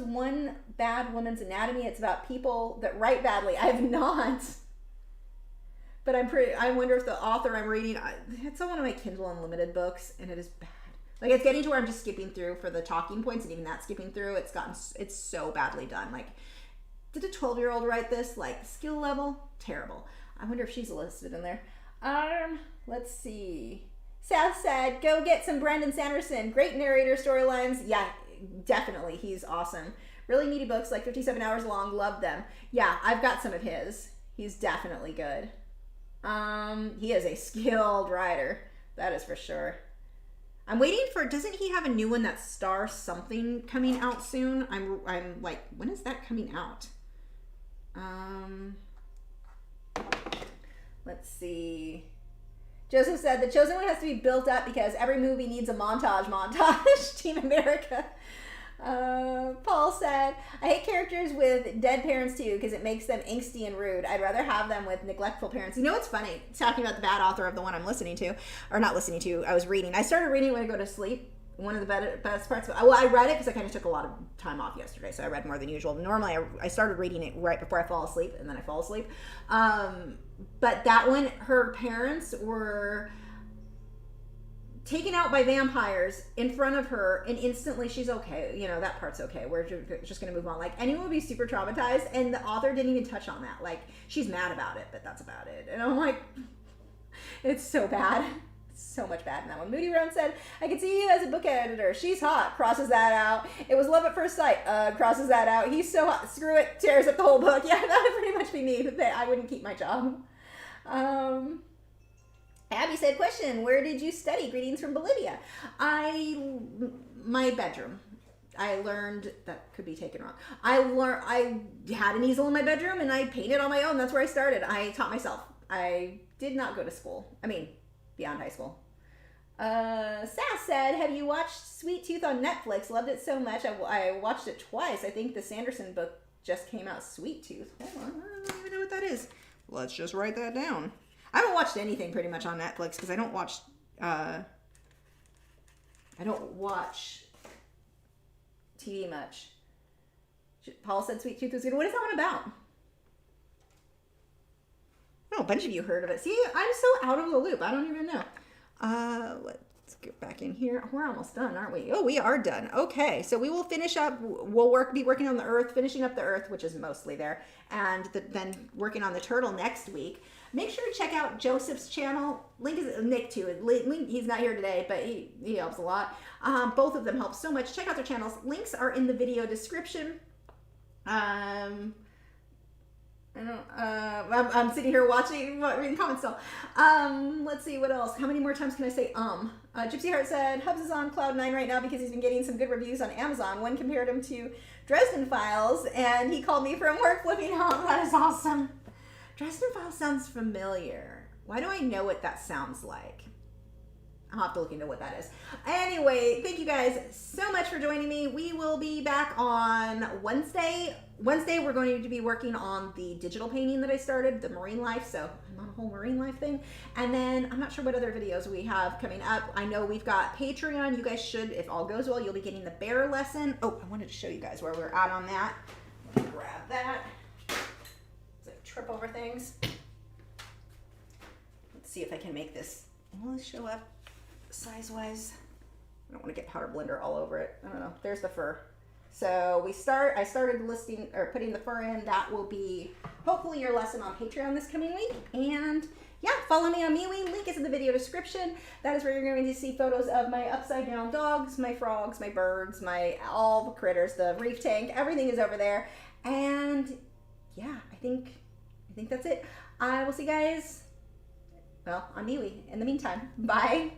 One Bad Woman's Anatomy? It's about people that write badly. I have not. But I wonder if the author I'm reading, it's on one of my Kindle Unlimited books, and it is bad. Like, it's getting to where I'm just skipping through for the talking points, and even that skipping through, it's so badly done. Like, did a 12-year-old write this? Like, skill level? Terrible. I wonder if she's listed in there. Let's see. Seth said, go get some Brandon Sanderson. Great narrator storylines. Yeah, definitely. He's awesome. Really meaty books, like 57 hours long. Love them. Yeah, I've got some of his. He's definitely good. He is a skilled writer. That is for sure. I'm waiting for, doesn't he have a new one that's Star something coming out soon? I'm like, when is that coming out? Let's see. Joseph said, the Chosen One has to be built up because every movie needs a montage. Team America. Paul said, I hate characters with dead parents too because it makes them angsty and rude. I'd rather have them with neglectful parents. You know what's funny? Talking about the bad author of the one I'm listening to, or not listening to, I was reading. I started reading when I go to sleep. One of the best parts of it, well, I read it because I kind of took a lot of time off yesterday, so I read more than usual. Normally, I started reading it right before I fall asleep, and then I fall asleep. But that one, her parents were taken out by vampires in front of her, and instantly she's okay. You know, that part's okay. We're just going to move on. Like, anyone would be super traumatized, and the author didn't even touch on that. Like, she's mad about it, but that's about it. And I'm like, it's so bad. So much bad in that one. Moody Roan said, I could see you as a book editor. She's hot. Crosses that out. It was love at first sight. Crosses that out. He's so hot. Screw it. Tears up the whole book. Yeah, that would pretty much be me. But I wouldn't keep my job. Abby said, question, where did you study? Greetings from Bolivia. My bedroom. I learned, that could be taken wrong. I had an easel in my bedroom and I painted on my own. That's where I started. I taught myself. I did not go to school. I mean, beyond high school. Sass said, have you watched Sweet Tooth on Netflix? Loved it so much. I watched it twice. I think the Sanderson book just came out. Sweet Tooth. Hold on. I don't even know what that is. Let's just write that down. I haven't watched anything pretty much on Netflix because I don't watch TV much. Paul said Sweet Tooth was good. What is that one about? Oh, a bunch of you heard of it. See, I'm so out of the loop. I don't even know. Let's get back in here. We're almost done, aren't we? Oh, we are done. Okay, so we will finish up. We'll be working on the Earth, finishing up the Earth, which is mostly there, and then working on the turtle next week. Make sure to check out Joseph's channel. Link is Nick too. Link, he's not here today, but he helps a lot. Both of them help so much. Check out their channels. Links are in the video description. I'm sitting here reading comments still. Let's see what else. How many more times can I say Gypsy Heart said Hubs is on cloud 9 right now because he's been getting some good reviews on Amazon. One compared him to Dresden Files, and he called me from work flipping out. That is awesome. Dresden Files sounds familiar. Why do I know what that sounds like? I'll have to look into what that is. Anyway, thank you guys so much for joining me. We will be back on Wednesday. Wednesday, we're going to be working on the digital painting that I started, the marine life. So I'm on a whole marine life thing. And then I'm not sure what other videos we have coming up. I know we've got Patreon. You guys should, if all goes well, you'll be getting the bear lesson. Oh, I wanted to show you guys where we're at on that. Let me grab that. It's like trip over things. Let's see if I can make this. Will this show up size-wise? I don't want to get powder blender all over it. I don't know. There's the fur. So I started listing or putting the fur in. That will be hopefully your lesson on Patreon this coming week. And yeah, follow me on MeWe. Link is in the video description. That is where you're going to see photos of my upside down dogs, my frogs, my birds, all the critters, the reef tank. Everything is over there. And yeah, I think that's it. I will see you guys, well, on MeWe. In the meantime, bye.